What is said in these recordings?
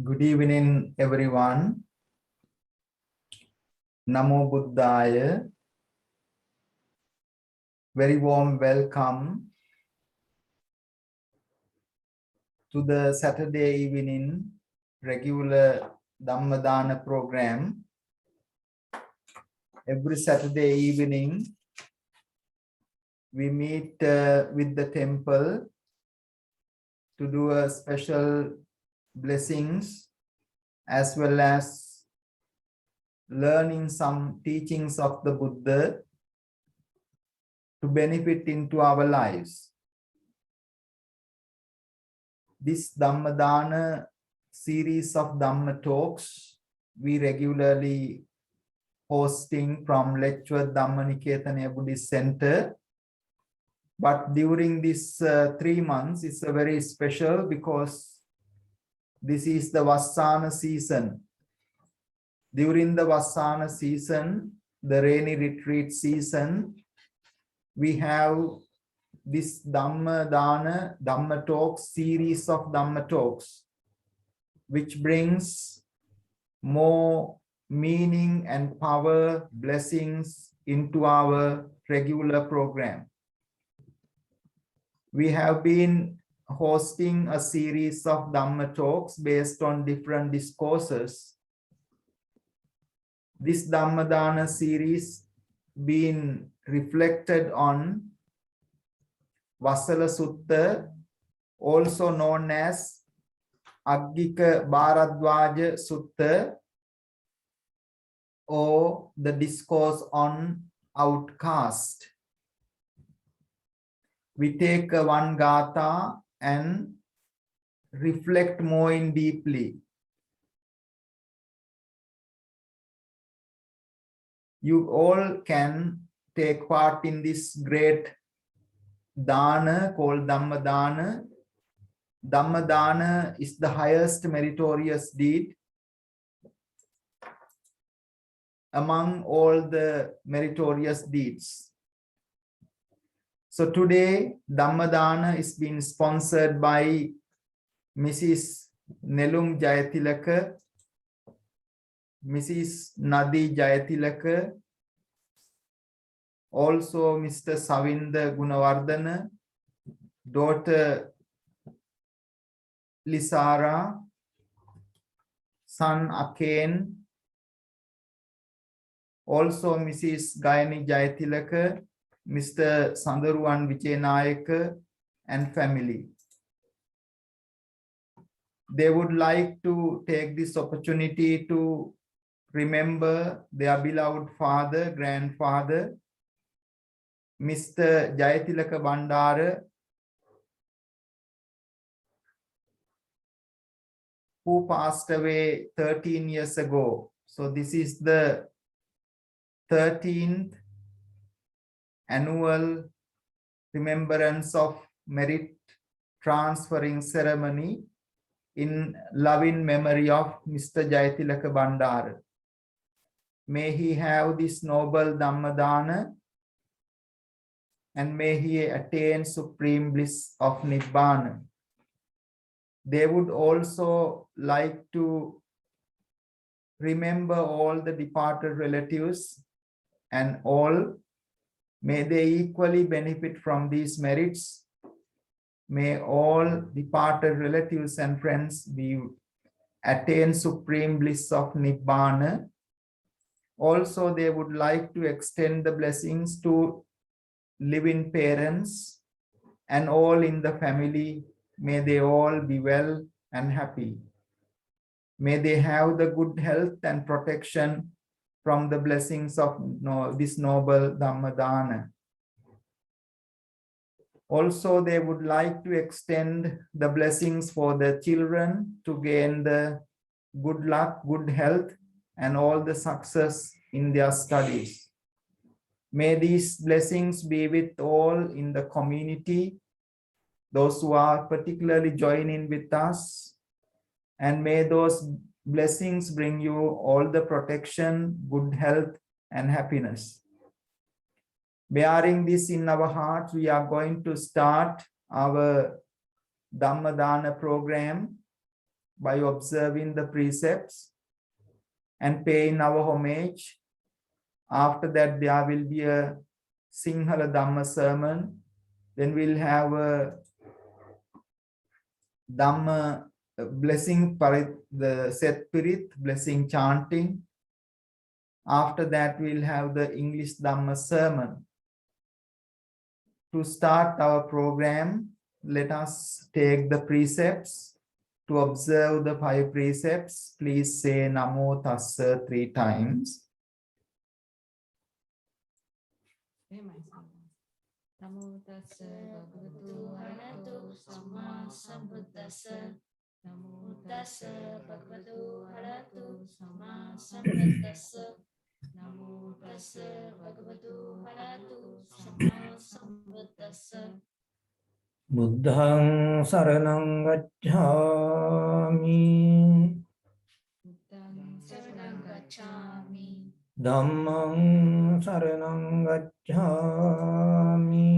Good evening, everyone. Namo Buddhaya. Very warm welcome to the Saturday evening regular Dhamma program. Every Saturday evening, we meet with the temple to do a special blessings as well as learning some teachings of the Buddha to benefit into our lives. This Dhamma series of Dhamma talks we regularly hosting from lecture Dhammaniketana Buddhist Center. But during this 3 months, it's a very special because this is the Vasana season. During the Vasana season, the rainy retreat season, we have this Dhamma talks, series of Dhamma talks, which brings more meaning and power, blessings into our regular program. We have been hosting a series of Dhamma talks based on different discourses. This Dhamma series being reflected on Vasala Sutta, also known as Aggika Bharadwaja Sutta, or the discourse on Outcast. We take one gatha and reflect more in deeply. You all can take part in this great dana called Dhamma Dana. Dhamma Dana is the highest meritorious deed among all the meritorious deeds. So today, Dhamma Dana is being sponsored by Mrs. Nelum Jayatilaka, Mrs. Nadee Jayatilaka, also Mr. Savinda Gunawardana, daughter Lisara, son Akain, also Mrs. Gayani Jayatilaka, Mr. Sandaruwan Wijenayake and family. They would like to take this opportunity to remember their beloved father, grandfather, Mr. Jayatilaka Bandara, who passed away 13 years ago. So this is the 13th annual remembrance of merit transferring ceremony in loving memory of Mr. Jayatilaka Bandara. May he have this noble Dhamma Dana and may he attain supreme bliss of Nibbana. They would also like to remember all the departed relatives and all. May they equally benefit from these merits. May all departed relatives and friends attain supreme bliss of Nibbana. Also, they would like to extend the blessings to living parents and all in the family. May they all be well and happy. May they have the good health and protection from the blessings of this noble Dhamma Dana. Also, they would like to extend the blessings for the children to gain the good luck, good health, and all the success in their studies. May these blessings be with all in the community, those who are particularly joining with us, and may those blessings bring you all the protection, good health, and happiness. Bearing this in our hearts, we are going to start our Dhamma program by observing the precepts and paying our homage. After that, there will be a Sinhala Dhamma sermon. Then we'll have a Dhamma blessing, the Set Pirit, blessing chanting. After that, we'll have the English Dhamma sermon. To start our program, let us take the precepts. To observe the 5 precepts, please say Namo Tassa 3 times. Namo tassa bhagavato arahato samma sambuddhassa. Namo tassa bhagavato arahato samma sambuddhassa. Namo tassa bhagavato arahato samma sambuddhassa. Buddhaṃ saranam gacchāmi. Buddhaṃ saranam gacchāmi. Dhammaṃ saranam gacchāmi.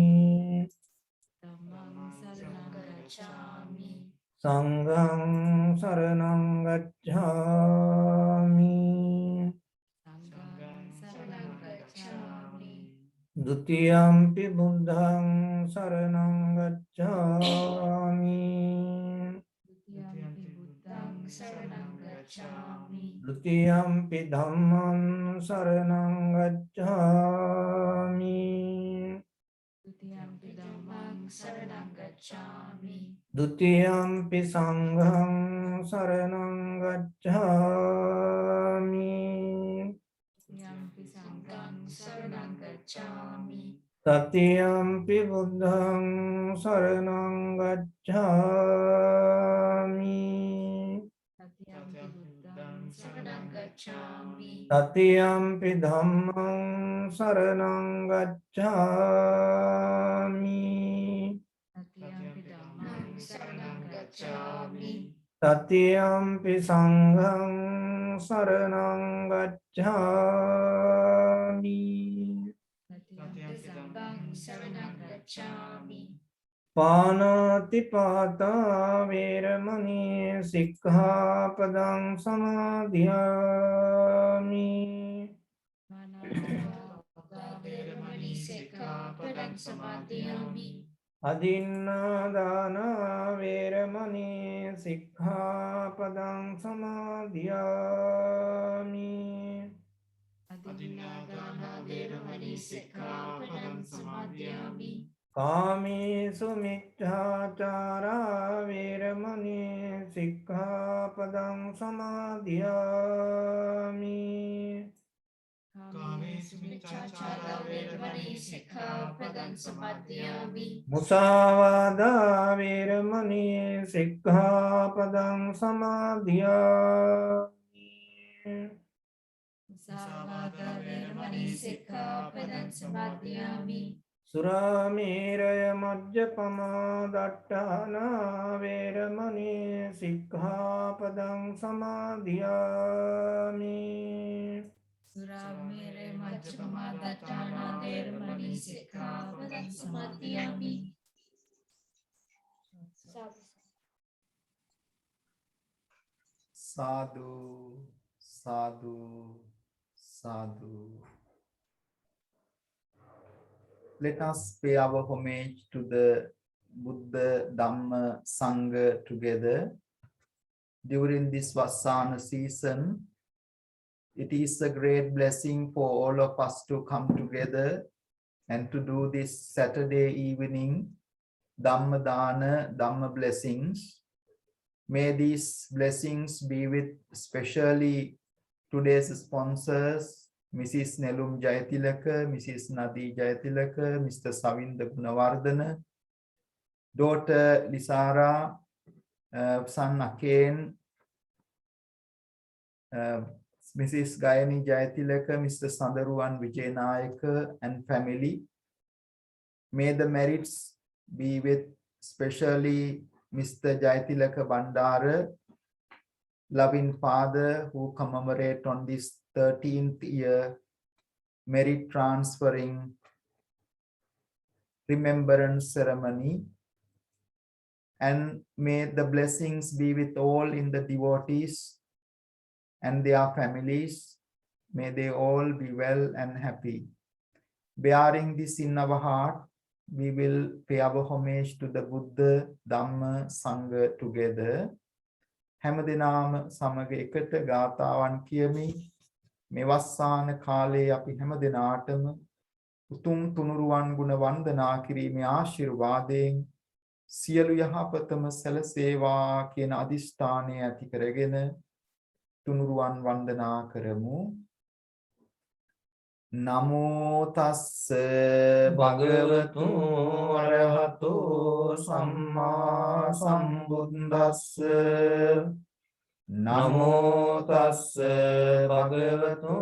Dhammam saranam gacchāmi. Sanghaṃ saranam gacchāmi. Sangham saranam gacchāmi. Dutiyampi buddhaṃ saranam gacchāmi. Dutiyampi buddhaṃ saranam gacchāmi. Dutiyampi dhammaṃ saranam gacchāmi. Dutiyampi dhammam saranam gacchāmi. Dutiyampi sangham saranam gacchāmi. Dutiyampi sangham saranam gacchāmi. Tatiyampi buddhaṃ saranam gacchāmi. Tatiyampi buddhaṃ saranam gacchāmi. Tatiyampi dhammaṃ saranam gacchāmi. Tatiyampi dhammam saranam gacchāmi. Tatiyampi sangham saranam gacchāmi. Tatiyampi sangham saranam gacchāmi. Pānātipātā vēramani sikkhapadam samadhiyāmi. Pānātipātā vēramani sikkhapadam samadhiyāmi. Adinādāna vēramani sikkhapadam samadhiyāmi. Adinādāna vēramani sikkhapadam samadhiyāmi. Kāmesu miccācārā vēramani sikkhapadam samadhiyāmi. Kāmesu miccācārā vēramani sikkhapadam samadhiyāmi. Musāvādā vēramani sikkhapadam samadhiyāmi. Musāvādā vēramani sikkhapadam samadhiyāmi. Suramēraya majjapamā daṭṭhāna vēramani sikkhapadam samadhiyāmi. Suramere majjapamā daṭṭhāna vēramani sikkhapadam samadhiyāmi. Sadhu, sadhu, sadhu. Let us pay our homage to the Buddha, Dhamma, Sangha together. During this Vasana season, it is a great blessing for all of us to come together and to do this Saturday evening Dhamma Dana, Dhamma blessings. May these blessings be with especially today's sponsors, Mrs. Nelum Jayatilaka, Mrs. Nadee Jayatilaka, Mr. Savinda Gunawardana, daughter Lisara, son Akain, Mrs. Gayani Jayatilaka, Mr. Sandaruwan Wijenayake and family. May the merits be with especially Mr. Jayatilaka Bandara, loving father who commemorate on this 13th year merit transferring remembrance ceremony. and may the blessings be with all in the devotees and their families. May they all be well and happy. Bearing this in our heart, we will pay our homage to the Buddha, Dhamma, Sangha together. හැමදෙනාම සමග එකට ගාථාවන් කියමි. මෙවස්සාන කාලයේ අපි හැමදෙනාටම උතුම් තුනුරුවන් ගුණ වන්දනා කිරීමේ ආශිර්වාදයෙන් සියලු යහපතම සැලසේවා කියන අදිෂ්ඨානය ඇති කරගෙන තුනුරුවන් වන්දනා කරමු. නමෝ තස්ස භගවතු අරහතෝ සම්මා සම්බුද්දස්ස නමෝ තස්ස භගවතු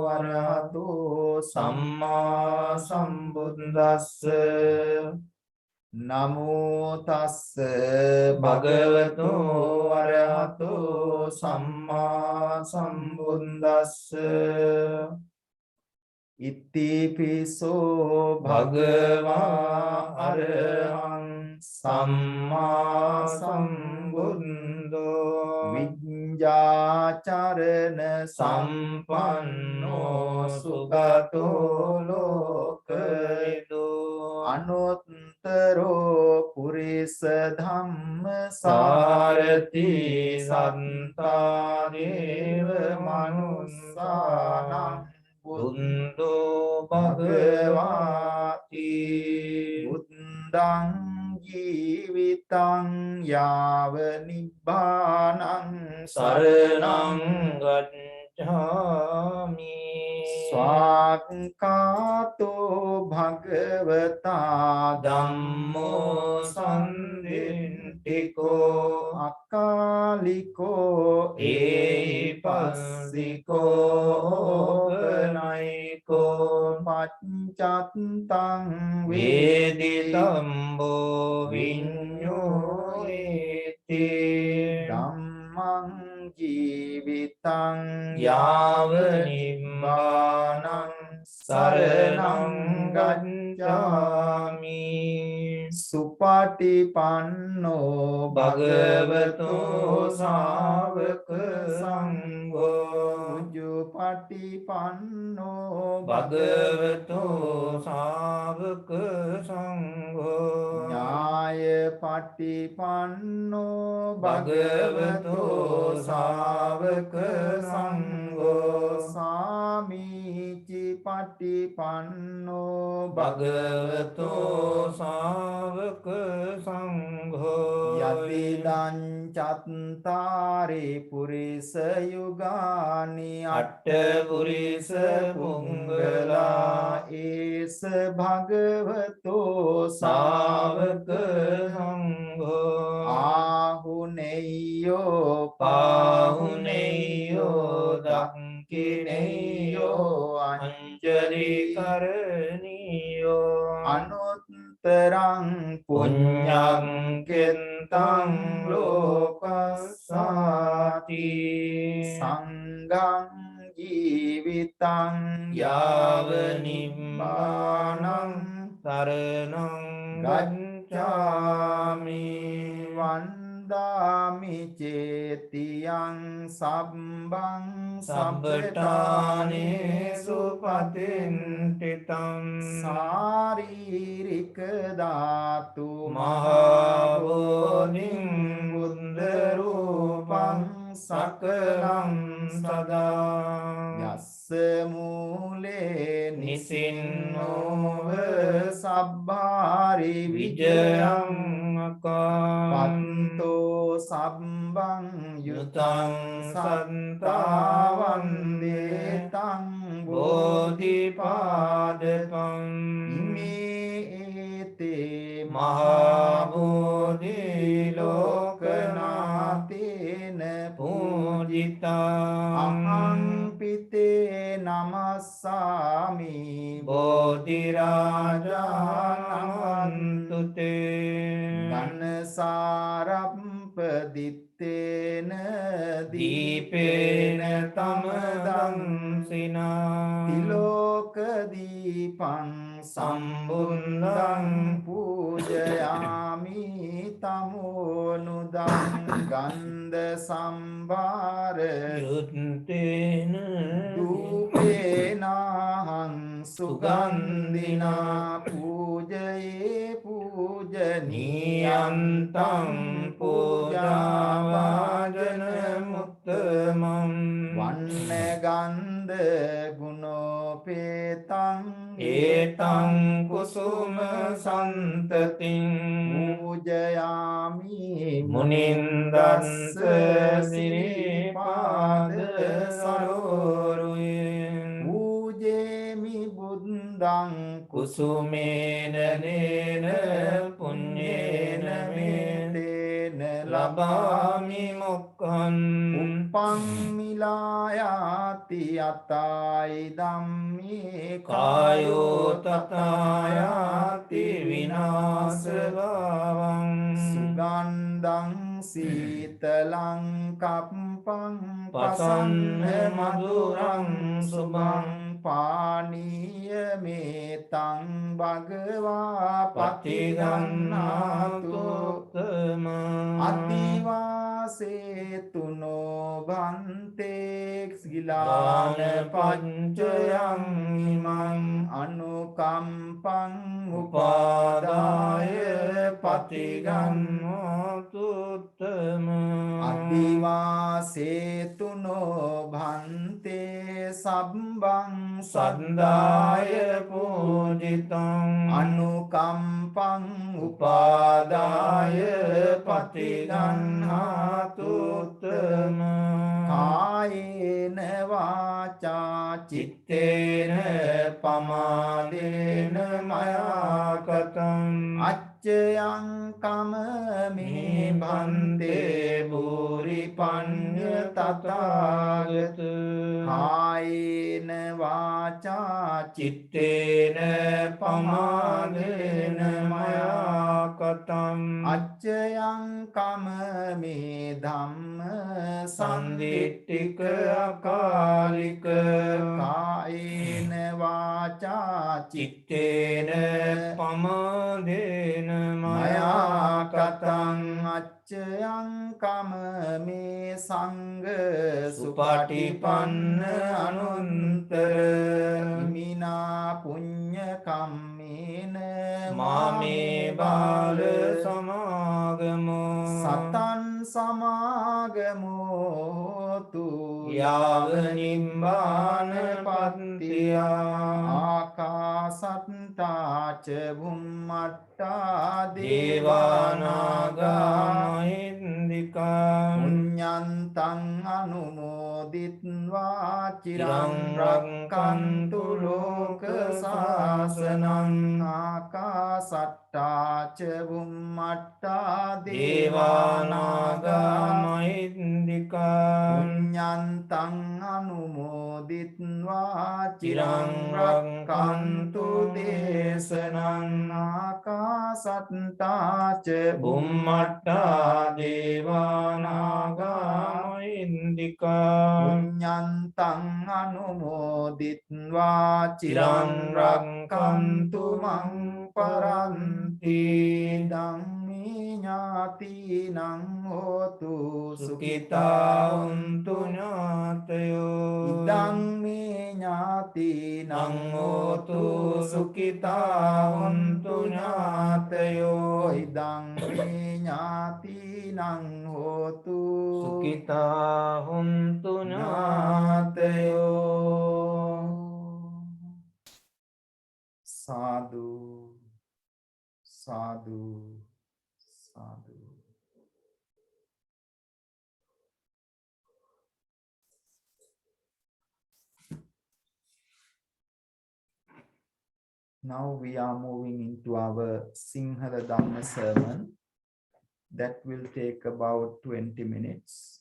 අරහතෝ සම්මා සම්බුද්දස්ස නමෝ තස්ස භගවතු අරහතෝ සම්මා සම්බුද්දස්ස ඉතිපිසෝ භගවා අරහං සම්මා සම්බුද්ධෝ විඤ්ඤාචරණ සම්පන්නෝ සුගතෝ ලෝකවිදෝ අනුත්තරෝ පුරිස ධම්ම සාරති සත්තා දේව මනුස්සානං බුද්ධෝ භගවාති බුද්ධං ජීවිතං යාව නිබ්බානං සරණං ගච්ඡාමි ස්වාක්ඛාතෝ භගවතා ධම්මෝ සම්දින්තිකෝ අකාලිකෝ ඒපස්සිකෝ නයිකෝ පච්චත්තං වේදිතම්බෝ විඤ්ඤෝයති ධම්මං ජීවිතං යාව නිම්මානං සරණං ගච්ඡාමි සුපටිපන්නෝ භගවතු ශාවක සංඝෝ උජුපටිපන්නෝ භගවතු ශාවක සංඝෝ ඥාය පටිපන්නෝ භගවතු ශාවක සංඝෝ සාමීචි පටිපන්නෝ භගවතු ශාවක සංඝෝ යතිදං චත්තාරි පුරිස යුගානි අට්ඨ පුරිස පුංගලා ඒස භගවතෝ ශාවක සංඝෝ ආහුනේයෝ පාහුනේයෝ දක්ඛිනේයෝ අංජලි කරණීයෝ අනුත්තරං පුඤ්ඤං කෙන්තං ලෝකස්සාති සංඝං ජීවිතං යාව නිම්මානං සරණං ගච්ඡාමි වන්දාමි චේතියං සම්බං සම්පඨානේසු පතින්තිතං සාරීරික ධාතු මහා බෝධිං බුද්ධ රූපං සකලං සදා යස්ස මූලේ නිසින්නෝව සබ්බාරි විජයං අකාන්තෝ සම්බං යුතං සන්තාවන්දේතං බෝධිපාදකං මේතේ මහා බෝධි ලෝකනාතේන පූජිතා අහං පිතේ නමස්සාමි බෝධි රාජානන්තුතේ ගන්නසාරප්පදිත්තේන දීපේන තමදංසිනා තිලෝක දීපං සම්බුද්ධං පූජයාමි තමෝනුදං ගන්ධ සම්භාර යුත්තේන දූපේනාහං සුගන්ධිනා පූජයේ පූජනීයන්තං පූජාවාජන මුත්තමං වන්න ගන්ධ ගුණෝපේතං ඒතං කුසුම සන්තතින් පූජයාමි මුනින්දස්ස සිරිපාද සරෝරුයෙන් පූජේමි බුද්ධං කුසුමේන නේන පුඤ්ඤේන මේතේන ලබාමි මොක්ඛං උප්පං මිලායාති අතායි ධම්මේ කායෝ තථායාති විනාශවං සුගන්ධං සීතලං කප්පං පසන්න මధుරං සුභං පානීය මේතං භගවා පටිගන්නාතු අතිවාසේතුනෝ භන්තේ ගිලාන පංචයං ඉමං අනුකම්පං උපාදාය පටිගන්නාතු අතිවාසේතුනෝ භන්තේ සබ්බං සද්දාය පූජිතං අනුකම්පං උපාදාය පටිගන්නාතු කායේන වාචා චිත්තේන පමාදේන මයා කතං අච්චයං කම මේ බන්තේ බුරි පඤ්ඤ තථාගත කායේන වාචා චිත්තේන පමාදේන මයා කතං අච්චයං කම මේ ධම්ම සම්දිට්ඨික අකාලික කායේන වාචා චිත්තේන පමාදේන මයා කතං අච්චයං කම මේ සංඝ සුපටිපන්න අනුත්තර මිනා පුඤ්ඤ කම්මේන මාමේ බාල සමාගමෝ සතං සමාගමෝතු යාව නිම්බාන පත්තියා ආකාසත්තා ච බුම්මත්තා දේවානාගා මහින්దికා පුඤ්ඤන්තං අනුමෝදිත්වා චිරං චිරං රක්칸තු ලෝක සාසනං ආකාසත්තා ච බුම්මත්තා දේවානාගා මහින්దికා පුඤ්ඤන්තං අනුමෝදිත්වා චිරං චිරං රක්칸තු දේශනං ආකාසත්තා ච බුම්මට්ටා දේවානාගා මහින්దికා පුඤ්ඤන්තං අනුමෝදිත්වා චිරං රක්칸තු මං පරන්ති ධම්මේ ඥාතිනං හෝතු සුඛිතා හොන්තු ඥාතයෝ ඉදං මේ ඥාතිනං හෝතු සුඛිතා හොන්තු ඥාතයෝ ඉදං මේ ඥාතිනං හෝතු සුඛිතා හොන්තු ඥාතයෝ සාදු සාදු සාදු Now we are moving into our Sinhala Dhamma sermon that will take about 20 minutes.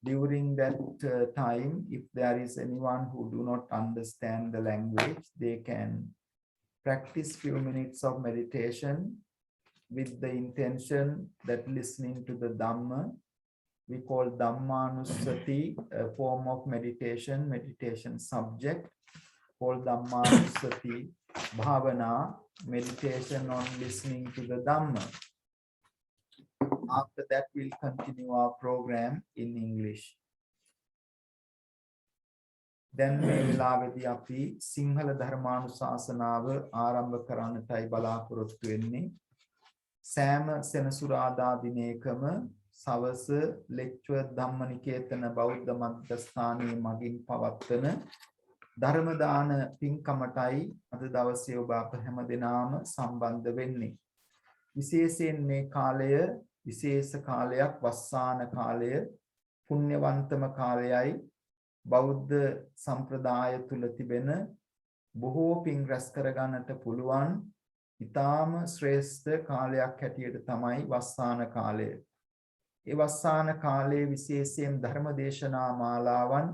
During that time, if there is anyone who do not understand the language, they can practice few minutes of meditation with the intention that listening to the Dhamma. We call Dhammanussati a form of meditation subject called Dhammanussati bhavana, meditation on listening to the Dhamma. After that, we'll continue our program in English. Then මේ වෙලාවේදී අපි සිංහල ධර්මානුශාසනාව ආරම්භ කරන්නටයි බලාපොරොත්තු වෙන්නේ. සෑම සෙනසුරාදා දිනයකම සවස ලෙක්චර් ධම්මනිකේතන බෞද්ධ මධ්‍යස්ථානයේ මගින් පවත්වන ධර්ම දාන පින්කමටයි අද දවසේ ඔබ අප හැමදෙනාම සම්බන්ධ වෙන්නේ. විශේෂයෙන් මේ කාලය විශේෂ කාලයක්, වස්සාන කාලය පුණ්‍යවන්තම කාලයයි. බෞද්ධ සම්ප්‍රදාය තුල තිබෙන බොහෝ පින් රැස් කරගන්නට පුළුවන් ඊටාම ශ්‍රේෂ්ඨ කාලයක් හැටියට තමයි වස්සාන කාලය. ඒ වස්සාන කාලයේ විශේෂයෙන් ධර්ම දේශනා මාලාවන්,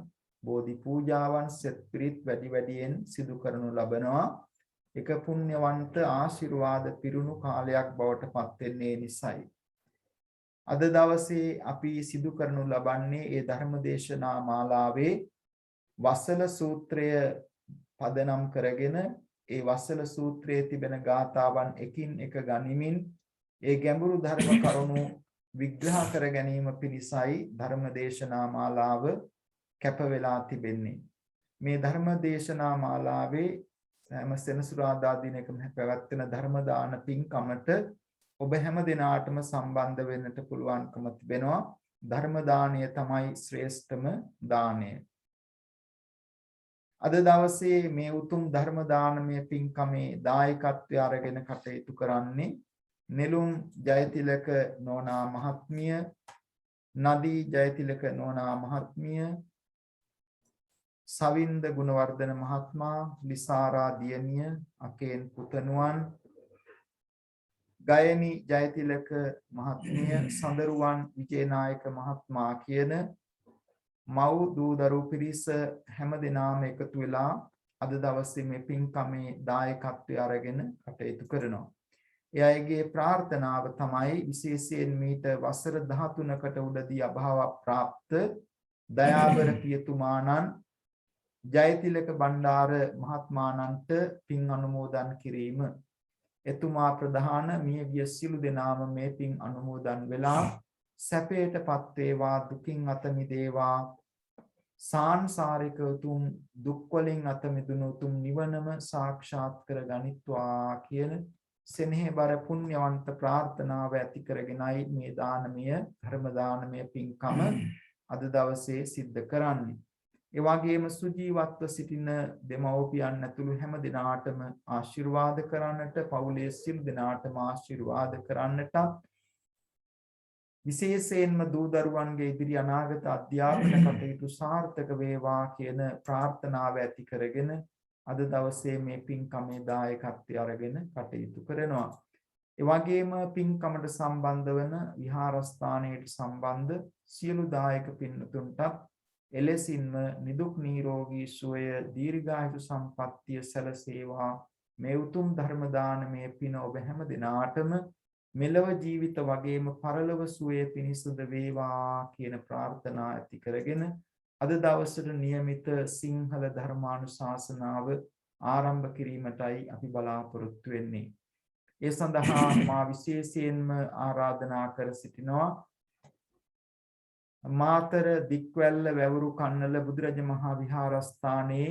බෝධි පූජාවන්, සෙත් පිරිත් වැඩි වැඩියෙන් සිදු කරනු ලබනවා. එක පුණ්‍යවන්ත ආශිර්වාද පිරුණු කාලයක් බවට පත් වෙන්නේ නිසයි. අද දවසේ අපි සිදු කරනු ලබන්නේ ඒ ධර්ම දේශනා මාලාවේ වසල සූත්‍රය පදනම් කරගෙන ඒ වසල සූත්‍රයේ තිබෙන ගාථාවන් එකින් එක ගනිමින් ඒ ගැඹුරු ධර්ම කරුණු විග්‍රහ කර ගැනීම පිණිසයි ධර්ම දේශනා මාලාව කැප වෙලා තිබෙන්නේ. මේ ධර්ම දේශනා මාලාවේ හැම සෙනසුරාදා දිනකම පැවැත්වෙන ධර්ම දාන පින්කමට ඔබ හැම දිනාටම සම්බන්ධ වෙන්නට පුළුවන්කම තිබෙනවා. ධර්ම දානය තමයි ශ්‍රේෂ්ඨම දානය. අද දවසේ මේ උතුම් ධර්ම දානමය පින්කමේ දායකත්වය අරගෙන කටයුතු කරන්නේ නෙළුම් ජයතිලක නෝනා මහත්මිය, නදී ජයතිලක නෝනා මහත්මිය, සවින්ද ගුණවර්ධන මහත්මයා, ලිසාරා දියණිය, අකේන් පුතණුවන්, ගයනි ජයතිලක මහත්මිය, සඳරුවන් විජේනායක මහත්මයා කියන මව් දූ දරු පිරිස හැම දිනම එකතු වෙලා අද දවසේ මේ පින්කමේ දායකත්වය අරගෙන කටයුතු කරනවා. ඒ අයගේ ප්‍රාර්ථනාව තමයි විශේෂයෙන් මීට වසර 13කට උඩදී අභාව ප්‍රාප්ත දයාබර පියතුමාණන් ජයතිලක බණ්ඩාර මහත්මාණන්ට පින් අනුමෝදන් කිරීම. එතුමා ප්‍රධාන මියගිය සියලු දෙනාම මේ පින් අනුමෝදන් වෙලා සැපයටපත් වේවා, දුකින් අත මිදේවා, සාංසාරික උතුම් දුක් වලින් අත මිදුණු උතුම් නිවනම සාක්ෂාත් කර ගනිත්වා කියන සෙනෙහබර පුණ්‍යවන්ත ප්‍රාර්ථනාව ඇති කරගෙනයි මේ දානමය ධර්ම දානමය පින්කම අද දවසේ සිද්ධ කරන්නේ. ඒ වගේම සුජීවත්ව සිටින දෙමව්පියන් ඇතුළු හැම දිනාටම ආශිර්වාද කරන්නට, පවුලේ සියලු දිනාටම ආශිර්වාද කරන්නට, විශේෂයෙන්ම දූ දරුවන්ගේ ඉදිරි අනාගත අධ්‍යාපන කටයුතු සාර්ථක වේවා කියන ප්‍රාර්ථනාව ඇති කරගෙන අද දවසේ මේ පින්කමේ දායකත්වය අරගෙන කටයුතු කරනවා. ඒ වගේම පින්කමට සම්බන්ධ වන විහාරස්ථානයට සම්බන්ධ සියලු දායක පින්තුන්ට එලෙසින්ම නිදුක් නිරෝගී සුවය, දීර්ඝායු සම්පන්නිය සැලසේවා. මේ උතුම් ධර්ම දානමය පින ඔබ හැම දිනාටම මෙලව ජීවිත වගේම පරලොව සුවය පිණිසද වේවා කියන ප්‍රාර්ථනා ඇති කරගෙන අද දවසට નિયમિત සිංහල ධර්මානුශාසනාව ආරම්භ කිරීමටයි අපි බලාපොරොත්තු වෙන්නේ. ඒ සඳහා මා විශේෂයෙන්ම ආරාධනා කර සිටිනවා මාතර දික්වැල්ල වැවුරු කන්නල බුදුරජ මහා විහාරස්ථානයේ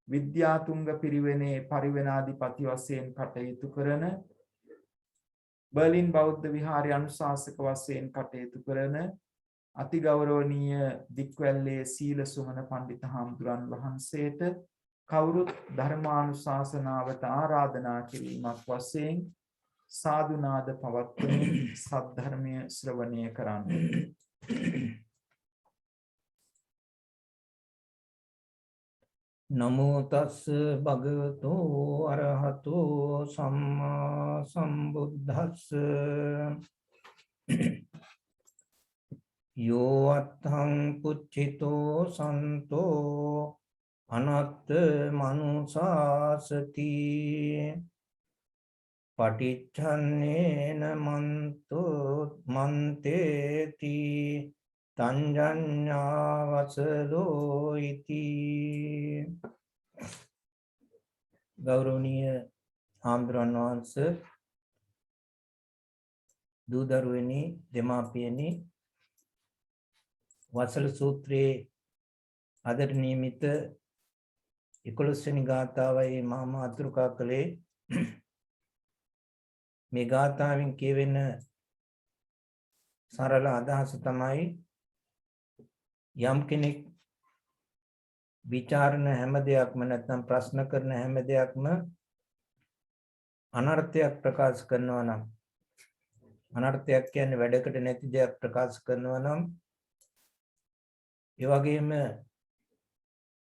විද්‍යාතුංග පිරිවෙනේ පරිවෙනාධිපති වශයෙන් කටයුතු කරන, බර්ලින් බෞද්ධ විහාරයේ අනුශාසක වශයෙන් කටයුතු කරන අතිගෞරවනීය දික්වැල්ලේ සීල සුමන පඬිත හාමුදුරන් වහන්සේට කවුරුත් ධර්මානුශාසනාවට ආරාධනා කිරීමක් වශයෙන් සාදුනාද පවත්වමින් සද්ධර්මය ශ්‍රවණය කරන්න. නමෝ තස් භගවතු අරහතෝ සම්මා සම්බුද්දස්ස යෝ අත්තං පුච්චිතෝ සන්තෝ අනත්ත මනුසාසති පටිච්චන්නේන මන්තේති තංජඤ්ඤාවසලෝ ඉති. ගෞරවනීය ආම්දුරන් වහන්සේ දූ දරුවනි දෙමාපියනි වසල සූත්‍රයේ අදට නියමිත 11 වෙනි ගාථාවයි මම අතුරුකා කළේ මේ ගාථාවෙන් කියවෙන සරල අදහස තමයි යම් කෙනෙක් විචාරණ හැම දෙයක්ම නැත්නම් ප්‍රශ්න කරන හැම දෙයක්ම අනර්ථයක් ප්‍රකාශ කරනවා නම් අනර්ථයක් කියන්නේ වැඩකට නැති දෙයක් ප්‍රකාශ කරනවා නම් ඒ වගේම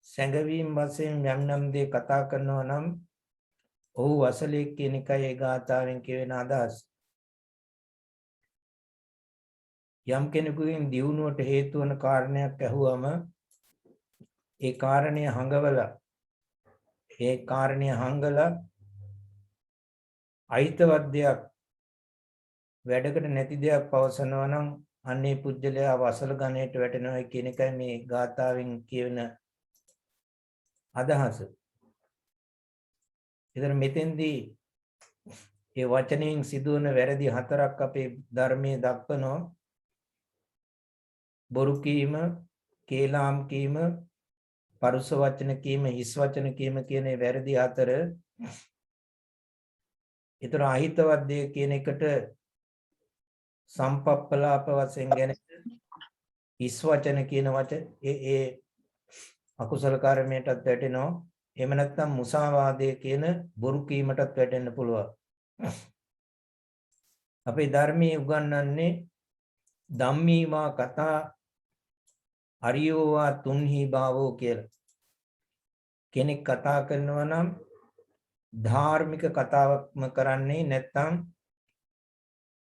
සැඟවීම් වශයෙන් යම් දේ කතා කරනවා නම් ඔහු වසලයේ කියන එකයි ඒ ගාථාවෙන් කියවෙන අදහස. යම් කෙනෙකුගෙන් දියුණුවට හේතු වන කාරණයක් ඇහුවම ඒ කාරණය හංගවලා අහිතවත් දෙයක් වැඩකට නැති දෙයක් පවසනවා නම් අන්නේ පුජ්‍යලයා වසල ගණයට වැටෙනවා කියන එකයි මේ ගාථාවෙන් කියන අදහස. ඉතින් මෙතෙන්දී ඒ වචනයෙන් සිදුවන වැරදි හතරක් අපේ ධර්මයේ දක්වනවා. බොරු කීම, කේලාම් කීම, පරුස වචන කීම, හිස් වචන කීම කියන මේ වැරදි හතර. ඊතර අහිතවත් දෙය කියන එකට සම්පප්පලාප වශයෙන් ගැන හිස් වචන කියන ඒ අකුසල කර්මයටත් වැටෙනවා. එහෙම නැත්නම් මුසාවාදය කියන බොරු කීමටත් වැටෙන්න පුළුවන්. අපේ ධර්මයේ උගන්වන්නේ ධම්මීමා කතා අරියෝවා තුන්හි භාවෝ කියලා. කෙනෙක් කතා කරනවා නම් ධාර්මික කතාවක්ම කරන්නේ නැත්නම්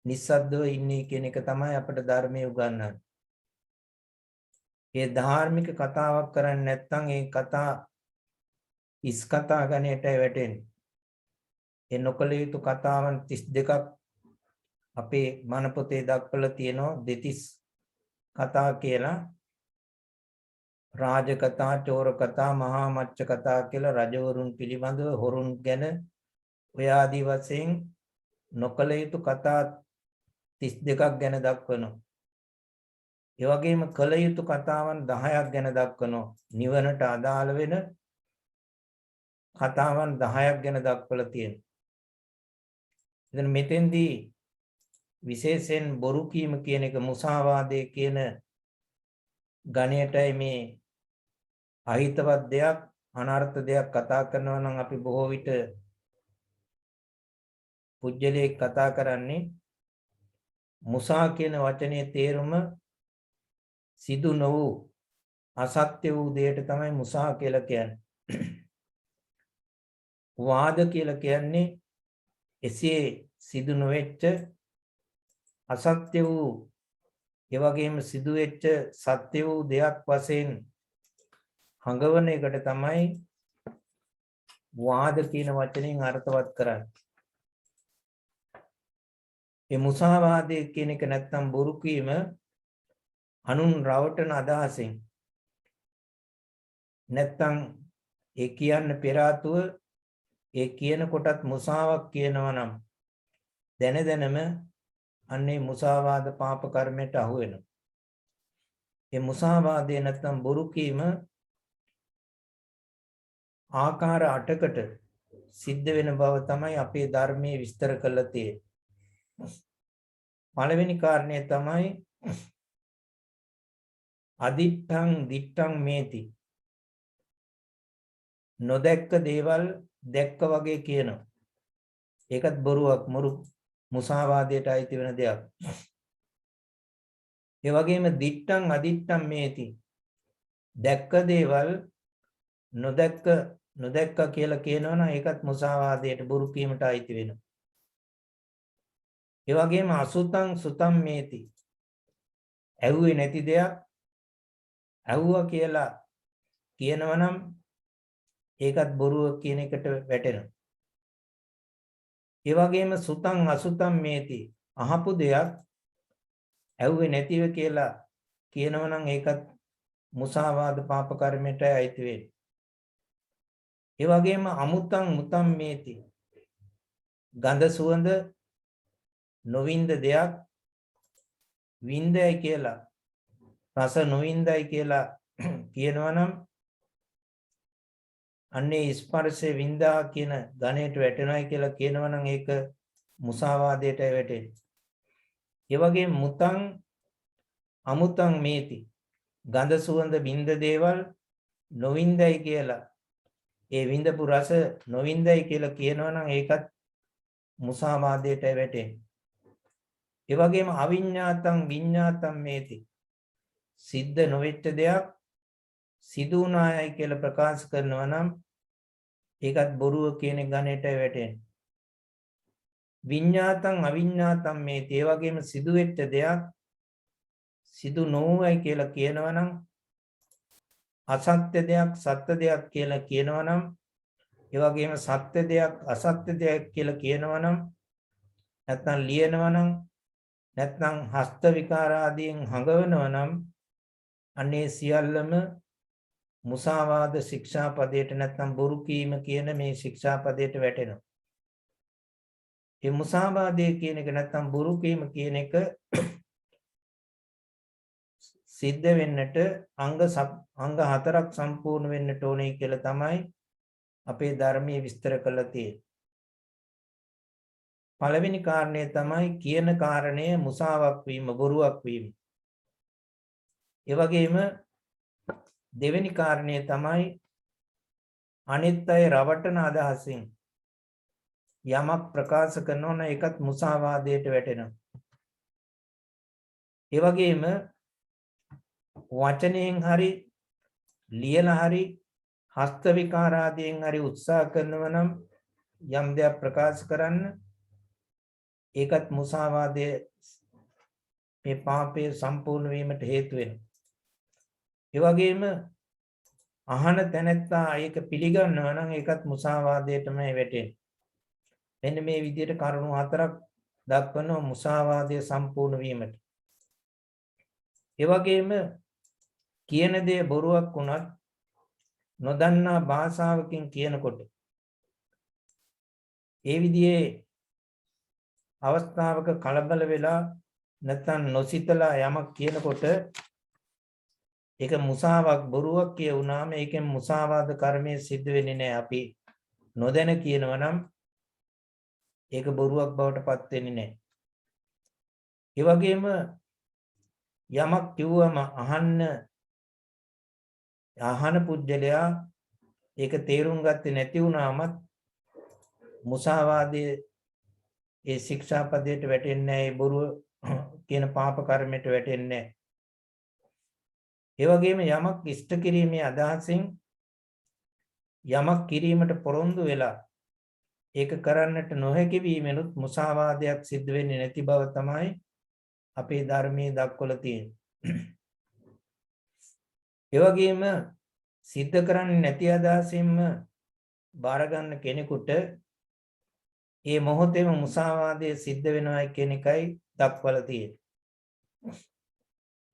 නිස්සද්දව ඉන්නේ කියන එක තමයි අපිට ධර්මයේ උගන්වන්නේ. ඒ ධාර්මික කතාවක් කරන්නේ නැත්නම් ඒ කතා ඉස් කතා ගණයටයි වැටෙන්නේ. ඒ නොකල යුතු කතාවන් 32ක් අපේ මන පොතේ දක්වලා තියෙනවා. දෙතිස් කතා කියලා. රාජ කතා, චෝර කතා, මහා මච්ච කතා කියලා රජවරුන් පිළිබඳව හොරුන් ගැන ඔය ආදී වශයෙන් නොකල යුතු කතා 32ක් ගැන දක්වනවා. ඒ වගේම කල යුතු කතාවන් 10ක් ගැන දක්වනවා. නිවනට අදාළ වෙන කතාවන් 10ක් ගැන දක්වලා තියෙනවා. ඉතින් මෙතෙන්දී විශේෂයෙන් බොරු කීම කියන එක මුසාවාදයේ කියන ගණයටයි මේ අහිතවත් දෙයක් අනර්ථ දෙයක් කතා කරනවා නම් අපි බොහෝ විට පුජ්‍යලේ කතා කරන්නේ මුසා කියන වචනේ තේරුම සිදු නො වූ අසත්‍ය වූ දෙයට තමයි මුසා කියලා කියන්නේ. වාද කියලා කියන්නේ එසේ සිදු නොවෙච්ච අසත්‍ය වූ ඒ වගේම සිදු වෙච්ච සත්‍ය වූ දෙයක් වශයෙන් හඟවන එකට තමයි වාද කියන වචنين අර්ථවත් කරන්නේ. මේ මුසාවාදයේ කියන එක නැත්තම් බොරු කීම අනුන් රවටන අදහසින් නැත්තම් ඒ කියන්න පෙර ආතුව ඒ කියන කොටත් මුසාවක් කියනවා නම් දැනම අන්නේ මුසාවාද පාප කර්මයට අහු වෙනවා. ඒ මුසාවාදය නැත්තම් බොරු කීම ආකාර 8කට සිද්ධ වෙන බව තමයි අපේ ධර්මයේ විස්තර කරලා තියෙන්නේ. පළවෙනි කාරණය තමයි අදිත්තං දිත්තං මේති. නොදැක්ක දේවල් දැක්ක වගේ කියනවා. ඒකත් බොරුවක් මුසාවාදයට අයිති වෙන දෙයක්. ඒ වගේම දිත්තං අදිත්තං මේති. දැක්ක දේවල් නොදැක්ක කියලා කියනවනම් ඒකත් මුසාවාදයට බොරු කීමට අයිති වෙනවා. ඒ වගේම අසුතං සුතං මේති. ඇහුවේ නැති දෙයක් ඇහුවා කියලා කියනවනම් ඒකත් බොරුව කියන එකට වැටෙනවා. ඒ වගේම සුතං අසුතං මේති. අහපු දෙයක් ඇහුවේ නැතිව කියලා කියනවනම් ඒකත් මුසාවාද පාප කර්මයට අයිති වෙනවා. ඒ වගේම අමුතං මුතං මේති. ගඳ සුවඳ නොවින්ද දෙයක් වින්දයි කියලා රස නොවින්දයි කියලා කියනවා නම් අන්නේ ස්පර්ශේ වින්දා කියන ගණයට වැටෙනවායි කියලා කියනවා නම් ඒක මුසාවාදයට වැටෙන්නේ. ඒ වගේ මුතං අමුතං මේති. ගඳ සුවඳ වින්ද දේවල් නොවින්දයි කියලා ඒ වින්දපු රස නොවින්දයි කියලා කියනවා නම් ඒකත් මුසාවාදයට වැටෙන්නේ. ඒ වගේම අවිඤ්ඤාතං විඤ්ඤාතං මේති. සිද්ධ නොවෙච්ච දෙයක් සිදු වුණායයි කියලා ප්‍රකාශ කරනවා නම් ඒකත් බොරුව කියන ගණයට වැටෙන්නේ. විඤ්ඤාතං අවිඤ්ඤාතං මේති. ඒ වගේම සිදු වෙච්ච දෙයක් සිදු නොවුයි කියලා කියනවා නම් අසත්‍ය දෙයක් සත්‍ය දෙයක් කියලා කියනවා නම් ඒ වගේම සත්‍ය දෙයක් අසත්‍ය දෙයක් කියලා කියනවා නම් නැත්නම් ලියනවා නම් නැත්නම් හස්ත විකාර ආදීන් හඟවනවා නම් අනේ සියල්ලම මුසාවාද ශික්ෂාපදයට නැත්නම් බොරු කීම කියන මේ ශික්ෂාපදයට වැටෙනවා. මේ මුසාවාදයේ කියන එක නැත්නම් බොරු කීම කියන එක සිද්ධ වෙන්නට අංග හතරක් සම්පූර්ණ වෙන්නට ඕනේ කියලා තමයි අපේ ධර්මයේ විස්තර කරලා තියෙන්නේ. පළවෙනි කාරණය තමයි කියන කාරණය මුසාවක් වීම බොරුවක් වීම. ඒ වගේම දෙවෙනි කාරණය තමයි අනිත් අය රවටන අදහසින් යමක් ප්‍රකාශ කරනවා නම් ඒකත් මුසාවාදයට වැටෙනවා. ඒ වගේම වචනයෙන් හරි ලියලා හරි හස්ත විකාර ආදීන් හරි උත්සාහ කරනවා නම් යම් දෙයක් ප්‍රකාශ කරන්න ඒකත් මුසාවාදයේ මේ පාපය සම්පූර්ණ වීමට හේතු වෙනවා. ඒ වගේම අහන තැනැත්තා ඒක පිළිගන්නවා නම් ඒකත් මුසාවාදයටමයි වැටෙන්නේ. මෙන්න මේ විදිහට කරුණු හතරක් දක්වනවා මුසාවාදය සම්පූර්ණ වීමට. ඒ වගේම කියන දේ බොරුවක් වුණත් නොදන්නා භාෂාවකින් කියනකොට ඒ විදිහේ අවස්ථාවක කලබල වෙලා නැත්නම් නොසිතලා යමක් කියනකොට ඒක මුසාවක් බොරුවක් කියුණාම ඒකෙන් මුසාවාද කර්මය සිද්ධ වෙන්නේ නැහැ. අපි නොදැන කියනවා නම් ඒක බොරුවක් බවට පත් වෙන්නේ නැහැ. ඒ වගේම යමක් කිව්වම අහන පුජ්‍යලයා ඒක තේරුම් ගත්තේ නැති වුණාමත් මුසාවාදයේ ඒ ශික්ෂාපදයට වැටෙන්නේ නැහැ. ඒ බොරුව කියන පාප කර්මයට වැටෙන්නේ නැහැ. ඒ වගේම යමක් ඉෂ්ට කිරීමේ අදහසින් යමක් කිරීමට පොරොන්දු වෙලා ඒක කරන්නට නොහැකි වීමෙනුත් මුසාවාදයක් සිද්ධ වෙන්නේ නැති බව තමයි අපේ ධර්මයේ දක්වලා තියෙන්නේ. ඒ වගේම සිද්ධ කරන්නේ නැති අදහසින්ම බාර ගන්න කෙනෙකුට ඒ මොහොතේම මුසාවාදයේ සිද්ධ වෙනවා කියන එකයි දක්වලා තියෙන්නේ.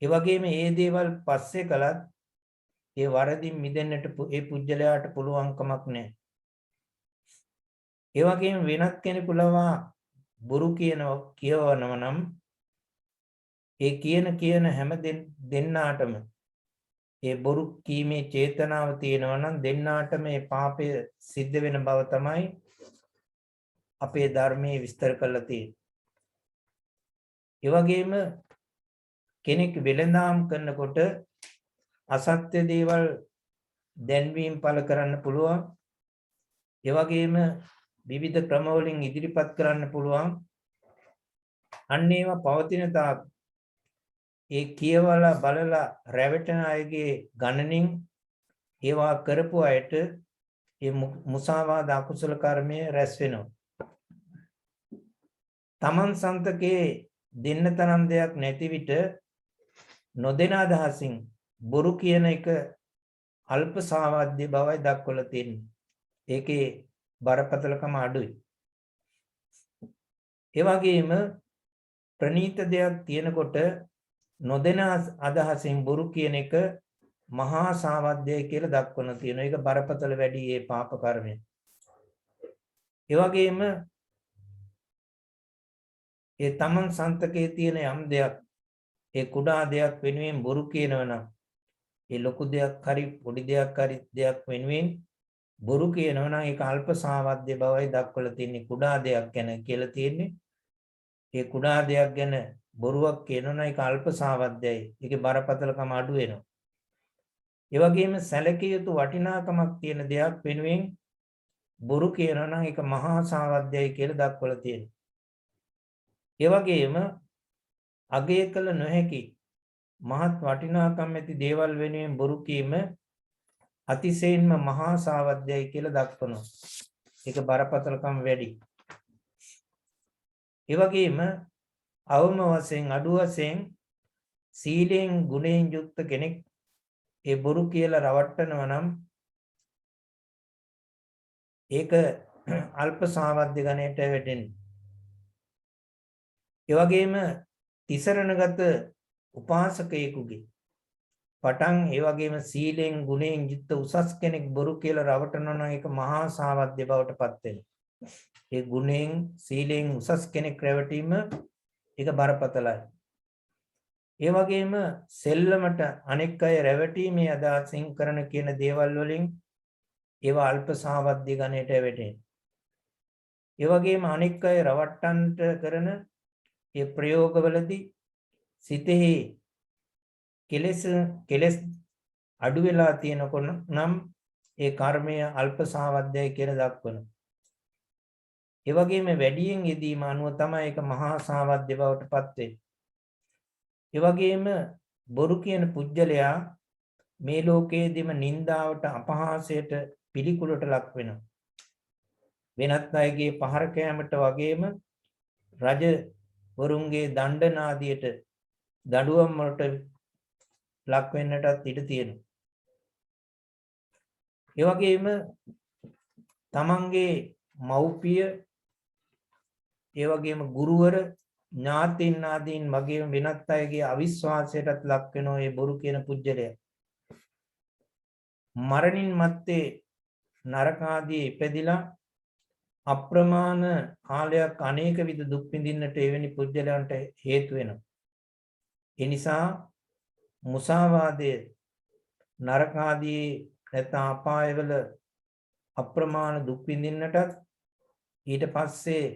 ඒ වගේම මේ දේවල් පස්සේ කළත් ඒ වරදින් මිදෙන්නට ඒ පුජ්‍යලයාට පුළුවන් කමක් නැහැ. ඒ වගේම වෙනත් කෙනෙකු ලවා බොරු කියවනවා නම් ඒ කියන හැම දෙන්නාටම ඒ බොරු කීමේ චේතනාව තියෙනවා නම් දෙන්නාටම මේ පාපය සිද්ධ වෙන බව තමයි අපේ ධර්මයේ විස්තර කරලා තියෙන්නේ. ඒ වගේම කෙනෙක් වෙළඳාම් කරනකොට අසත්‍ය දේවල් දැන්වීම පළ කරන්න පුළුවන්. ඒ වගේම විවිධ ක්‍රම වලින් ඉදිරිපත් කරන්න පුළුවන්. අන්න ඒවා පවතින තාක් ඒ කියවලා බලලා රැවටෙන අයගේ ගණනින් ඒවා කරපු අයට ඒ මුසාවාද අකුසල කර්මය රැස් වෙනවා. තමන් සන්තකේ දෙන්න තරම් දෙයක් නැති විට නොදෙන අදහසින් බොරු කියන එක අල්ප සාවාද්‍ය බවයි දක්වලා තියෙන්නේ. ඒකේ බරපතලකම අඩුයි. ඒ වගේම ප්‍රනීත දෙයක් තියෙනකොට නොදෙන අදහසින් බොරු කියන එක මහා සාවද්‍යය කියලා දක්වන තියෙනවා. ඒක බරපතල වැඩි ඒ පාප කර්මය. ඒ වගේම ඒ තමන් සන්තකේ තියෙන යම් දෙයක් ඒ කුඩා දෙයක් වෙනුවෙන් බොරු කියනවනම් ඒ ලොකු දෙයක් හරි පොඩි දෙයක් හරි දෙයක් වෙනුවෙන් බොරු කියනවනම් ඒක අල්ප සාවද්‍ය බවයි දක්වලා තියෙන්නේ. කුඩා දෙයක් ගැන කියලා තියෙන්නේ. ඒ කුඩා දෙයක් ගැන බොරුවක් කියනවනම් ඒක අල්ප සාවද්‍යයි. ඒකේ බරපතලකම අඩු වෙනවා. ඒ වගේම සැලකිය යුතු වටිනාකමක් තියෙන දෙයක් වෙනුවෙන් බොරු කියනවනම් ඒක මහා සාවද්‍යයි කියලා දක්වලා තියෙනවා. ඒ වගේම අගය කළ නොහැකි මහත් වටිනාකම් ඇති දේවල් වෙනුවෙන් බොරු කීම අතිශයින්ම මහා සාවද්‍යයි කියලා දක්වනවා. ඒක බරපතලකම වැඩි. ඒ වගේම අවම වශයෙන් අඩු වශයෙන් සීලෙන් ගුණයෙන් යුක්ත කෙනෙක් ඒ බොරු කියලා රවට්ටනවා නම් ඒක අල්ප සාවද්‍ය ගණයට වැටෙන්නේ. ඒ වගේම තිසරණගත උපාසකයෙකුගේ පටන් ඒ වගේම සීලෙන් ගුණයෙන් යුක්ත උසස් කෙනෙක් බොරු කියලා රවටනවා නම් ඒක මහා සාවද්‍ය බවට පත් වෙනවා. ඒ ගුණයෙන් සීලෙන් උසස් කෙනෙක් රැවටීම ඒක බරපතලයි. ඒ වගේම සෙල්ලමට අනෙක් අය රැවටීමේ අදහසින් කරන කියන දේවල් වලින් ඒවා අල්ප සාවද්‍ය ගණයට වැටෙනවා. ඒ වගේම අනෙක් අය රවට්ටන්නට කරන ඒ ප්‍රයෝගවලදී සිතෙහි කෙලෙස් අඩු වෙලා තියෙනකොට නම් ඒ කර්මය අල්ප සාවද්‍යයි කියලා දක්වනවා. ඒ වගේම වැඩියෙන් යෙදීම අනුව තමයි ඒක මහා සාවද්‍ය බවට පත් වෙන්නේ. ඒ වගේම බොරු කියන පුජ්‍යලයා මේ ලෝකයේදීම නින්දාවට අපහාසයට පිළිකුලට ලක් වෙනවා. වෙනත් අයගේ පහර කෑමට වගේම රජ වරුන්ගේ දණ්ඩනාදියට දඬුවම් වලට ලක් වෙන්නටත් ඉඩ තියෙනවා. ඒ වගේම තමන්ගේ මව්පිය ඒ වගේම ගුරුවර ඥාතීන් ආදීන් වගේම වෙනත් අයගේ අවිශ්වාසයටත් ලක් වෙනවා මේ බොරු කියන පුජ්‍යලයා. මරණින් මත්තේ නරක ආදී ඉපදිලා අප්‍රමාණ කාලයක් අනේක විද දුක් විඳින්නට එවැනි පුජ්‍යලයන්ට හේතු වෙනවා. ඒ නිසා මුසාවාදය නරක ආදී නැත්නම් අපායවල අප්‍රමාණ දුක් විඳින්නටත් ඊට පස්සේ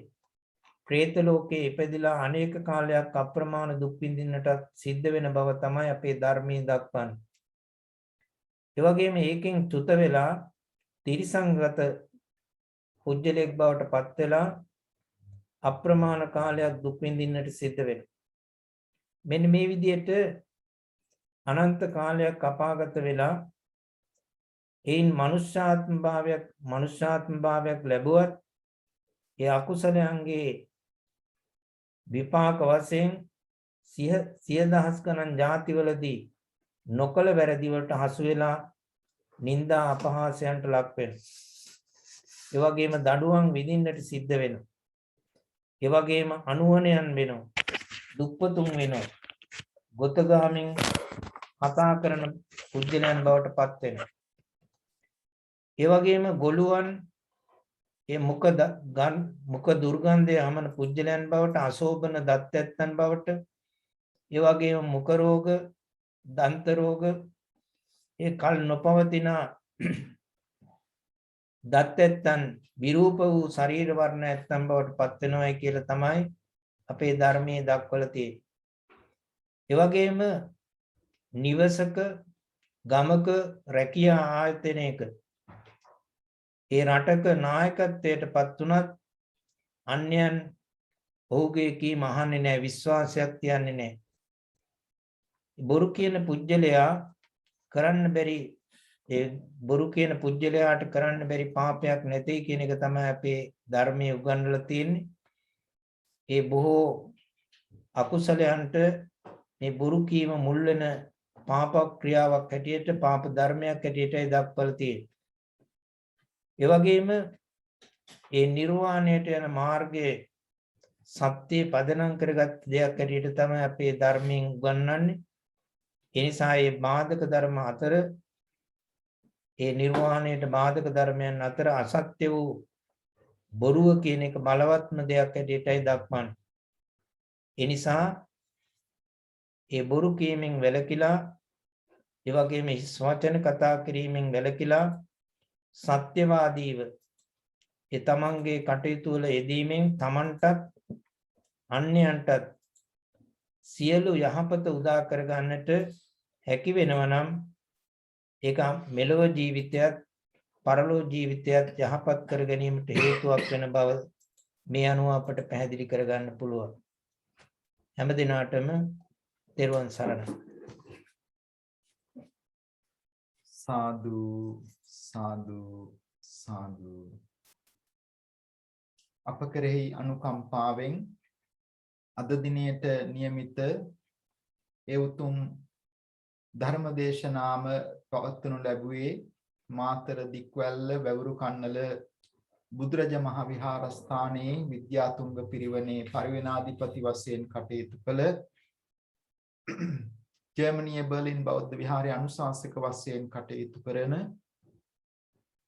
പ്രേත ලෝකයේ ඉපදිලා අනේක කාලයක් අප්‍රමාණ දුක් විඳින්නටත් සිද්ධ වෙන බව තමයි අපේ ධර්මයේ දක්වන්නේ. ඒ වගේම ඒකෙන් චුත වෙලා තිරිසංගත පුජ්‍යලෙක් බවට පත් වෙලා අප්‍රමාණ කාලයක් දුක් විඳින්නට සිද්ධ වෙනවා. මෙන්න මේ විදිහට අනන්ත කාලයක් අපාගත වෙලා ඒන් මනුෂ්‍යාත්ම භාවයක් ලැබුවත් ඒ අකුසලයන්ගේ විපාක වශයෙන් සිය දහස් ගණන් ජාතිවලදී නොකල වැරදි වලට හසු වෙලා නිന്ദා අපහාසයන්ට ලක් වෙනවා. ඒ වගේම දඬුවම් විඳින්නට සිද්ධ වෙනවා. ඒ වගේම අනුවණයන් වෙනවා. දුක්පතුන් වෙනවා. ගොතගාමින් කතා කරන පුජ්‍යලයන් බවට පත් වෙනවා. ඒ වගේම ගොළුවන් ඒ මුඛ දුර්ගන්ධය හමන පුජ්‍යලයන් බවට අශෝභන දත්තයන් බවට ඒ වගේම මුඛ රෝග දන්ත රෝග ඒ කල් නොපවතින දත්තයන් විරූප වූ ශරීර වර්ණ ඇත්තන් බවට පත් වෙනවායි කියලා තමයි අපේ ධර්මයේ දක්වලා තියෙන්නේ. ඒ වගේම නිවසක ගමක රැකියා ආයතනයක ඒ රටක නායකත්වයට පත් වුණත් අන්‍යයන් ඔහුගේ කීම අහන්නේ නැහැ, විශ්වාසයක් තියන්නේ නැහැ. බොරු කියන පුජ්‍යලයා කරන්න බැරි ඒ බොරු කියන පුජ්‍යලයාට කරන්න බැරි පාපයක් නැtei කියන එක තමයි අපේ ධර්මයේ උගන්වලා තියෙන්නේ. ඒ බොහෝ අකුසලයන්ට මේ බොරු කීම මුල් වෙන පාප ක්‍රියාවක් හැටියට පාප ධර්මයක් හැටියටයි දක්වලා තියෙන්නේ. ඒ වගේම ඒ නිර්වාණයට යන මාර්ගයේ සත්‍ය පදනම් කරගත් දෙයක් හැටියට තමයි අපේ ධර්මයෙන් උගන්වන්නේ. ඒ නිසා මේ බාධක ධර්ම අතර ඒ නිර්වාණයට බාධක ධර්මයන් අතර අසත්‍ය වූ බොරුව කියන එක බලවත්ම දෙයක් ඇටියටයි දක්වන්නේ. ඒ නිසා ඒ බොරු කීමෙන් වැළකීලා ඒ වගේම හිස් වචන කතා කිරීමෙන් වැළකීලා සත්‍යවාදීව ඒ තමන්ගේ කටයුතු වල යෙදීමෙන් තමන්ටත් අන්‍යයන්ටත් සියලු යහපත උදා කර ගන්නට හැකි වෙනවා නම් ඒක මෙලොව ජීවිතයත් පරලොව ජීවිතයත් යහපත් කර ගැනීමට හේතුවක් වෙන බව මේ අනුව අපට පැහැදිලි කර ගන්න පුළුවන්. හැම දිනාටම තෙරුවන් සරණයි. සාදු සාදු සාදු. අප කෙරෙහි අනුකම්පාවෙන් අද දිනයට નિયમિત ඒ උතුම් ධර්ම දේශනාම පවත්වනු ලැබුවේ මාතර දික්වැල්ල වැවුරු කන්නල බුදුරජ මහ විහාරස්ථානයේ විද්‍යාතුංග පිරිවෙනේ පරිවෙනාධිපති වශයෙන් කටයුතු කළ ජර්මනියේ බර්ලින් බෞද්ධ විහාරයේ අනුශාසක වශයෙන් කටයුතු කරන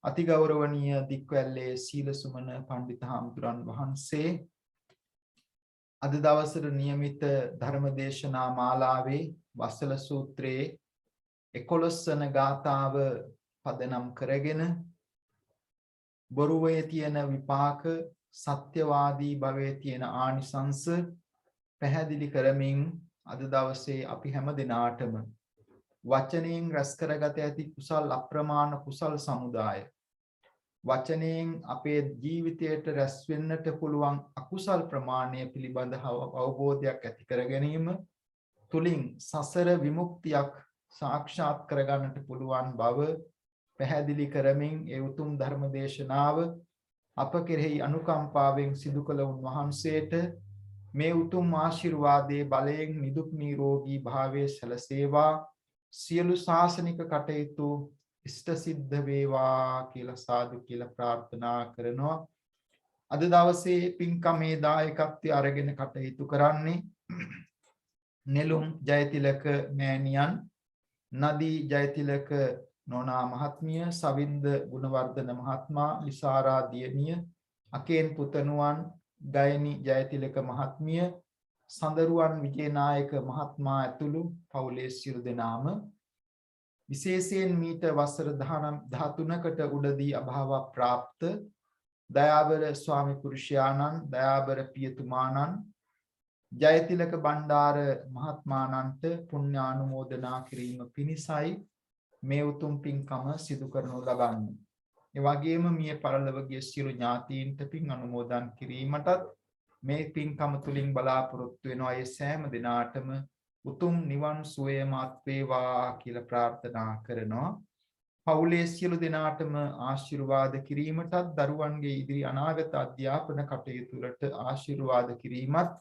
අතිගෞරවනීය දික්වැල්ලේ සීලසුමන පඬිත හාමුදුරන් වහන්සේ අද දවසට નિયમિત ධර්ම දේශනා මාලාවේ වසල සූත්‍රයේ 11 වන ගාථාව පදනම් කරගෙන බොරුවේ තියෙන විපාක සත්‍යවාදී භවයේ තියෙන ආනිසංස පැහැදිලි කරමින් අද දවසේ අපි හැම දිනාටම වචනයෙන් රැස් කරගත ඇති කුසල් අප්‍රමාණ කුසල් සමුදාය වචනයෙන් අපේ ජීවිතයට රැස් වෙන්නට පුළුවන් අකුසල් ප්‍රමාණය පිළිබඳ අවබෝධයක් ඇති කර ගැනීම තුලින් සසර විමුක්තියක් සාක්ෂාත් කරගන්නට පුළුවන් බව පැහැදිලි කරමින් ඒ උතුම් ධර්ම දේශනාව අප කෙරෙහි අනුකම්පාවෙන් සිදු කළ උන්වහන්සේට මේ උතුම් ආශිර්වාදයේ බලයෙන් නිදුක් නිරෝගී භාවයේ සැලසේවා සියලු ශාසනික කටයුතු ඉෂ්ට සිද්ධ වේවා කියලා සාදු කියලා ප්‍රාර්ථනා කරනවා. අද දවසේ පින්කමේ දායකත්වය අරගෙන කටයුතු කරන්නේ නෙළුම් ජයතිලක මෑණියන්, නදී ජයතිලක නෝනා මහත්මිය, සවින්ද ගුණවර්ධන මහත්මයා, ලිසාරා දියණිය, අකේන් පුතණුවන්, ගයනි ජයතිලක මහත්මිය, සඳරුවන් විජේනායක මහත්මයා ඇතුළු පවුලේ සියලු දෙනාම විශේෂයෙන් මීට වසර 13කට උඩදී අභාව ප්‍රාප්ත දයාබර ස්වාමි පුරුෂයාණන්, දයාබර පියතුමාණන්, ජයතිලක බණ්ඩාර මහත්මාණන්ට පුණ්‍යානුමෝදනා කිරීම පිණිසයි මේ උතුම් පින්කම සිදු කරනු ලබන්නේ. ඒ වගේම මිය පරලොව ගිය සියලු ඥාතීන්ට පින් අනුමෝදන් කිරීමටත් මේ පින්කම තුලින් බලාපොරොත්තු වෙනවා. ඒ සෑම දිනාටම උතුම් නිවන් සුවයමත් වේවා කියලා ප්‍රාර්ථනා කරනවා. පවුලේ සියලු දෙනාටම ආශිර්වාද කිරීමටත් දරුවන්ගේ ඉදිරි අනාගත අධ්‍යාපන කටයුතු වලට ආශිර්වාද කිරීමත්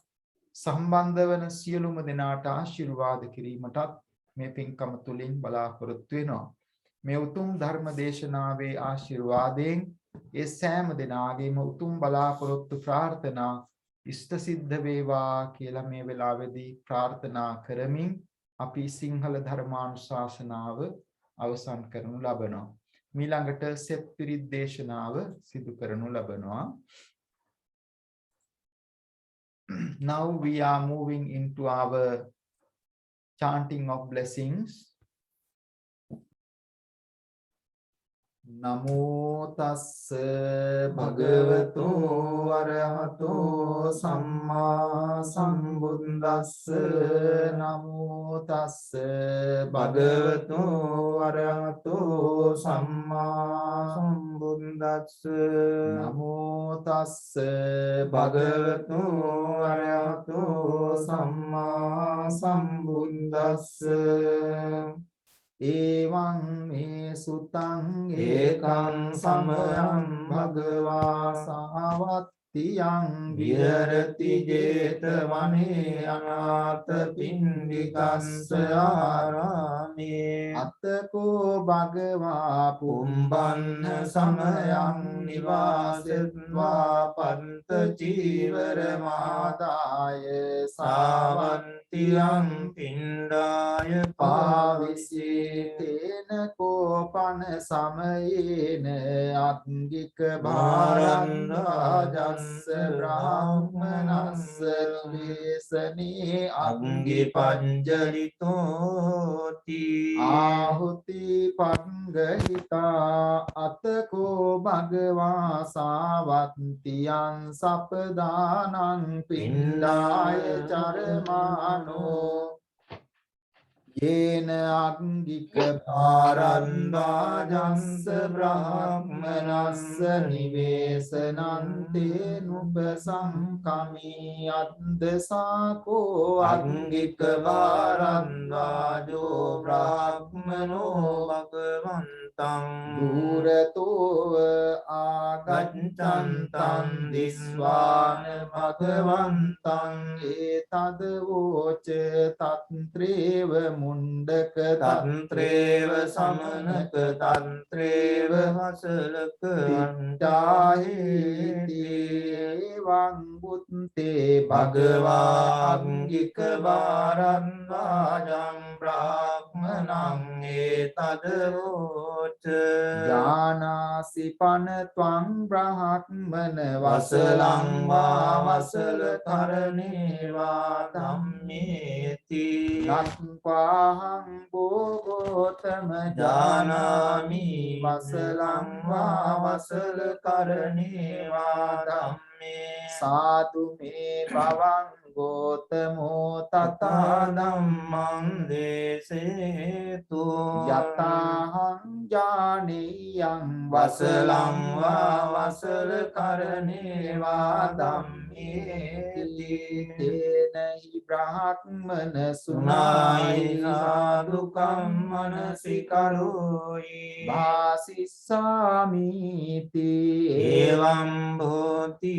සම්බන්ධ වන සියලුම දෙනාට ආශිර්වාද කිරීමටත් මේ පින්කම තුලින් බලාපොරොත්තු වෙනවා. මේ උතුම් ධර්ම දේශනාවේ ආශිර්වාදයෙන් ඒ සෑම දෙනාගේම උතුම් බලාපොරොත්තු ප්‍රාර්ථනා ඉෂ්ට සිද්ධ වේවා කියලා මේ වෙලාවේදී ප්‍රාර්ථනා කරමින් අපි සිංහල ධර්මානුශාසනාව අවසන් කරනු ලබනවා. ඊළඟට සෙත් පිරිත් දේශනාව සිදු කරනු ලබනවා. Now we are moving into our chanting of blessings. Namo tassa bhagavato arahato samma sambuddhassa. Namo tassa bhagavato arahato samma sambuddhassa. Namo tassa bhagavato arahato samma sambuddhassa. Evaං me sutaං ekam samayam bhagavā sāvat තියං විහෙරති 제තවනේ අනාථ පිණ්ඩිකස්ස ආරාමේ අතකෝ භගවා පුම්බන්න සමයං නිවාසෙත්වා පන්ත චීවර මාදාය සාවන්තියං පිණ්ඩාය පාවිසේතේන කෝපන සමයේන අග්ගික භාරං රාජස්ස බ්‍රාහ්මනස්ස නිවේසනේ අග්ගි පංජලිතෝති ආහුති පංගහිතා අතකෝ භගවා සාවත්තියං සපදානං පිණ්ඩාය චරමානෝ යේන අග්ගික භාරන්දාජස්ස බ්‍රාහ්මනස්ස නිවේසනං තේනුපසංකමී අද්දසාකෝ අග්ගික භාරන්දාජෝ බ්‍රාහ්මනෝ භගවන්තං දුරතෝව ආගච්ඡන්තං දිස්වාන භගවන්තං ඒතදවෝච තත්ත්‍රේව මුණ්ඩක තන්ත්‍රේව සමනක තන්ත්‍රේව වසලක අන්තාහේති එවං බුත්තේ භගවාංගික වාරං වාජං බ්‍රාහ්මණං ඒතදවෝච ඥානාසි පන ත්වං බ්‍රාහ්මන වසලං වා වසල කරණේ වා ධම්මේති නත්වාහං බෝගෝතම ජානාමි වසලං වා වසල කරණේ වා ධම්මේ සාදු මේ භවං ගෝතමෝ තථා ධම්මං දේසේතු යතහං ජානීයං වසලං වා වසල කරණේ වා ධම්මේති තේනහි බ්‍රාහ්මන සුනායි සාදුකම් මනසිකරෝයි භාසිස්සාමීති එවං භෝති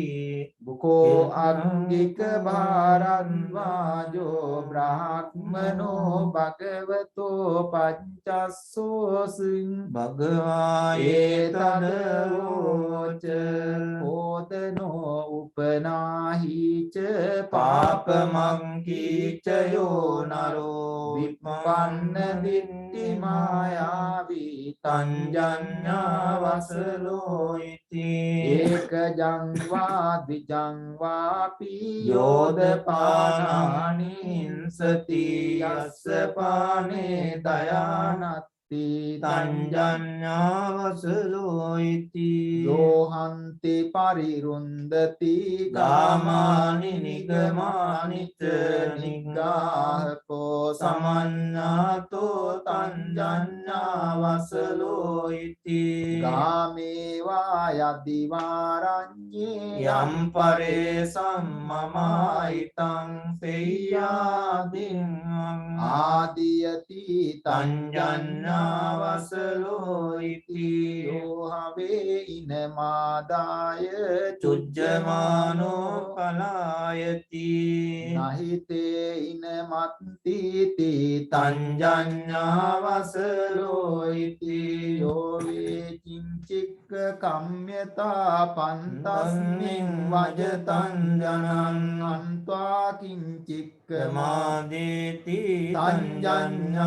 බුකෝ අංගික භාරං වාජෝ බ්‍රාහ්මනෝ භගවතෝ පච්චස්සෝසින් භගවා ඒතදවෝච ඕදනෝ උපනාහිච පාපමංකීච යෝ නරෝ විපන්න දිට්ඨි මායාවී තංජඤ්ඤා වසලෝ ඉති ඒකජං වා ද්විජං වාපි යෝදපානානින්සති යස්ස පානේ දයානත්ති තංජඤ්ඤාවසලෝ ඉති යෝහන්ති පරිරුන්දති ගාමානි නිගමානිච නිග්ගාහකෝ සමඤ්ඤාතෝ තංජඤ්ඤාවසලෝ ඉති ගාමේවා යදිවාරඤ්ඤේ යම් පරේ සම්මමායිතං සෙය්‍යාදින් ආදියති තංජඤ්ඤාවසලෝ ඉති යෝහවේ ඉනමාදාය චුජ්ජමානෝ පලායති නහිතේ ඉනමත්තිති තංජඤ්ඤාවසලෝ ඉති යෝවේ කිංචික්ක කම්යතා පන්තස්මින් වජතං ජනං අන්त्वा කිංචික්ක මාදේති තංජඤ්ඤාවසලෝ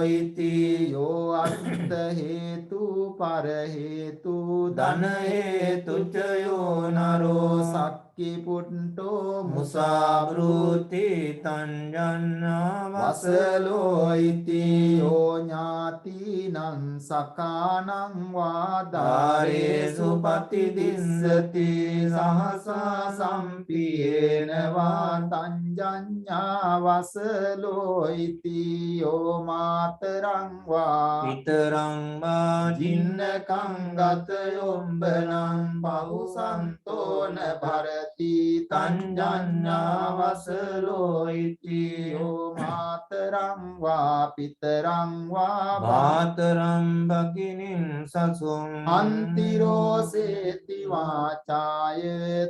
ඉති යෝ අත්ථ හේතු පර හේතු ධන හේතු ච යෝ නරෝ සක්කි පුට්ඨෝ මුසාබ්‍රූති තංජඤ්ඤාවසලෝ ඉති යෝ ඥාතිනං සකානං වාදාරේසු පතිදිස්සති සහසා සම්පියේන වා තංජඤ්ඤාවසලෝ ඉති යෝ මාතරං වා පිතරං වා ජින්නකං ගත යොම්බනං බහුසන්තෝන භරත විහෙරති තංජඤ්ඤා වසලෝ ඉති යෝ මාතරං වා පිතරං වා භාතරං භගිනින් සසුං අන්තිරෝසේති වාචාය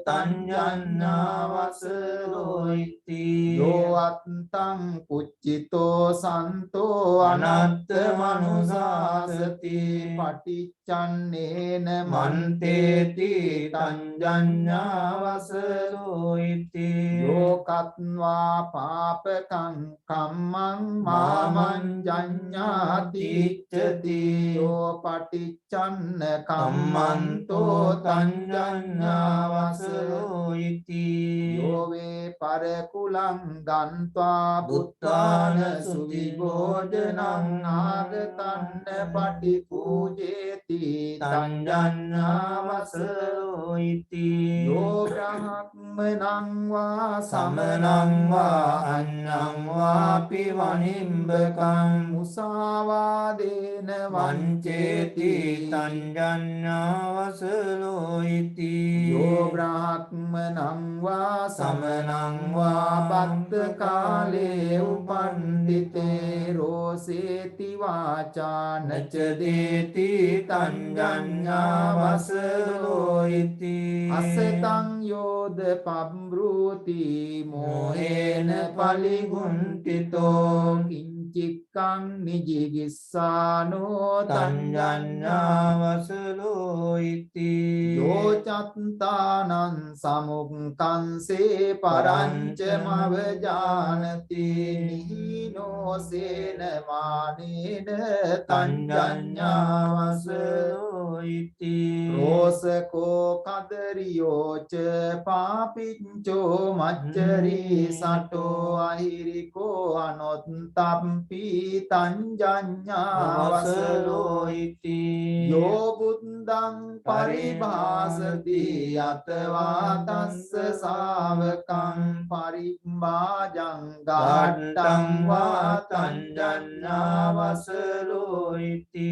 තංජඤ්ඤා වසලෝ ඉති යෝ අත්තං පුච්චිතෝ සන්තෝ අනත්ත මනුසාසති පටිච්චන්නේන මන්තේති තංජඤ්ඤා වසලෝ ඉති යෝ කත්වා පාපකං කම්මං මාමඤ්ඤඤ්ඤාති ඉච්ඡති යෝ පටිච්චන්න කම්මන්තෝ තංජඤ්ඤා වසලෝ ඉති යෝ වේ පරකුලං ගන්්වා බුත්තාන සුවිභෝජනං ආගතන්න පටිපූජේති තංජඤ්ඤා වසලෝ ඉති යෝ බ්‍රහ්මණං වා සමනං වා අඤ්ඤං වාපි වනිම්බකං මුසාවාදේන වංචේති තංජඤ්ඤා වසලෝ ඉති යෝ බ්‍රහ්මණං වා සමනං වා බද්ද කාලේ උපන්දිතේ රෝසේති වාචානච දේති තංජඤ්ඤා වසලෝ ඉති අසතං යෝද පබ්‍රූති මෝහේන පලිගුන්තිතෝ කිංචික්ඛං නිජිගිස්සානෝ තංජඤ්ඤා වසලෝ ඉති යෝ චත්තානං සමුක්ඛංසේ පරංච මව ජානති නිහිනෝසේන මානේන තංජඤ්ඤා වසලෝ ඉති රෝසකෝ කදරියෝච පාපිච්චෝ මච්චරී සටෝ අහිරිකෝ අනොත්තම්පි තංජඤ්ඤා වසලෝ ඉති යෝ බුද්ධං පරිභාසති අතවා තස්ස ශාවකං පරිභාජං ගාට්ටං වා තංජඤ්ඤා වසලෝ ඉති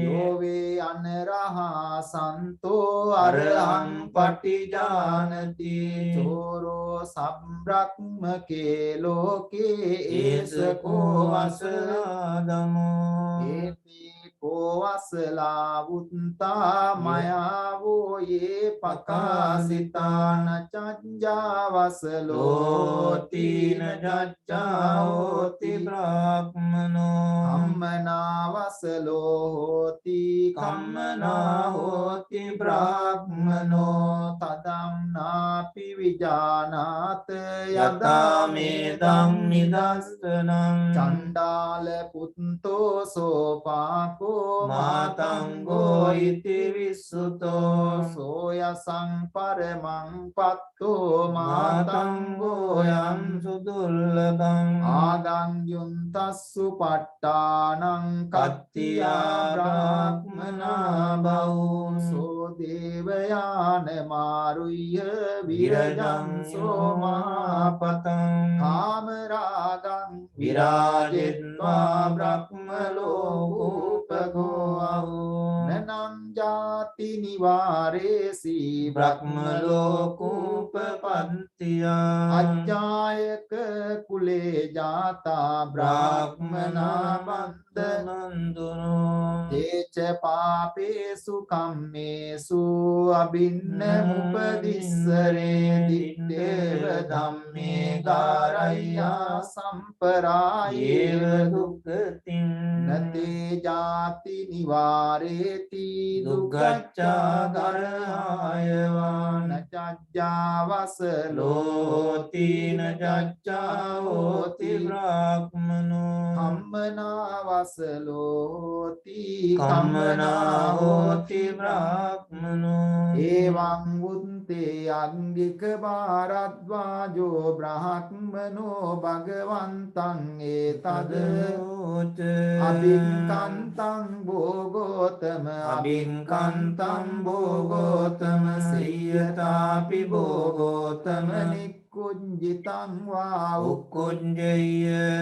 යෝ වේ අනරහා සන්තෝ අරහං පටිජානති චෝරෝ සම්බ්‍රක්මකේ ලෝකේ ඒසකෝ වසලාදමෝ ඒති කෝ වසලා වුත්තා මයාවෝ යේ පකාසිතාන චඤ්ඤා වසලෝ තීන ජච්ඡාෝති බ්‍රාහ්මනෝ කම්මනා වසලෝ හෝති කම්මනා හෝති බ්‍රාහ්මනෝ තදම්නාපි විජානාත යදා මේදං නිදස්සනං චණ්ඩාල පුත්තෝ සෝපාකෝ මාතංගෝ ඉති විසුතෝ සෝයසං පරමං පත්තෝ මාතංගෝ යං සුදුල්ලභං ආගං යුන්තස්සු පට්ඨානං කත්තියා බ්‍රාහ්මනා බහූ සෝ දේවයාන මාරුය්‍ය විරජං සෝමාපතං කාමරාගං විරාජෙත්වා බ්‍රහ්මලෝකෝපගෝ නනං ජාති නිවාරේසි බ්‍රහ්මලෝකෝපපන්තියා අජ්ජායක කුලේ ජාතා බ්‍රාහ්මනා බන්ධනන්දුනෝ තේච පාපේසු කම්මේසු අබින්න මුපදිස්සරේ දිත්තේව ධම්මේ ගාරය්‍යා සම්පරායේව දුක්ඛතින් නතේ ජාති නිවාරේති දුක්ඛච්ඡා ගරහායවා නචජ්ජා වසලෝති නචජ්ජා හෝති බ්‍රාහ්මනෝ කම්මනා වසලෝති කම්මනා හෝති බ්‍රාහ්මනෝ එවං වුත්තේ අංගික භාරද්වාජෝ බ්‍රාහ්මනෝ භගවන්තං ඒතද අභික්ඛන්තං භෝගෝතම අභික්ඛන්තං භෝගෝතම සේයතාපි භෝගෝතම නික්කුංජිතං වා උක්කුංජය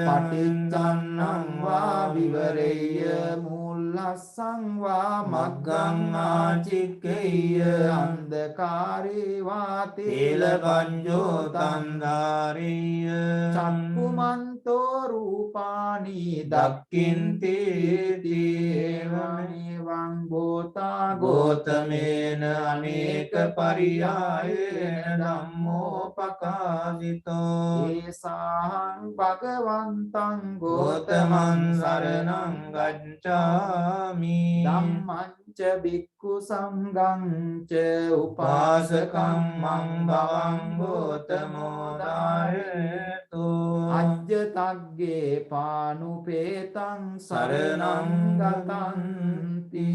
පටිච්චන්නං වා විවරේය මූල උල්ලස්සං වා මග්ගං ආචික්කේය අන්ධකාරේ වා තේලපංජෝ තන්දාරිය චක්කුමන්තෝ රූපානි දක්ඛින්ති දේවමේවං ගෝතා ගෝතමේන අනේක පරියායේන ධම්මෝ පකාසිතෝ ඒසාහං භගවන්තං ගෝතමං සරණං ගච්ඡාමි ධම්මං ච භික්ඛු සංඝං ච උපාසකං මං භවං ගෝතමෝ දායතු අජ්ජතග්ගේ පානුපේතං සරණං ගතන්ති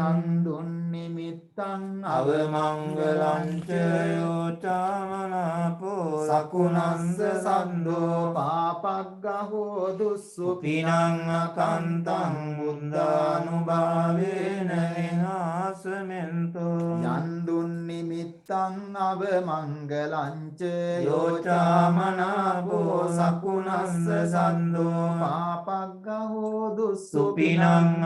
අන්දුන් නිමිත්තං අවමංගලං ච යෝචාමනාපෝ සකුණස්ස සන්தோ පාපග්ගහෝ දුස්සුපිනං පිනං අකන්තං බුද්ධානුභාවේන විනාශමෙන්තෝ යන්දුන් නිමිත්තං අවමංගලං ච යෝචාමනාපෝ සකුණස්ස සන්தோ පාපග්ගහෝ සුපිනං දුස්සුපිනං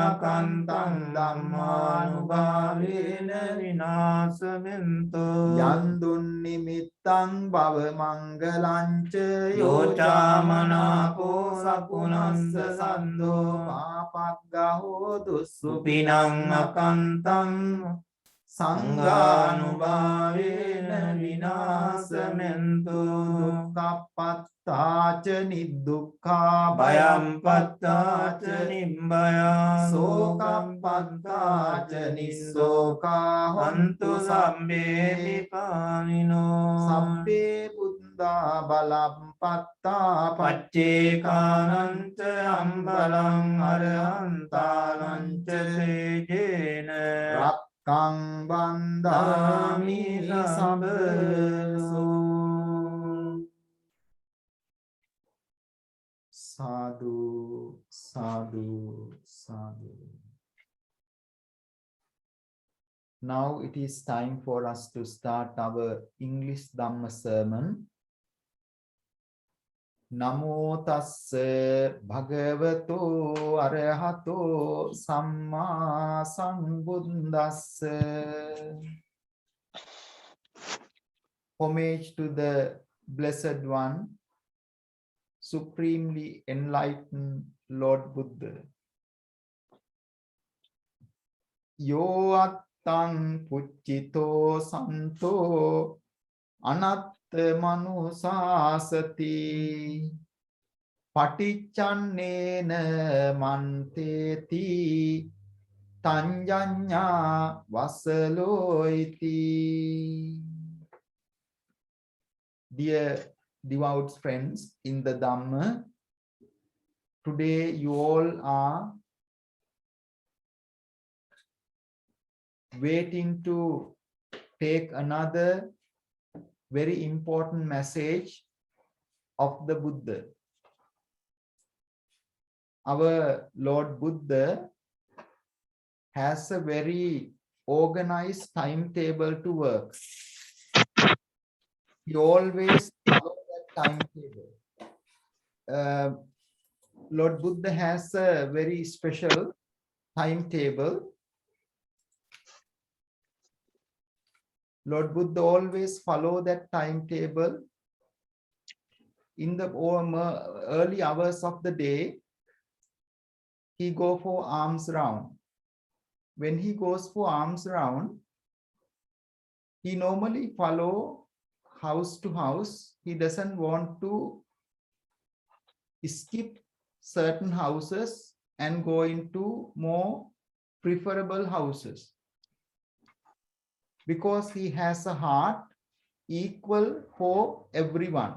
අකන්තං ධම්මානුභාවේන විනාශමෙන්තෝ යන්දුන් නිමිත්තං භව මංගලං ච යෝචාමනාපෝ සකුණස්ස සන්தோ පාපග්ගහෝ සුපිනං දුස්සුපිනං අකන්තං සංඝානුභාවේන විනාශමෙන්තෝ දුක්ඛප්පත්තාච නිදුක්ඛා භයං පත්තාච නිබ්බයං සෝකප්පත්තාච නිස්සෝකා හන්තු සම්මේ විපානිනෝ සබ්බේ බුද්ධා බලප්පත්තා පච්චේකානං ච අම්බලං අරහන්තානං ච තේජේන රක්ඛං බන්ධාමි සම්බසෝ සාදු සාදු සාදු. Now it is time for us to start our English Dhamma sermon. Namo tassa bhagavato arahato samma sambuddhassa. Homage to the Blessed One, Supremely Enlightened Lord Buddha. Yo attang puccito santo anatta manusasati paticcannena manteti tanjanya vasaloiti. Dear devout friends in the Dhamma, today you all are waiting to take another very important message of the Buddha. Our Lord Buddha has a very organized timetable to work. He always follows that timetable. Lord Buddha has a very special timetable. Lord Buddha always follow that timetable. In the early hours of the day, he go for alms round. When he goes for alms round, he normally follow house to house. He doesn't want to skip certain houses and go into more preferable houses, because he has a heart equal for everyone.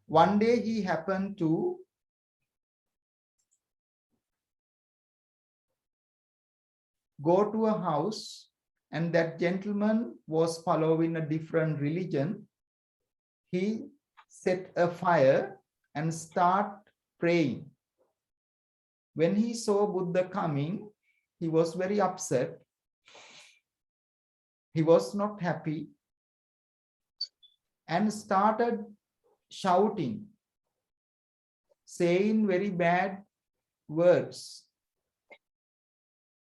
One day he happened to go to a house, and that gentleman was following a different religion. He set a fire and start praying. When he saw Buddha coming, he was very upset. He was not happy and started shouting, saying very bad words.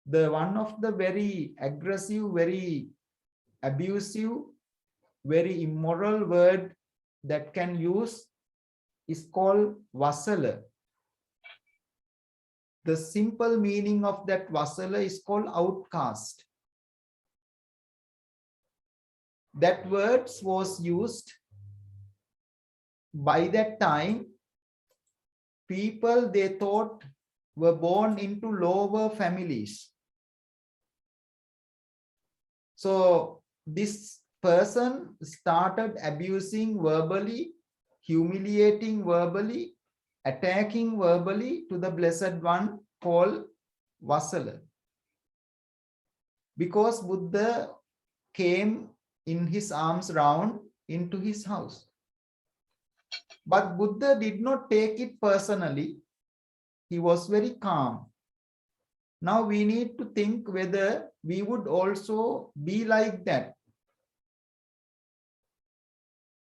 The one of the very aggressive, very abusive, very immoral word that can use is called Vasala. The simple meaning of that Vasala is called outcast. That word was used by that time. People they thought were born into lower families. So this person started abusing verbally, humiliating verbally, attacking verbally to the Blessed One called Vasala. Because Buddha came in his arms round into his house. But Buddha did not take it personally. He was very calm. Now we need to think whether we would also be like that.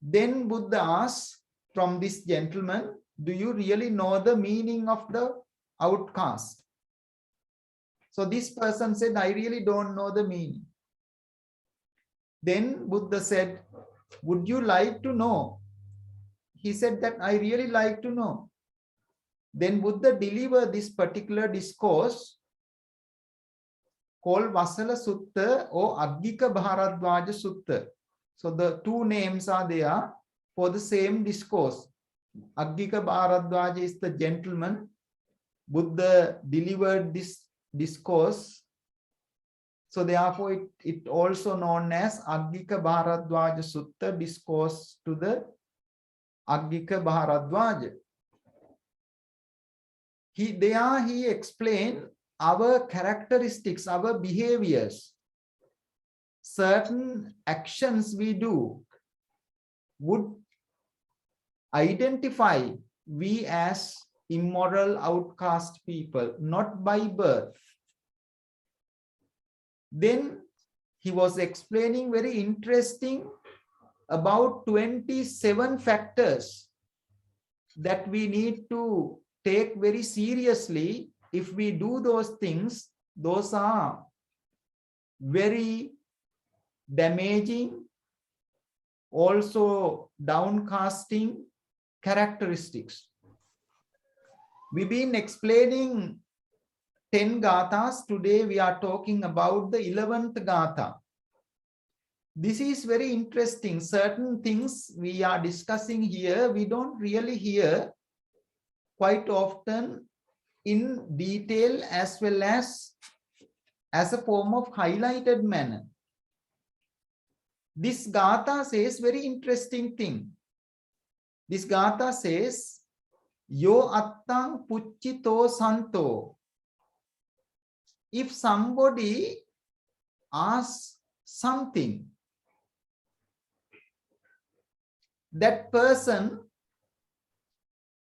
Then Buddha asked from this gentleman, do you really know the meaning of the outcast? So this person said, I really don't know the meaning. Then Buddha said, would you like to know? He said that I really like to know. Then Buddha delivered this particular discourse called Vasala Sutta or Aggika Bharadwaja Sutta. So the two names are there for the same discourse. Aggika Bharadwaja is the gentleman. Buddha delivered this discourse. So therefore it also known as Aggika Bharadwaja Sutta, discourse to the Aggika Bharadwaja. He explained our characteristics, our behaviors, certain actions we do would identify we as immoral outcast people, not by birth. Then he was explaining very interesting about 27 factors that we need to take very seriously. If we do those things, those are very damaging, also downcasting characteristics. We've been explaining 10 gathas. Today we are talking about the 11th gatha. This is very interesting. Certain things we are discussing here, we don't really hear quite often in detail as well as a form of highlighted manner. This gatha says very interesting thing. This gatha says, Yo attang pucchito santo. If somebody asks something, that person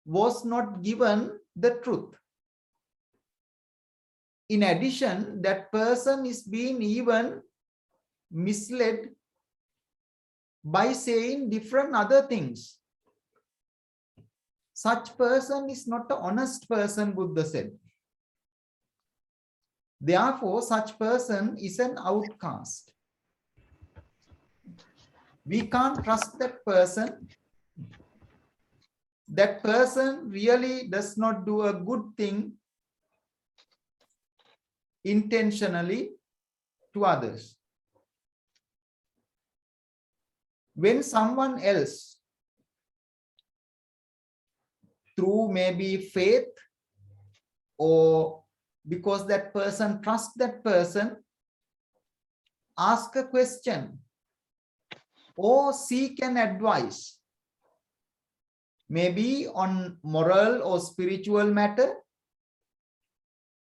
was not given the truth. In addition, that person is being even misled by saying different other things. Such person is not an honest person, Buddha said. Therefore, such person is an outcast. We can't trust that person. That person really does not do a good thing intentionally to others. When someone else, through maybe faith or because that person trusts that person, ask a question or seek an advice, maybe on moral or spiritual matter,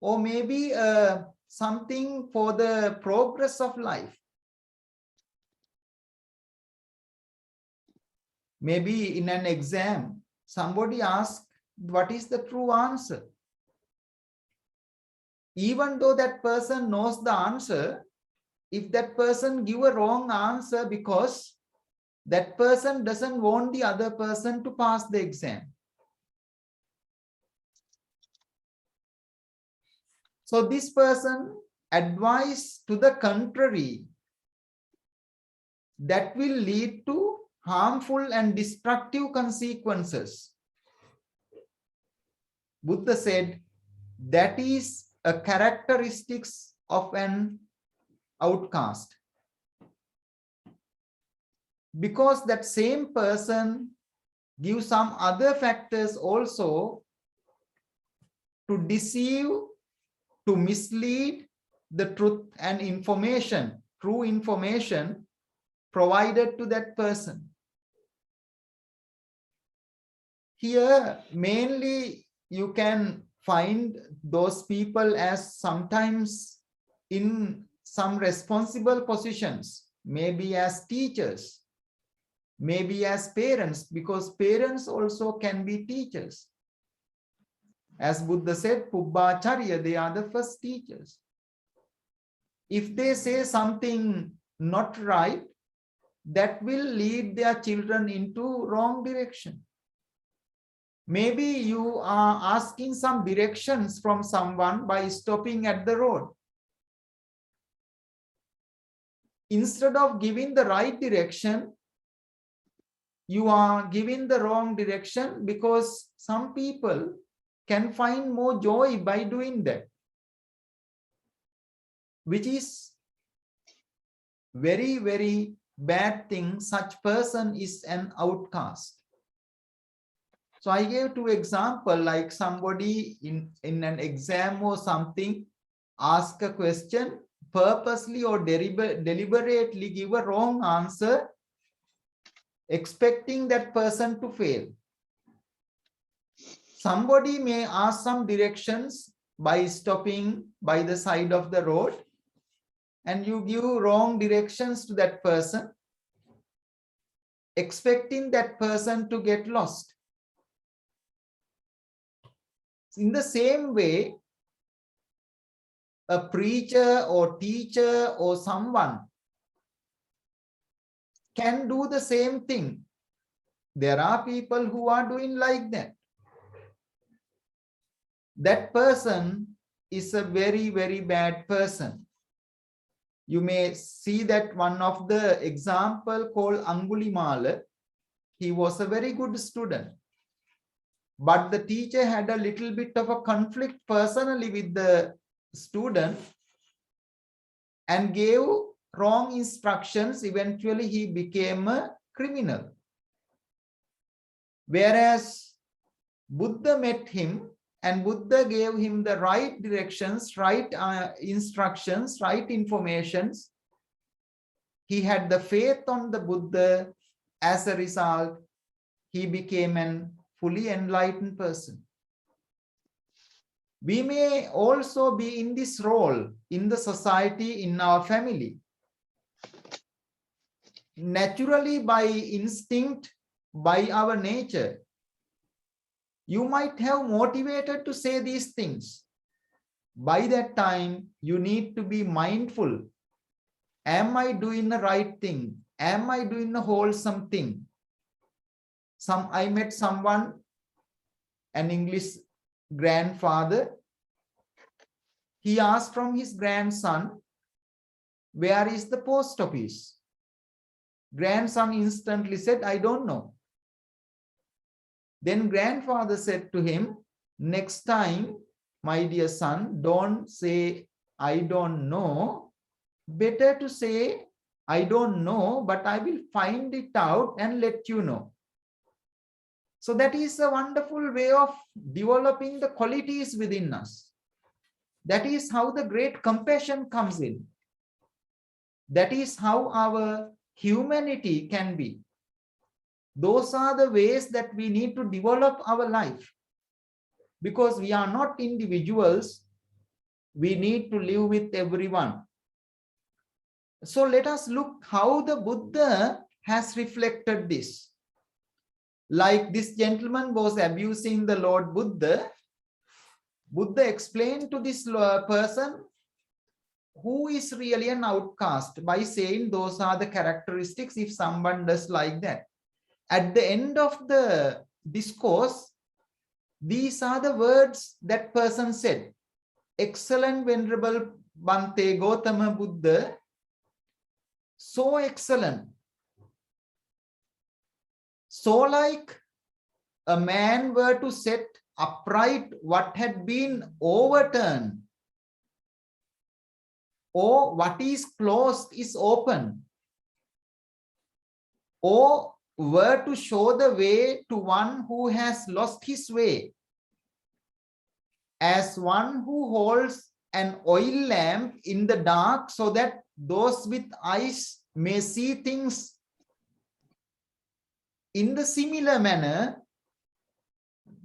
or maybe something for the progress of life. Maybe in an exam, somebody asks, what is the true answer? Even though that person knows the answer, if that person give a wrong answer because that person doesn't want the other person to pass the exam. So this person advised to the contrary, that will lead to harmful and destructive consequences. Buddha said that is a characteristics of an outcast. Because that same person gives some other factors also to deceive, to mislead the truth and information, true information provided to that person. Here, mainly you can find those people as sometimes in some responsible positions, maybe as teachers, maybe as parents, because parents also can be teachers. As Buddha said, Pubbacharya, they are the first teachers. If they say something not right, that will lead their children into wrong direction. Maybe you are asking some directions from someone by stopping at the road. Instead of giving the right direction, you are giving the wrong direction, because some people can find more joy by doing that, which is very, very bad thing. Such person is an outcast. So I gave two examples, like somebody in an exam or something, ask a question, purposely or deliberately give a wrong answer, expecting that person to fail. Somebody may ask some directions by stopping by the side of the road, and you give wrong directions to that person, expecting that person to get lost. In the same way, a preacher or teacher or someone can do the same thing. There are people who are doing like that. That person is a very, very bad person. You may see that one of the example called Angulimala, he was a very good student. But the teacher had a little bit of a conflict personally with the student and gave wrong instructions. Eventually, he became a criminal. Whereas Buddha met him and Buddha gave him the right directions, right instructions, right informations. He had the faith on the Buddha. As a result, he became an fully enlightened person. We may also be in this role in the society, in our family. Naturally, by instinct, by our nature, you might have motivated to say these things. By that time, you need to be mindful. Am I doing the right thing? Am I doing the wholesome thing? I met someone, an English grandfather. He asked from his grandson, where is the post office? Grandson instantly said, I don't know. Then grandfather said to him, next time, my dear son, don't say, I don't know. Better to say, I don't know, but I will find it out and let you know. So that is a wonderful way of developing the qualities within us. That is how the great compassion comes in. That is how our humanity can be. Those are the ways that we need to develop our life. Because we are not individuals, we need to live with everyone. So let us look how the Buddha has reflected this. Like this gentleman was abusing the Lord Buddha, Buddha explained to this person who is really an outcast by saying those are the characteristics if someone does like that. At the end of the discourse, these are the words that person said. excellent Venerable Bhante Gautama Buddha, so excellent, so like a man were to set upright what had been overturned, or what is closed is open, or were to show the way to one who has lost his way, as one who holds an oil lamp in the dark so that those with eyes may see things. In the similar manner,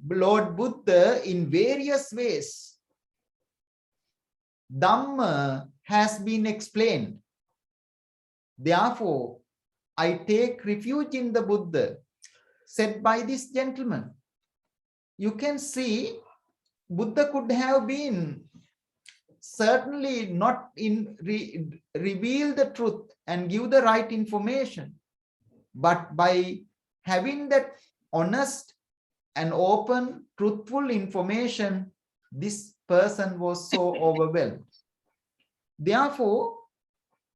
Lord Buddha, in various ways, Dhamma has been explained. Therefore, I take refuge in the Buddha, said by this gentleman. You can see Buddha could have been certainly not reveal the truth and give the right information, but by having that honest and open, truthful information, this person was so overwhelmed. Therefore,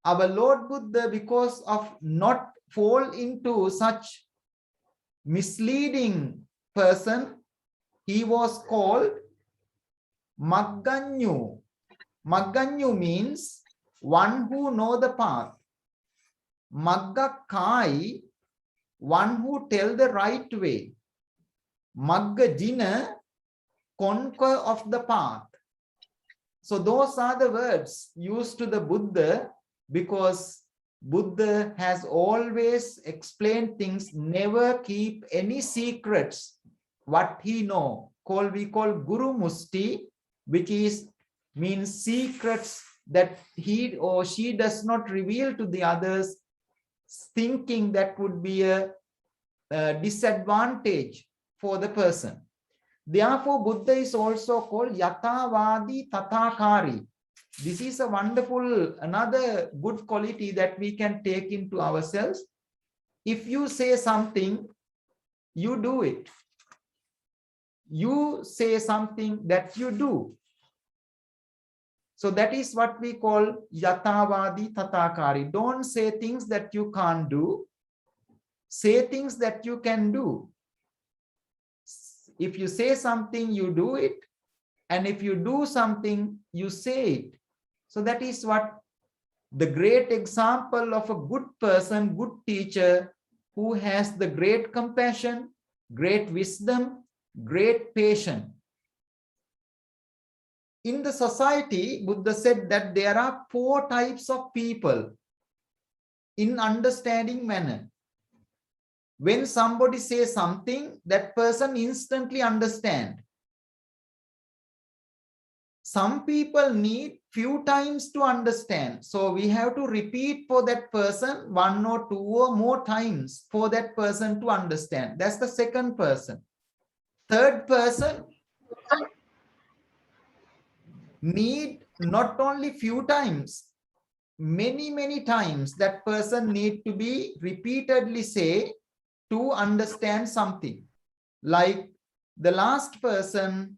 our Lord Buddha, because of not fall into such misleading person, he was called Magganyu. Magganyu means one who know the path. Maggakai, one who tell the right way. Maggajina, conquer of the path. So those are the words used to the Buddha, because Buddha has always explained things, never keep any secrets. What he know, we call Guru Musti, which means secrets that he or she does not reveal to the others, thinking that would be a disadvantage for the person. Therefore, Buddha is also called Yatavadi Tathakari. This is a wonderful, another good quality that we can take into ourselves. If you say something, you do it. You say something that you do. So that is what we call Yatavadi Tathakari. Don't say things that you can't do. Say things that you can do. If you say something, you do it. And if you do something, you say it. So that is what the great example of a good person, good teacher, who has the great compassion, great wisdom, great patience. In the society, Buddha said that there are 4 types of people in understanding manner. When somebody says something, that person instantly understands. Some people need few times to understand. So we have to repeat for that person 1 or 2 or more times for that person to understand. That's the second person. Third person need not only few times, many times that person need to be repeatedly say to understand something. Like the last person,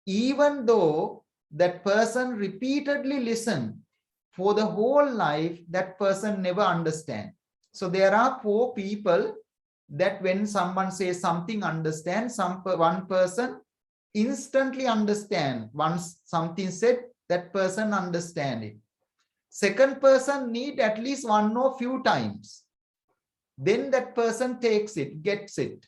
even though that person repeatedly listen for the whole life, that person never understand. So there are 4 people that when someone says something, understand. One person instantly understand. Once something said, that person understand it. Second person need at least 1 or few times. Then that person takes it, gets it.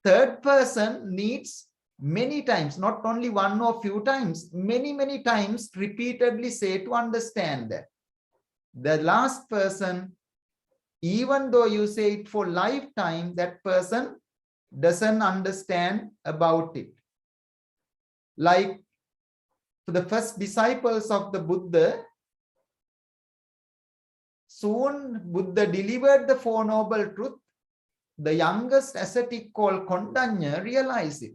Third person needs many times, not only 1 or few times, many times repeatedly say to understand that. The last person, even though you say it for lifetime, that person doesn't understand about it. Like for the first disciples of the Buddha, soon Buddha delivered the 4 noble truths. The youngest ascetic called Kondanya realized it.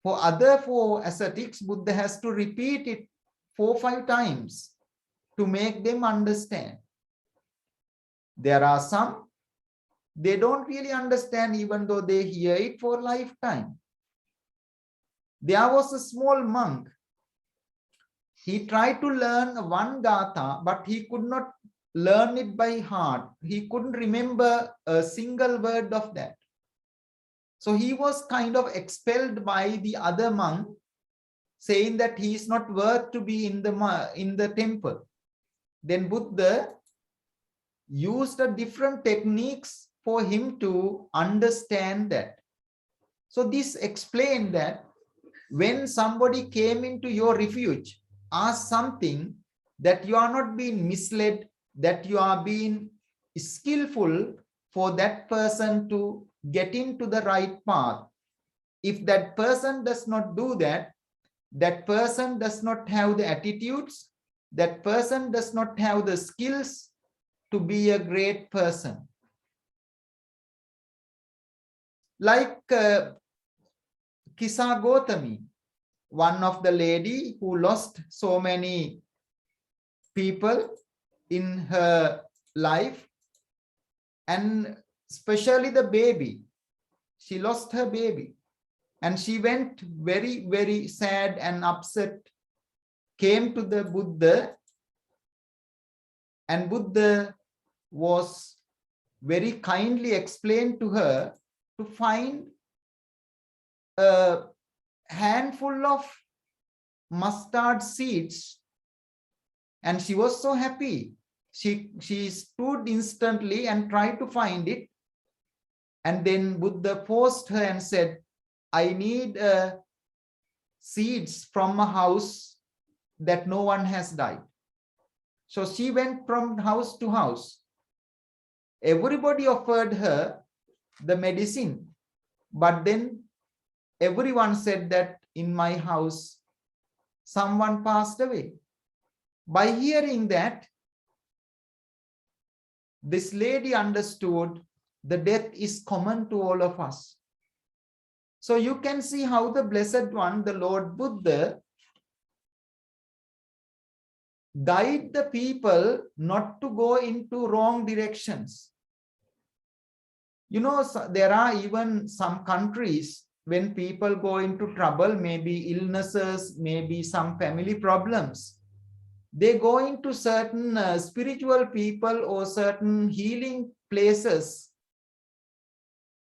For other 4 ascetics, Buddha has to repeat it 4 or 5 times to make them understand. There are some, they don't really understand even though they hear it for a lifetime. There was a small monk He tried to learn one gatha, but he could not learn it by heart. He couldn't remember a single word of that. So he was kind of expelled by the other monk, saying that he is not worth to be in the temple. Then Buddha used a different techniques for him to understand that. So this explained that when somebody came into your refuge, ask something, that you are not being misled, that you are being skillful for that person to get into the right path. If that person does not do that, that person does not have the attitudes, that person does not have the skills to be a great person. Like Kisa Gotami, one of the lady who lost so many people in her life, and especially the baby. She lost her baby and she went very, very sad and upset, came to the Buddha, and Buddha was very kindly explained to her to find a handful of mustard seeds, and she was so happy. She stood instantly and tried to find it, and then Buddha forced her and said, I need seeds from a house that no one has died. So she went from house to house. Everybody offered her the medicine, but then everyone said that in my house someone passed away. By hearing that, this lady understood the death is common to all of us. So you can see how the Blessed One, the Lord Buddha, guide the people not to go into wrong directions. You know, there are even some countries when people go into trouble, maybe illnesses, maybe some family problems, they go into certain spiritual people or certain healing places,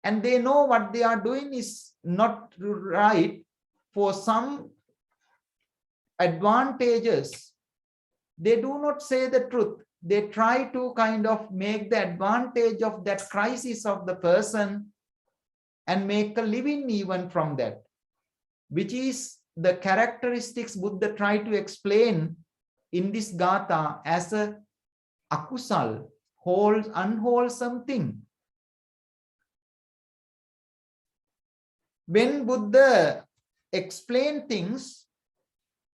and they know what they are doing is not right for some advantages. They do not say the truth. They try to kind of make the advantage of that crisis of the person and make a living even from that, which is the characteristics Buddha tried to explain in this gatha as a akusal, unwholesome thing. When Buddha explained things,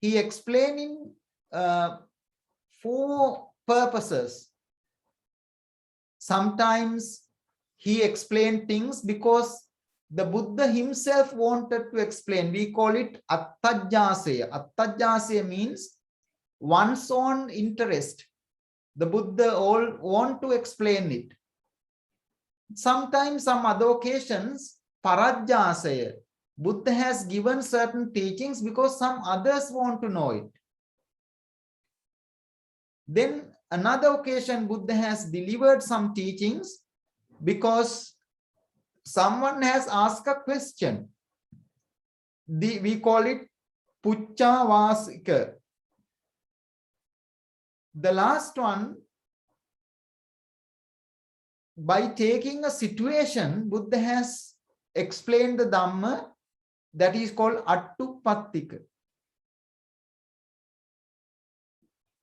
he explained in 4 purposes. Sometimes he explained things because the Buddha himself wanted to explain. We call it attajjasaya. Attajjasaya means one's own interest. The Buddha all want to explain it. Sometimes, some other occasions, parajjasaya. Buddha has given certain teachings because some others want to know it. Then another occasion, Buddha has delivered some teachings because someone has asked a question. We call it pucchavasika. The last one, by taking a situation, Buddha has explained the Dhamma, that is called attupattika.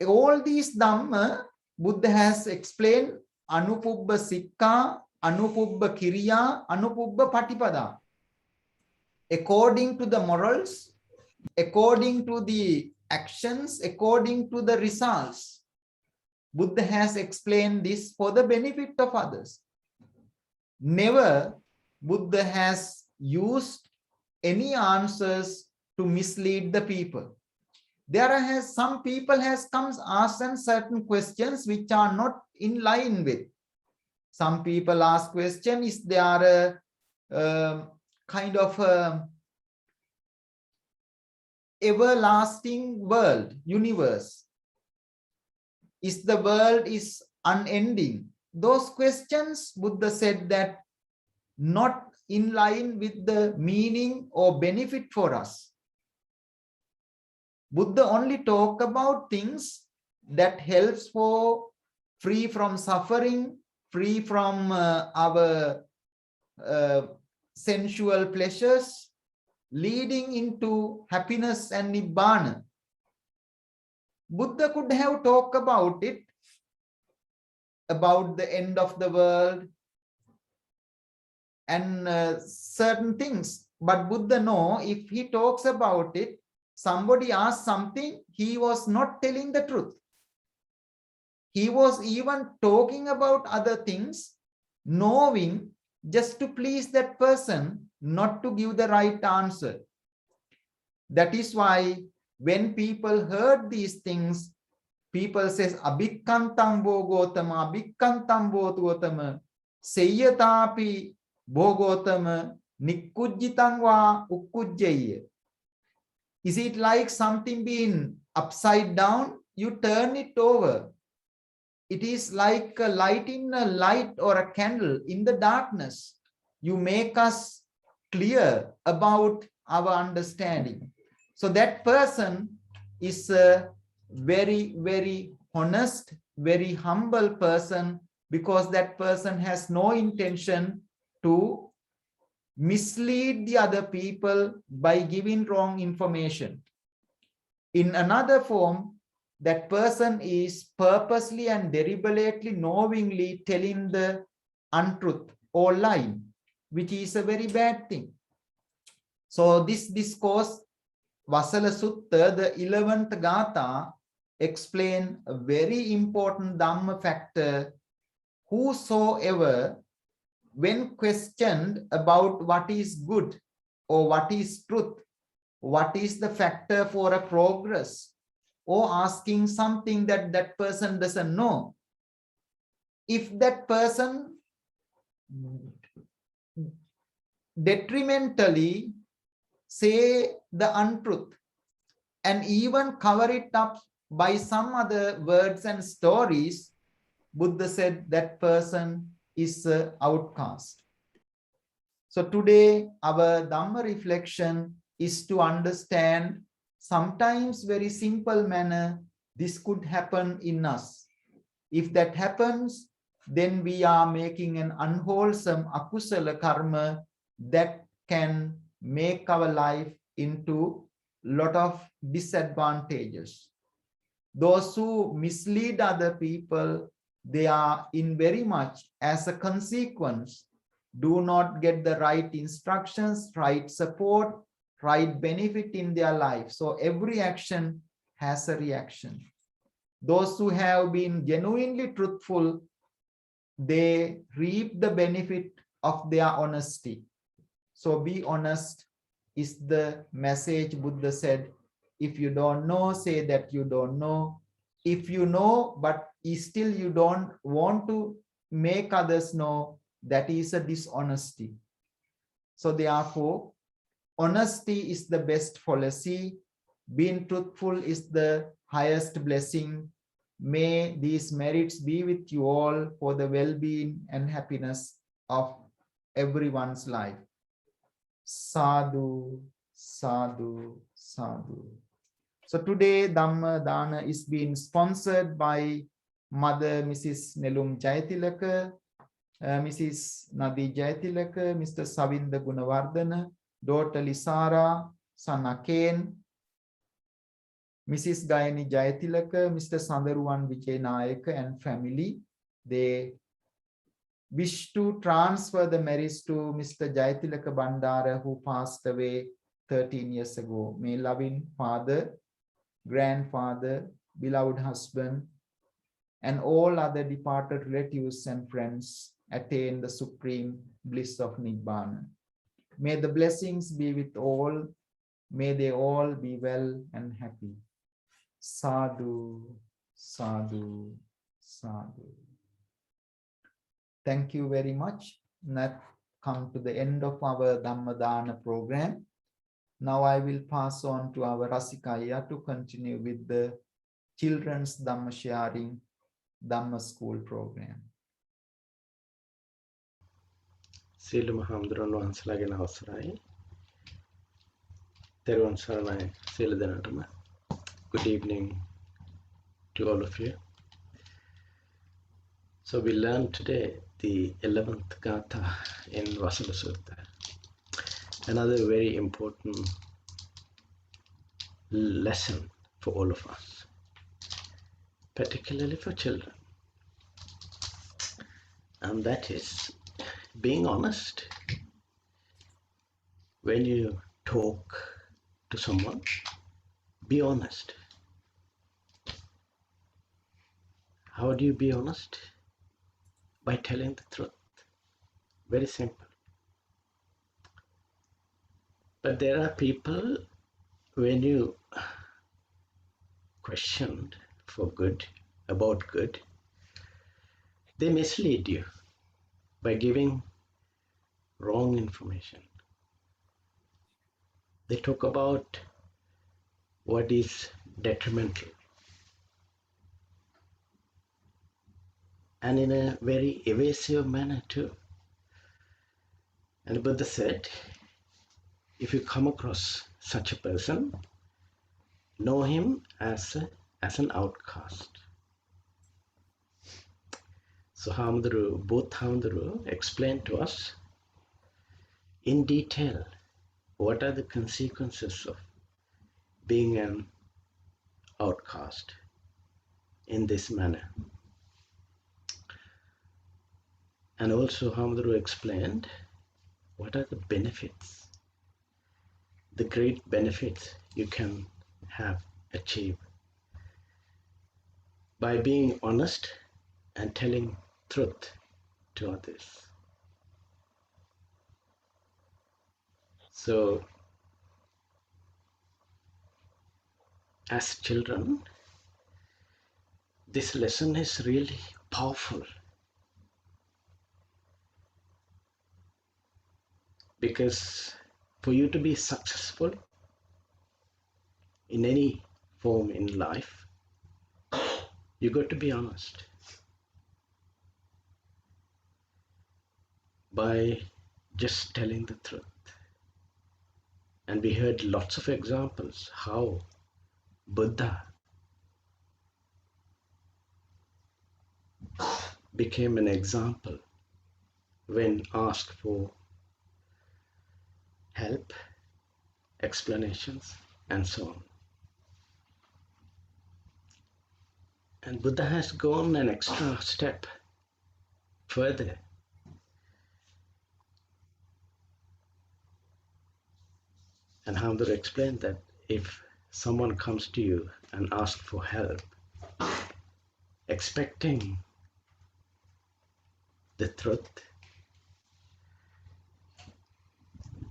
All these Dhamma, Buddha has explained anupubba sikka, anupubba kiriya, anupubba patipada. According to the morals, according to the actions, according to the results. Buddha has explained this for the benefit of others. Never Buddha has used any answers to mislead the people. Some people has come asked certain questions which are not in line with. Some people ask question, is there a kind of everlasting world, universe? Is the world is unending? Those questions, Buddha said that not in line with the meaning or benefit for us. Buddha only talk about things that helps for free from suffering, free from our sensual pleasures, leading into happiness and nibbana. Buddha could have talked about it, about the end of the world and certain things. But Buddha know, if he talks about it, somebody asks something, he was not telling the truth. He was even talking about other things, knowing just to please that person, not to give the right answer. That is why when people heard these things, people says, Abhikkantam Bhogotama, Abhikkantam Bhototama, Seyatapi Bhogotama, Nikkujjitang va Ukkujjaya. Is it like something being upside down? You turn it over. It is like a lighting a light or a candle in the darkness. You make us clear about our understanding. So that person is a very, very honest, very humble person, because that person has no intention to mislead the other people by giving wrong information. In another form, that person is purposely and deliberately, knowingly telling the untruth or lie, which is a very bad thing. So this discourse, Vasala Sutta, the 11th Gatha, explain a very important Dhamma factor. Whosoever, when questioned about what is good or what is truth, what is the factor for a progress, or asking something that that person doesn't know, if that person detrimentally say the untruth and even cover it up by some other words and stories, Buddha said that person is an outcast. So today our Dhamma reflection is to understand, sometimes very simple manner, this could happen in us. If that happens, then we are making an unwholesome akusala karma that can make our life into lot of disadvantages. Those who mislead other people, they are in very much as a consequence, do not get the right instructions, right support, right benefit in their life. So every action has a reaction. Those who have been genuinely truthful, they reap the benefit of their honesty. So be honest is the message Buddha said. If you don't know, say that you don't know. If you know, but still you don't want to make others know, that is a dishonesty. So therefore, honesty is the best policy. Being truthful is the highest blessing. May these merits be with you all for the well-being and happiness of everyone's life. Sadhu, sadhu, sadhu. So today Dhamma Dana is being sponsored by Mother Mrs. Nelum Jayatilaka, Mrs. Nadee Jayatilaka, Mr. Savinda Gunawardana, daughter Lisara, son Akain, Mrs. Gayani Jayatilaka, Mr. Sandaruwan Wijenayake and family. They wish to transfer the merits to Mr. Jayatilaka Bandara, who passed away 13 years ago. May loving father, grandfather, beloved husband, and all other departed relatives and friends attain the supreme bliss of Nibbana. May the blessings be with all. May they all be well and happy. Sadhu, sadhu, sadhu. Thank you very much. That come to the end of our Dhamma Dana program. Now I will pass on to our Rasikaya to continue with the children's Dhamma sharing Dhamma school program. සියලුම හාමුදුරුවෝ වහන්සේලාගෙන අවසරයි. තෙරුවන් සරණයි සියලු දෙනාටම. Good evening to all of you. So we learned today the 11th Gatha in Vasala Sutta. Another very important lesson for all of us, particularly for children. And that is being honest. When you talk to someone, be honest. How do you be honest? By telling the truth. Very simple. But there are people, when you questioned for good, about good, they mislead you by giving wrong information. They talk about what is detrimental, and in a very evasive manner too. And Buddha said, if you come across such a person, know him as an outcast. So both Hamduru explained to us in detail what are the consequences of being an outcast in this manner. And also Hamduru explained what are the benefits, the great benefits you can have achieved by being honest and telling truth to others. So as children, this lesson is really powerful, because for you to be successful in any form in life, you got to be honest. By just telling the truth. And we heard lots of examples how Buddha became an example when asked for help, explanations, and so on. And Buddha has gone an extra step further. And Hamdur explained that if someone comes to you and asks for help, expecting the truth,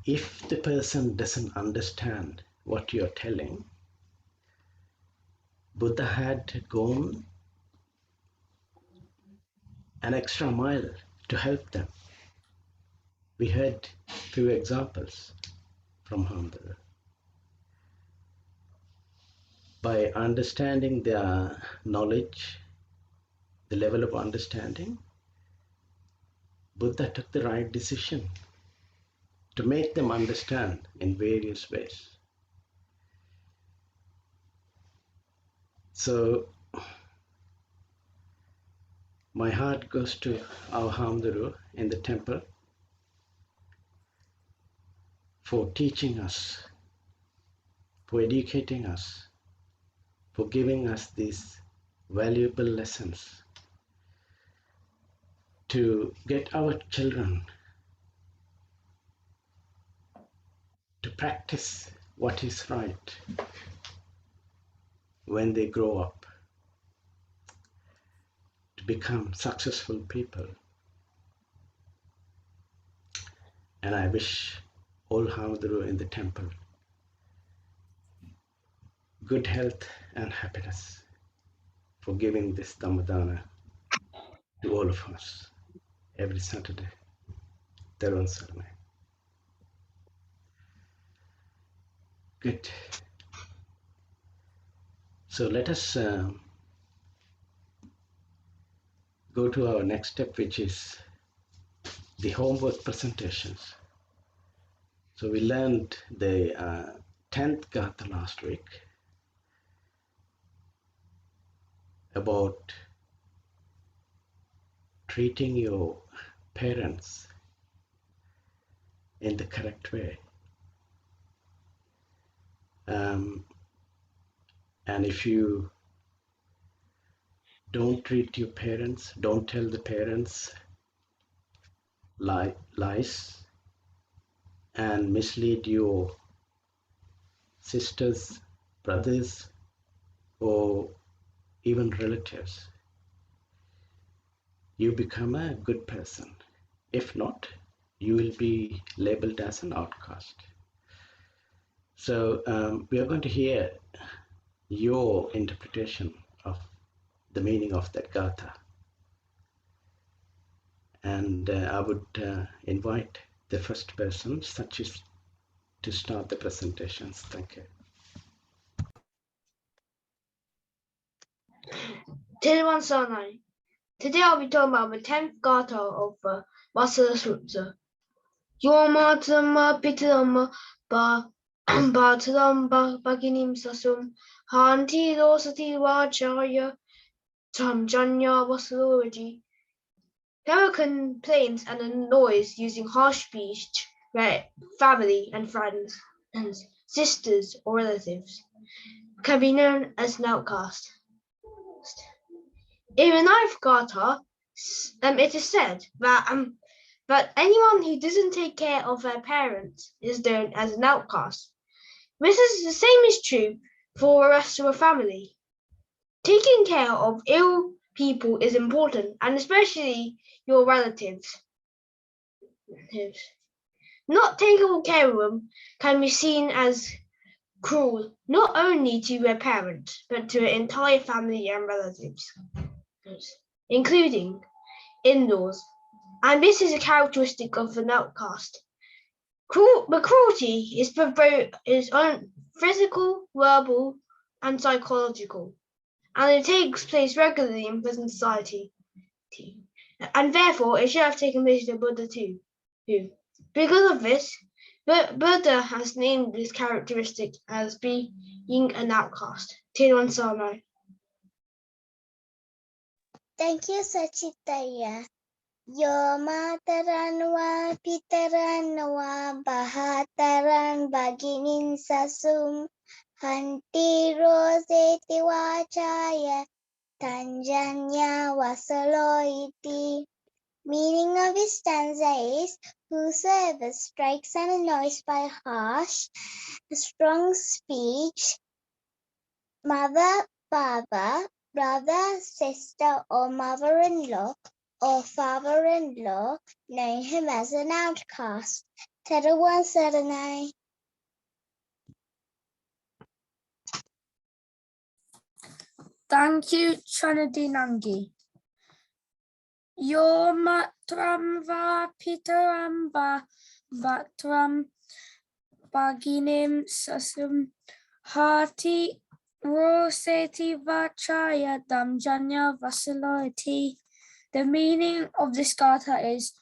if the person doesn't understand what you're telling, Buddha had gone an extra mile to help them. We heard few examples from Hamdura. By understanding their knowledge, the level of understanding, Buddha took the right decision to make them understand in various ways. So my heart goes to our Hamduru in the temple for teaching us, for educating us, for giving us these valuable lessons to get our children to practice what is right when they grow up, to become successful people. And I wish all Hamduru in the temple good health and happiness for giving this Dhammadana to all of us every Saturday. Therun Sarnai. Good. So let us go to our next step, which is the homework presentations. So we learned the 10th Gatha last week about treating your parents in the correct way. And if you don't treat your parents, don't tell the parents lies and mislead your sisters, brothers, or even relatives, you become a good person. If not, you will be labeled as an outcast. So we are going to hear your interpretation of the meaning of that Gatha. And I would invite the first person, Sachis, to start the presentations. Thank you. Sanai. Today I'll be talking about the 10th Gatha of Vasala Sutta. Yomatama Pitama Batalam Baginim Sasum Hanti Dosati Vajaya Tamjanya Vasalurji. There are complaints and a noise using harsh speech, right? Family and friends and sisters or relatives can be known as an outcast. In the 9th Gatha, it is said that anyone who doesn't take care of their parents is known as an outcast. This is the same is true for the rest of the family. Taking care of ill people is important, and especially your relatives. Not taking care of them can be seen as cruel, not only to their parents, but to the entire family and relatives, including in-laws. And this is a characteristic of an outcast. The cruelty is physical, verbal, and psychological, and it takes place regularly in present society. And therefore, it should have taken place in the Buddha too. Because of this, Buddha has named this characteristic as being an outcast. Tiruan Sama. Thank you, Sachitaya. Yo mataranwa pitaranwa bahataran baginin sasum hanti roseti wachaya tanjanya vasalo iti. Meaning of this stanza is, whosoever strikes and annoys by harsh, strong speech, mother, father, brother, sister, or mother-in-law, or father-in-law, know him as an outcast. Terawan Saranai. Thank you, Trinity Nangi. Yo matram va pitaram va vatram baginim sasum hati roseti vachaya damjanya vasaloti. The meaning of this Gatha is,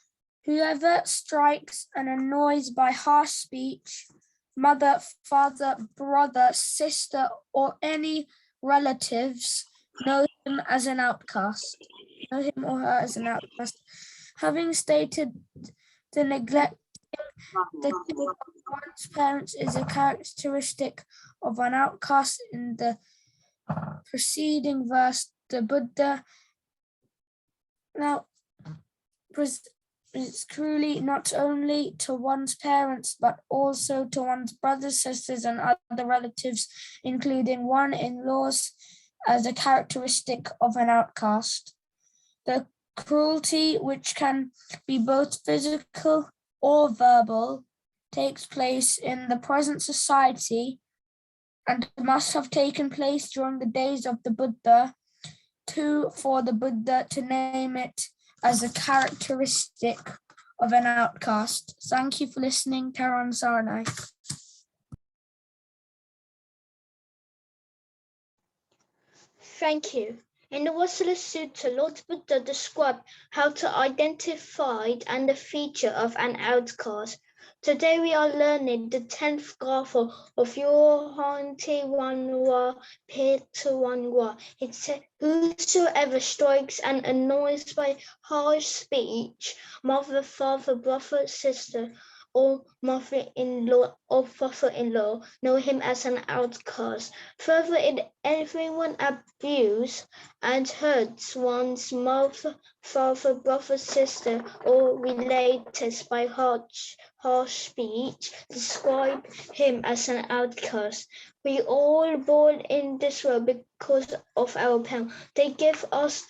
whoever strikes and annoys by harsh speech, mother, father, brother, sister, or any relatives, know him as an outcast. Know him or her as an outcast. Having stated the neglecting the care of one's parents is a characteristic of an outcast in the preceding verse, the Buddha now it's cruelly not only to one's parents, but also to one's brothers, sisters, and other relatives, including one in-laws, as a characteristic of an outcast. The cruelty, which can be both physical or verbal, takes place in the present society and must have taken place during the days of the Buddha, for the Buddha to name it as a characteristic of an outcast. Thank you for listening, Taran Sarnai. Thank you. In the Vasala Sutta, Lord Buddha described how to identify and the feature of an outcast. Today we are learning the 10th gātha of your Hantiwanwa Pitawanwa. It says, whosoever strikes and annoys by harsh speech, mother, father, brother, sister, or mother-in-law or father-in-law, know him as an outcast. Further, if everyone abuses and hurts one's mother, father, brother, sister, or relatives by harsh speech, describe him as an outcast. We all born in this world because of our parents. They give us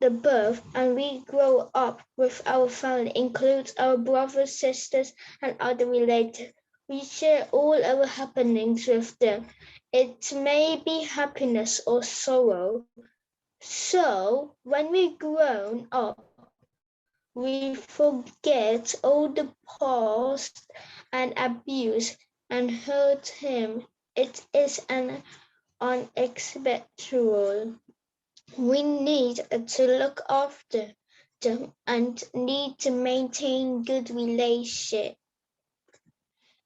the birth and we grow up with our family, includes our brothers, sisters, and other relatives. We share all our happenings with them. It may be happiness or sorrow. So when we grown up, we forget all the past and abuse and hurt him. It is an unexpected. We need to look after them and need to maintain good relationship.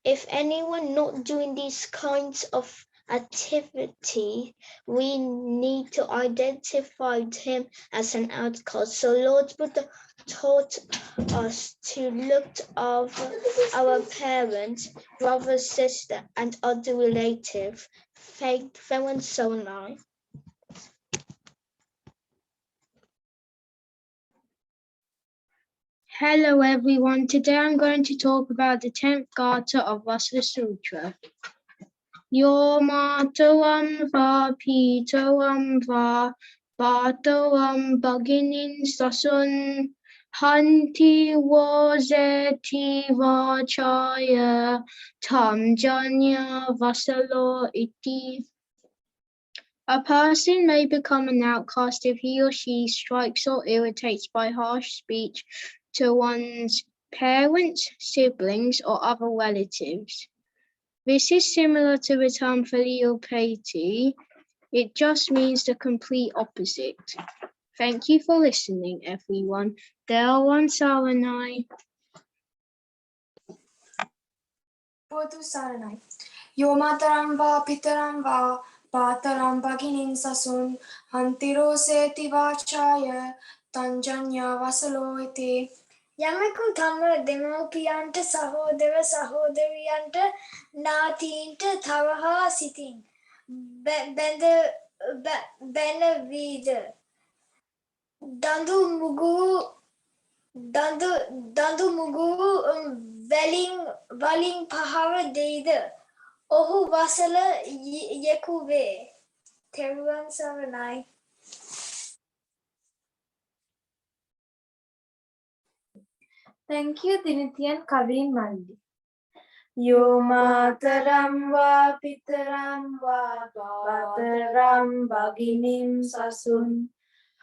If anyone not doing these kinds of activity, we need to identify him as an outcast. So Lord Buddha taught us to look after our parents, brothers, sister, and other relatives. Thank you so much. Hello everyone, today I'm going to talk about the 10th gātha of Vasala Sutra. Yo matavam va pitavam va bhatavam bhaginin sasun hanti vozeti vachaya tam janya vasalo iti. A person may become an outcast if he or she strikes or irritates by harsh speech to one's parents, siblings, or other relatives. This is similar to the term filial piety. It just means the complete opposite. Thank you for listening, everyone. Delwan Saranai. Potu Saranai. Yo mataram va pitaram va bhataram bhaginin sasun hantiro seti vachaya tanjanya vasalo iti. යමෙකු තම දෙමව්පියන්ට සහෝදර සහෝදරියන්ට ඥාතීන්ට තවහා සිතින් බැනවීද දඳු මුගුරු වලින් පහර දෙයිද ඔහු වසල යෙකු වේ. තෙරුවන් සරණයි. Thank you, Dinithi and Kaveen Mandi. Yo mataram va pitaram va bhataram bhaginim sasun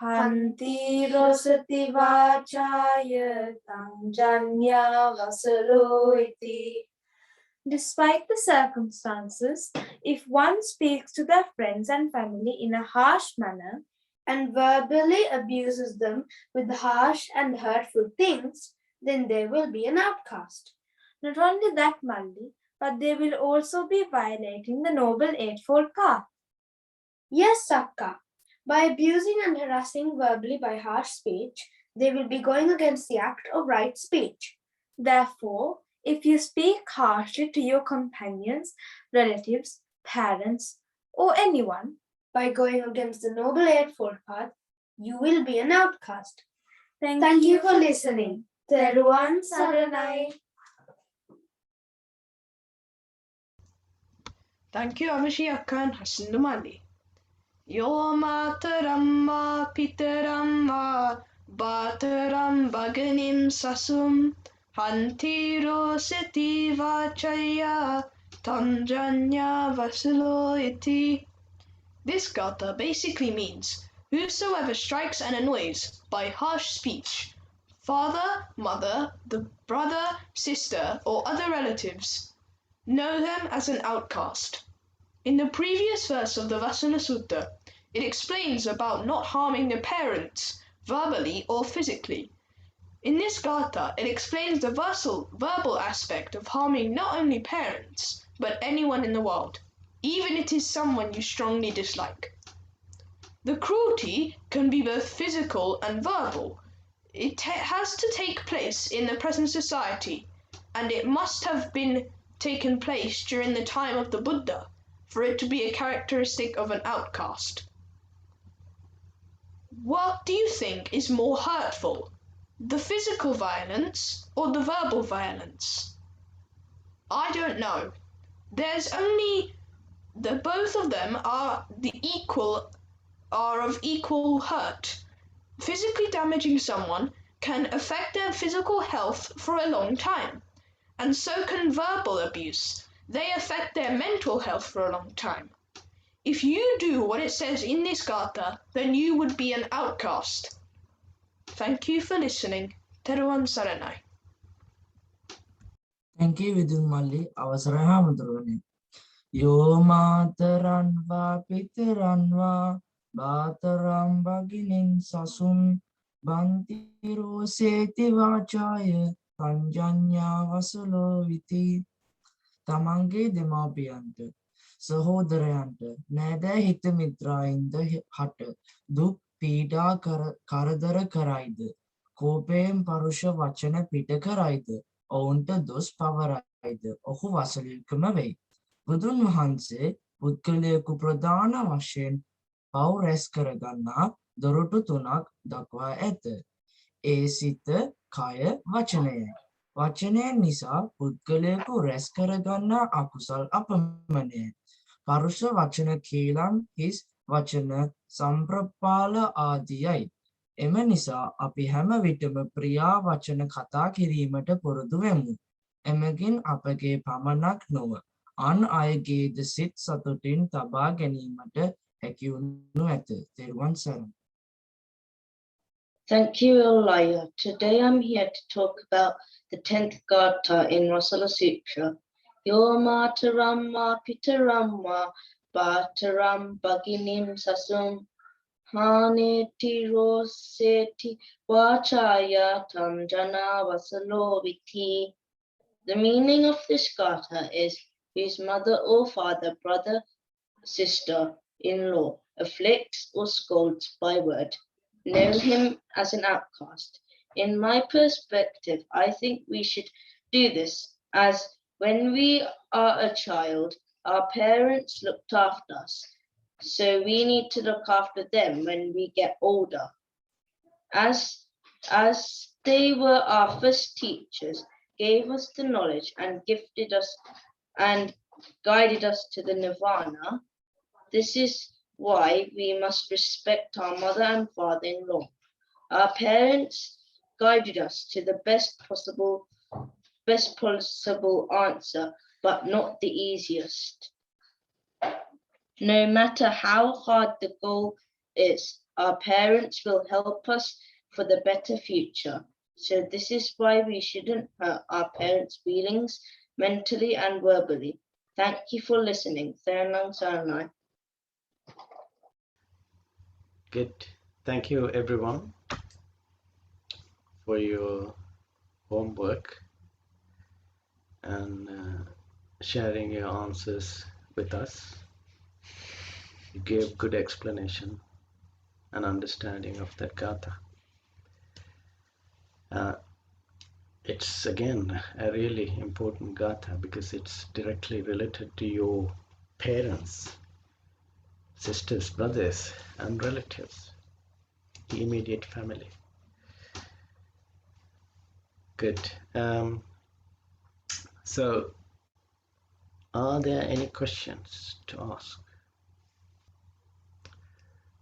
hanti rosati vachaya tanjanya vasalo iti. Despite the circumstances, if one speaks to their friends and family in a harsh manner and verbally abuses them with harsh and hurtful things, then they will be an outcast. Not only that, Malli, but they will also be violating the Noble Eightfold Path. Yes, Sakka. By abusing and harassing verbally by harsh speech, they will be going against the act of right speech. Therefore, if you speak harshly to your companions, relatives, parents, or anyone, by going against the Noble Eightfold Path, you will be an outcast. Thank you for listening. Teruwan Saranai. Thank you, Amashi Akain Hasindumali. Yo mataram va pitaram va bhataram bhaganim sasum hantiro seti vachaya tanjanya vasalo iti. This gātha basically means whosoever strikes and annoys by harsh speech, father, mother, the brother, sister, or other relatives, know them as an outcast. In the previous verse of the Vasala Sutta, It explains about not harming the parents, verbally or physically. In this gatha, it explains the verbal aspect of harming not only parents, but anyone in the world, even if it is someone you strongly dislike. The cruelty can be both physical and verbal. It has to take place in the present society, and it must have been taken place during the time of the Buddha for it to be a characteristic of an outcast. What do you think is more hurtful, the physical violence or the verbal violence? I don't know. There's only both of them are of equal hurt. Physically damaging someone can affect their physical health for a long time, and so can verbal abuse. They affect their mental health for a long time. If you do what it says in this gatha, then you would be an outcast. Thank you for listening. Teruwan saranai. Thank you, Vidun Malli. Avasara Hamadurane. Yo mataranva pitaranva bataram baginin sasun bantiro seti vachaya tanjanya vasalo viti tamange demapianta සහෝදරයන්ට නෑදෑ හිත මිත්‍රායින්ද හට දුක් පීඩා කරදර කරයිද කෝපයෙන් පරුෂ වචන පිට කරයිද ඔවුන්ට දොස් පවරයිද ඔහු වසලයකම වෙයි. බුදුන් වහන්සේ පුද්ගලයෙකු ප්‍රධාන වශයෙන් පව් රැස් කරගන්නා දොරටු තුනක් දක්වා ඇත. ඒ සිත, කය, වචනයයි. වචනයෙන් නිසා පුද්ගලයෙකු රැස් කරගන්නා අකුසල් අපමණය. පරුෂ වචන කීලම් හිස් වචන සම්ප්‍රපාල ආදියයි. එම නිසා අපි හැම විටම ප්‍රියා වචන කතා කිරීමට පුරුදු වෙමු. එමගින් අපගේ පමණක් නොව අන් අයගේද සිත් සතුටින් තබා ගැනීමට හැකි වනු ඇත. තෙරුවන් සරණයි. Thank you, Olaya. Today I'm here to talk about the 10th gatha in Vasala Sutra. Yo mataramma pitaramma bataram baginim sasum haneti roseti vachaya tanjana vasalo viti. The meaning of this gatha is whose mother or father, brother, sister-in-law afflicts or scolds by word. Know him as an outcast. In my perspective, I think we should do this, as when we are a child, our parents looked after us, so we need to look after them when we get older. As they were our first teachers, gave us the knowledge and gifted us and guided us to the nirvana, this is why we must respect our mother and father-in-law. Our parents guided us to the best possible answer, but not the easiest. No matter how hard the goal is, our parents will help us for the better future. So this is why we shouldn't hurt our parents' feelings mentally and verbally. Thank you for listening. Saranang Saranai. Good. Thank you, everyone, for your homework and sharing your answers with us. You gave good explanation and understanding of that gatha. It's again a really important gatha because it's directly related to your parents, sisters, brothers, and relatives, the immediate family. Good. So, are there any questions to ask?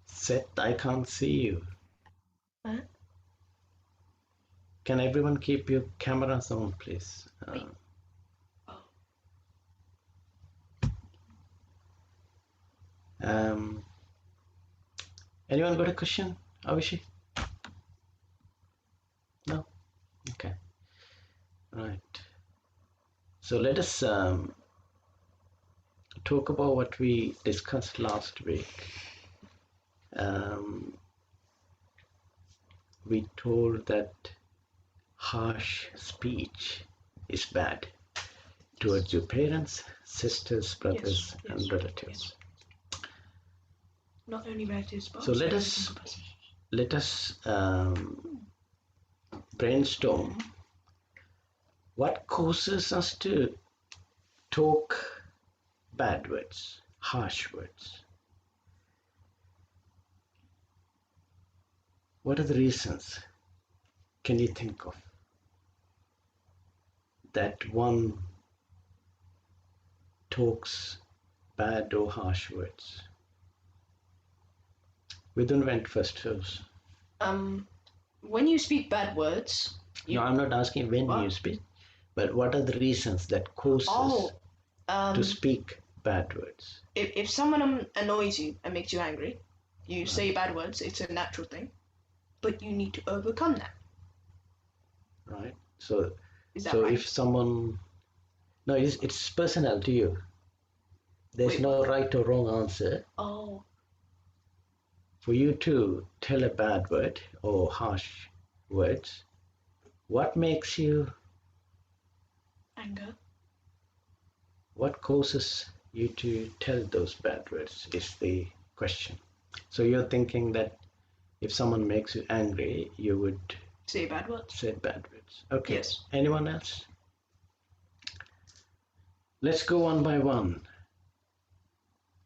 Seth, I can't see you. What? Can everyone keep your cameras on, please? Anyone got a question, Avishi? No? Okay. Right. So let us talk about what we discussed last week. we told that harsh speech is bad towards your parents, sisters, brothers, Yes, and relatives. Not only relatives, but So also let relatives. us brainstorm what causes us to talk bad words, harsh words. What are the reasons can you think of that one talks bad or harsh words? Vidun went first. When you speak bad words, No, I'm not asking when What? you speak, but what are the reasons that causes to speak bad words? if someone annoys you and makes you angry, you say bad words. It's a natural thing, but you need to overcome that. Right? So, Is that so right? if someone, no, it's personal to you. There's Wait, no right or wrong answer. Oh, For you to tell a bad word or harsh words, what makes you, anger. what causes you to tell those bad words is the question. So you're thinking that if someone makes you angry, you would Say bad words. say bad words. Okay. Yes. Anyone else? Let's go one by one.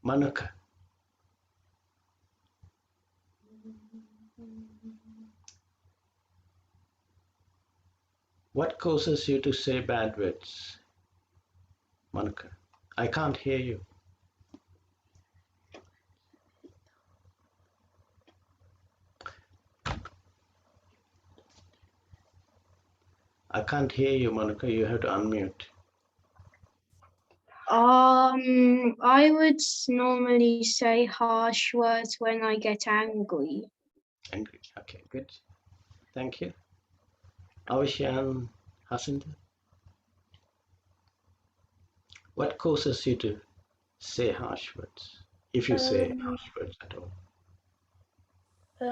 Manuka. What causes you to say bad words? Manuka. I can't hear you. I can't hear you, Manuka. You have to unmute. I would normally say harsh words when I get angry. Angry. Okay, good. Thank you. Avishan Hasinda. What causes you to say harsh words? If you say harsh words at all.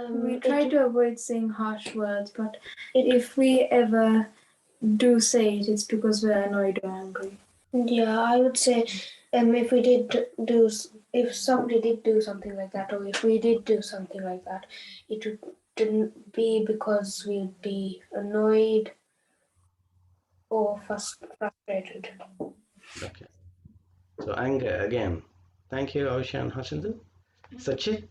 We try to avoid saying harsh words, but if we ever do say it, it's because we're annoyed or angry. Yeah, I would say if somebody did do something like that, or if we did do something like that, it wouldn't be because we'd be annoyed or frustrated. Okay. So anger again. Thank you, Avishan Hasinda. Sachit.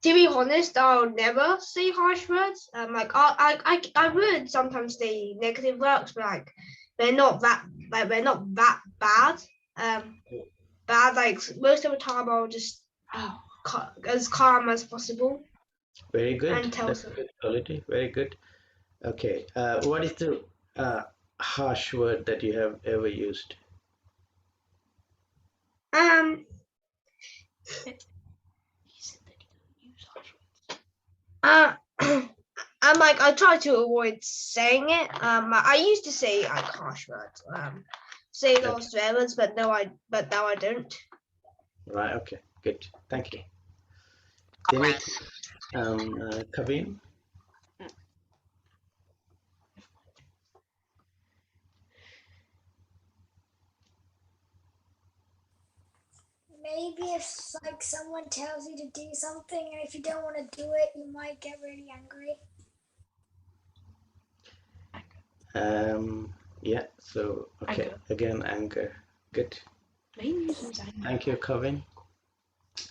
To be honest, I'll never say harsh words. Like I would sometimes say negative words, but like they're not that bad. Bad, like most of the time I'll just be as calm as possible. Very good. And tell That's a good quality. Very good. Okay. What is the harsh word that you have ever used? I'm like I try to avoid saying it. I used to say like harsh words. Say those words, but now I don't. Right. Okay. Good. Thank you. Kavin. Maybe if like someone tells you to do something and if you don't want to do it, you might get really angry. Yeah. So okay. Anger. Again, anger. Good. Main reasons anger. Thank you, Kavin.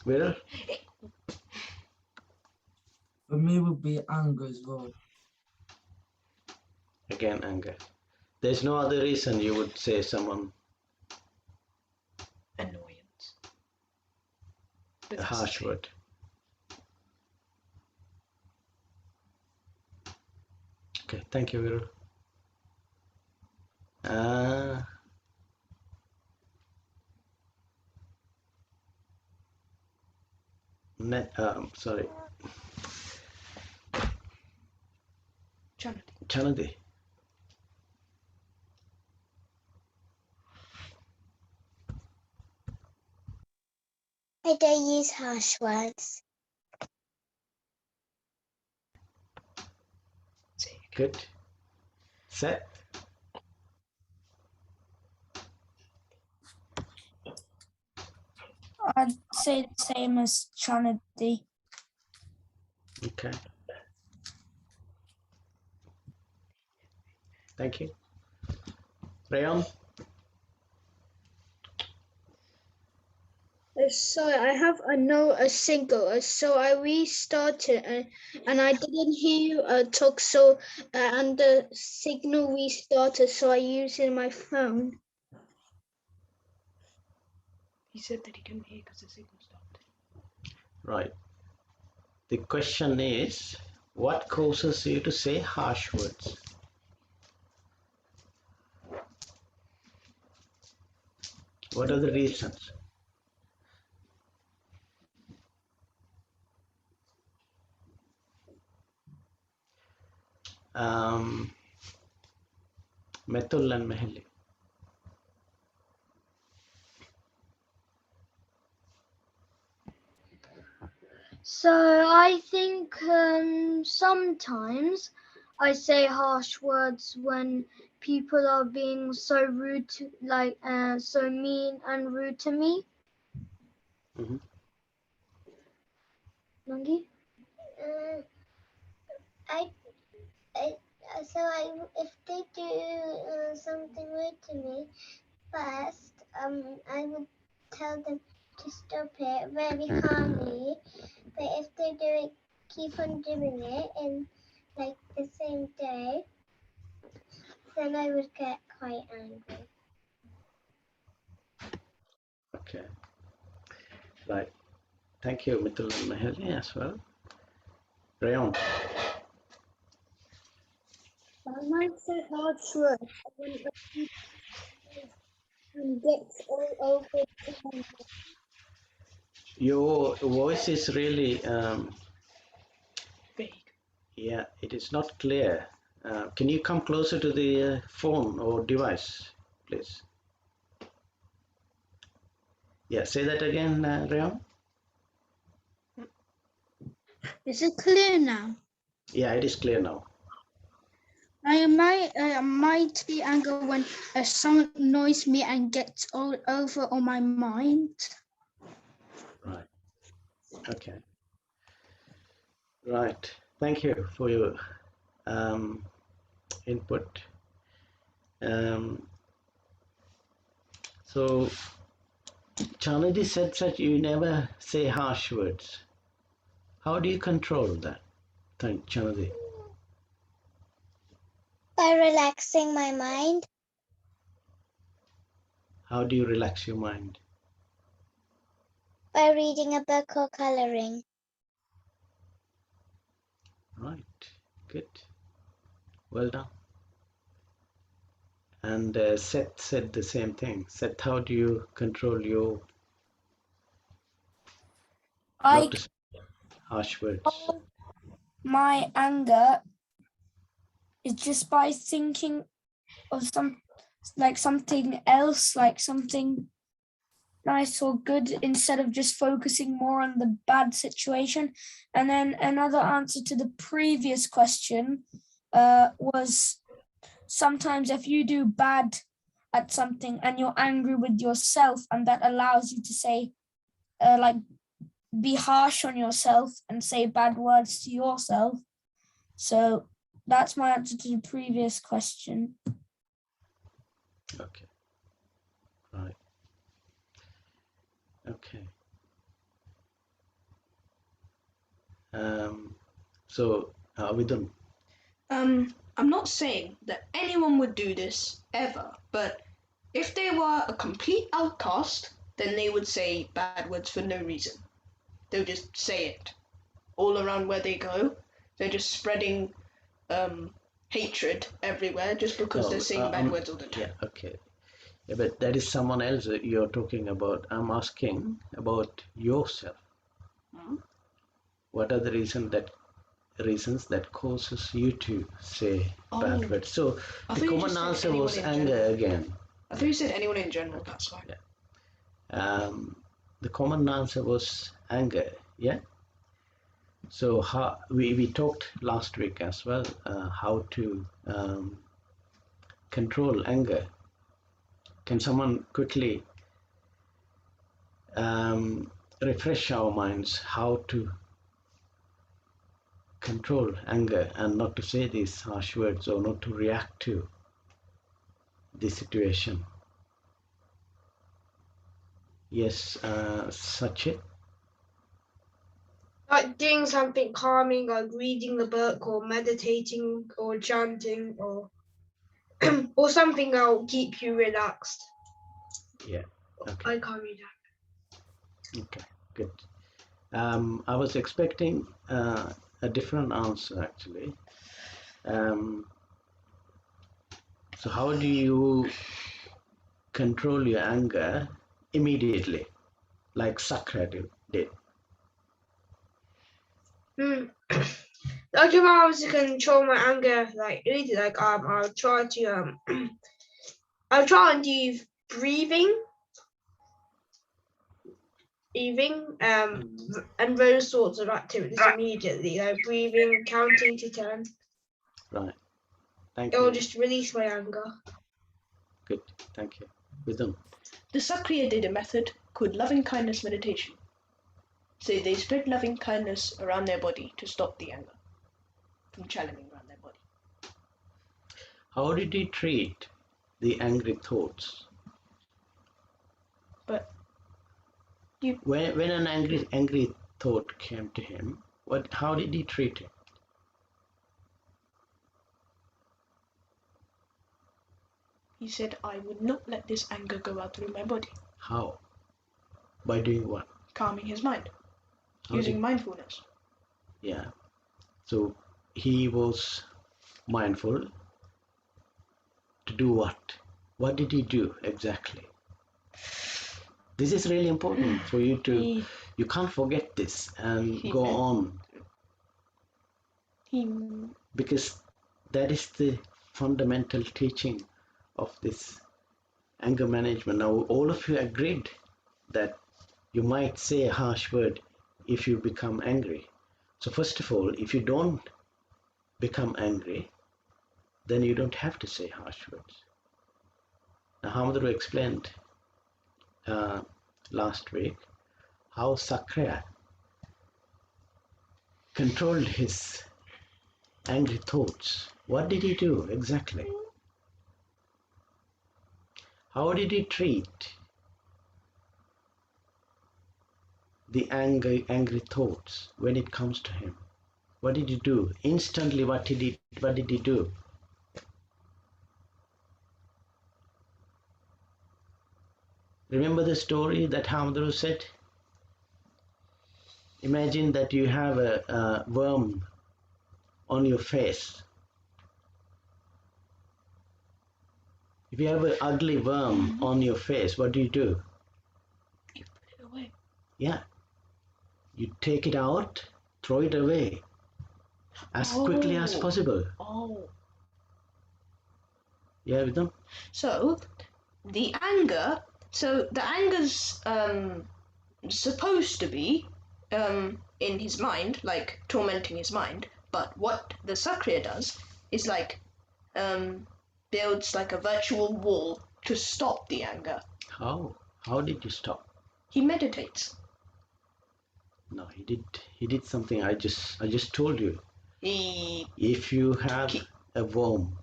Viral. For me, would be anger as well. Again, anger. There's no other reason you would say someone Annoyance. a harsh word. Okay, thank you, Viral. Sorry. Chanadi. I don't use harsh words. Good. Set. I'd say the same as Chanadi. Okay. Thank you. Rayon? So I have a single. So I restarted and I didn't hear you talk. So and the signal restarted. So I used it in my phone. He said that he couldn't hear because the signal stopped. Right. The question is, what causes you to say harsh words? What are the reasons? Metul and Meheli. So I think sometimes I say harsh words when people are being so rude to, so mean and rude to me. Mm-hmm. Nangi? If they do something rude to me, first, I would tell them to stop it very calmly. But if they keep on doing it in like the same day, then I would get quite angry. Okay. Right. Thank you, Metul and Meheli as well. Rayon. I might say harsh words when gets all over to my head. Your voice is really, Vague. yeah, it is not clear. Can you come closer to the phone or device, please? Yeah, say that again, Rayon. Is it clear now? Yeah, it is clear now. I might be angry when someone annoys me and gets all over on my mind. Right. Okay. Right. Thank you for your input. So, Chanadi said that you never say harsh words. How do you control that, Chanadi? By relaxing my mind. How do you relax your mind? By reading a book or coloring. Right. Good. Well done. And Seth said the same thing. Seth, how do you control your not to say harsh words? My anger is just by thinking of something else, like something nice or good, instead of just focusing more on the bad situation. And then another answer to the previous question was sometimes if you do bad at something and you're angry with yourself, and that allows you to say be harsh on yourself and say bad words to yourself. So that's my answer to the previous question. Okay. Right. Okay. So, Vidun. I'm not saying that anyone would do this ever, but if they were a complete outcast, then they would say bad words for no reason. They'll just say it all around where they go. They're just spreading hatred everywhere just because they're saying bad words all the time. Yeah, okay. Yeah, but that is someone else you're talking about. I'm asking about yourself. Hmm? What are the reasons that causes you to say bad words? So the common answer was anger again. I thought you said anyone in general, that's why. Yeah. the common answer was anger. Yeah. So how we talked last week as well how to control anger. Can someone quickly refresh our minds how to control anger and not to say these harsh words or not to react to the situation? Yes, Sachin? Like doing something calming, like reading the book or meditating or chanting or or something that will keep you relaxed. Yeah. Okay. I can't read that. Okay. Good. I was expecting a different answer actually. So how do you control your anger immediately, like Sakra did? Like if I was to control my anger, like really, like I'll try to I'll try and do breathing, and those sorts of activities immediately, like breathing, counting to 10. Right. Thank It'll you. just release my anger. Good. Thank you. Wisdom. The Sakriya did a method called loving kindness meditation. So they spread loving kindness around their body to stop the anger from channeling around their body. How did he treat the angry thoughts? But when an angry thought came to him, how did he treat it? He said, I would not let this anger go out through my body. How? By doing what? Calming his mind, using mindfulness. Yeah. So he was mindful to do what? What did he do exactly? This is really important for you to, you can't forget this and go on. Because that is the fundamental teaching of this anger management. Now, all of you agreed that you might say a harsh word if you become angry. So first of all, if you don't become angry, then you don't have to say harsh words. Now, Hamadru explained last week how Sakra controlled his angry thoughts. What did he do exactly? How did he treat the angry thoughts when it comes to him? What did he do? Instantly, what did he do? Remember the story that Hamadru said? Imagine that you have a worm on your face. If you have an ugly worm on your face, what do? You put it away. Yeah. You take it out, throw it away as quickly as possible. Oh. Yeah, with them? So the anger's supposed to be in his mind, like tormenting his mind, but what the Sakriya does is like builds like a virtual wall to stop the anger. How? How did you stop? He meditates. No, he did something I just told you. If you have a worm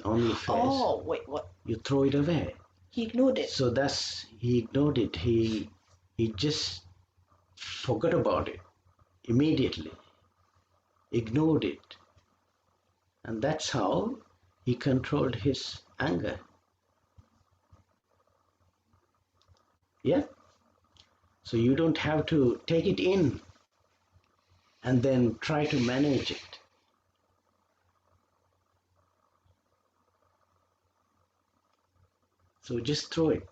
on your face. Oh, wait, what? You throw it away. He ignored it. So he ignored it. He just forgot about it immediately. Ignored it. And that's how he controlled his anger. Yeah? So you don't have to take it in and then try to manage it. So just throw it.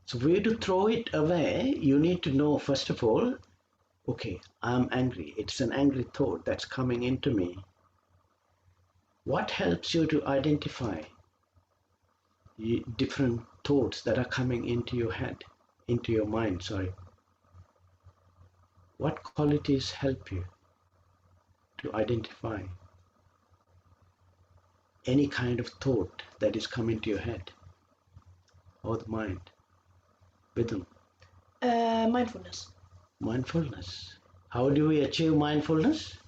So for you to throw it away, you need to know, first of all, okay, I'm angry. It's an angry thought that's coming into me. What helps you to identify different thoughts that are coming into your head, into your mind, sorry. What qualities help you to identify any kind of thought that is coming to your head or the mind? With them. Mindfulness. Mindfulness. How do we achieve mindfulness?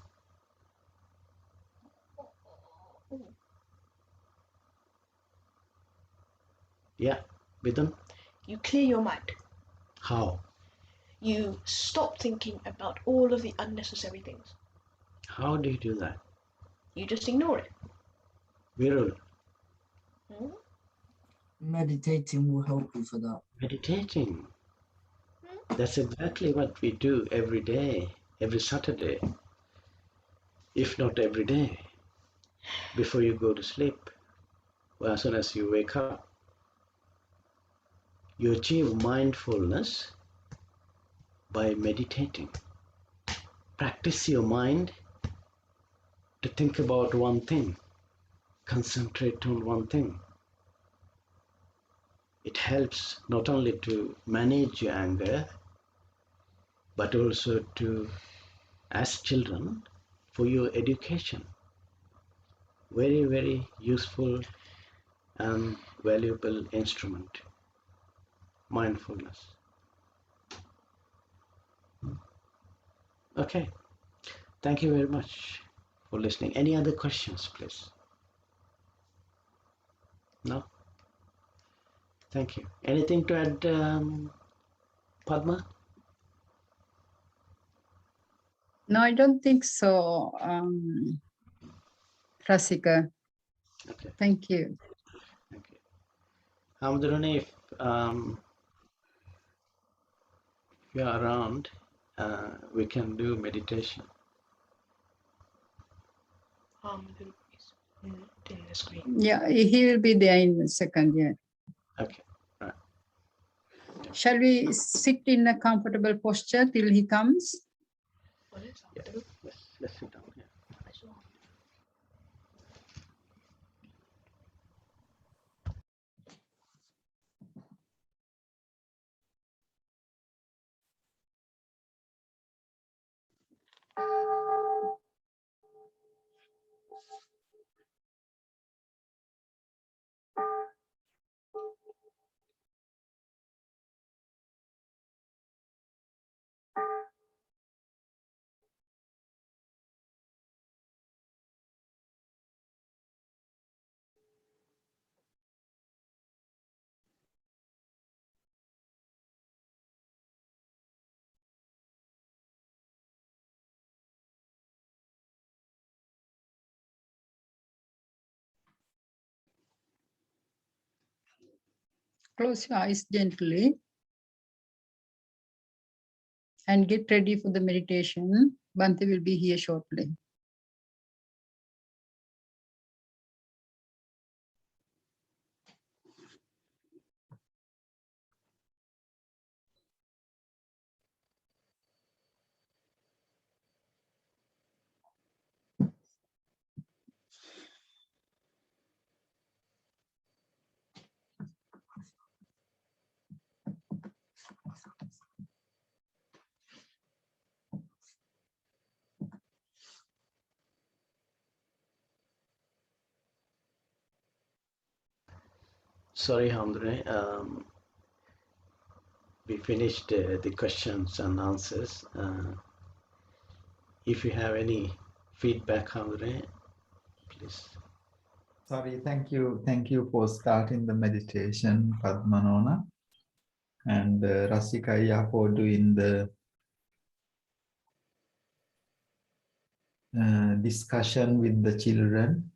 Yeah, with them. You clear your mind. How? You stop thinking about all of the unnecessary things. How do you do that? You just ignore it. Virul, Meditating will help you for that. meditating. That's exactly what we do every day, every Saturday, if not every day, before you go to sleep. Well, as soon as you wake up, you achieve mindfulness by meditating. Practice your mind to think about one thing, concentrate on one thing. It helps not only to manage your anger, but also to, as children, for your education. Very, very useful and valuable instrument. Mindfulness. Okay. Thank you very much for listening. Any other questions, please? No? Thank you. Anything to add, Padma? No, I don't think so, Rasika. Okay. Thank you. Thank you. Hamdurani, if you are around, we can do meditation. In the screen. Yeah, he will be there in a second, yeah. Okay. Right. Shall we sit in a comfortable posture till he comes? Yes. Let's sit down here. Close your eyes gently and get ready for the meditation. Bhante will be here shortly. Sorry, Hamdurani. We finished the questions and answers. If you have any feedback, Hamdurani, please. Sorry, thank you. Thank you for starting the meditation, Padmanona, and Rasikaya for doing the discussion with the children.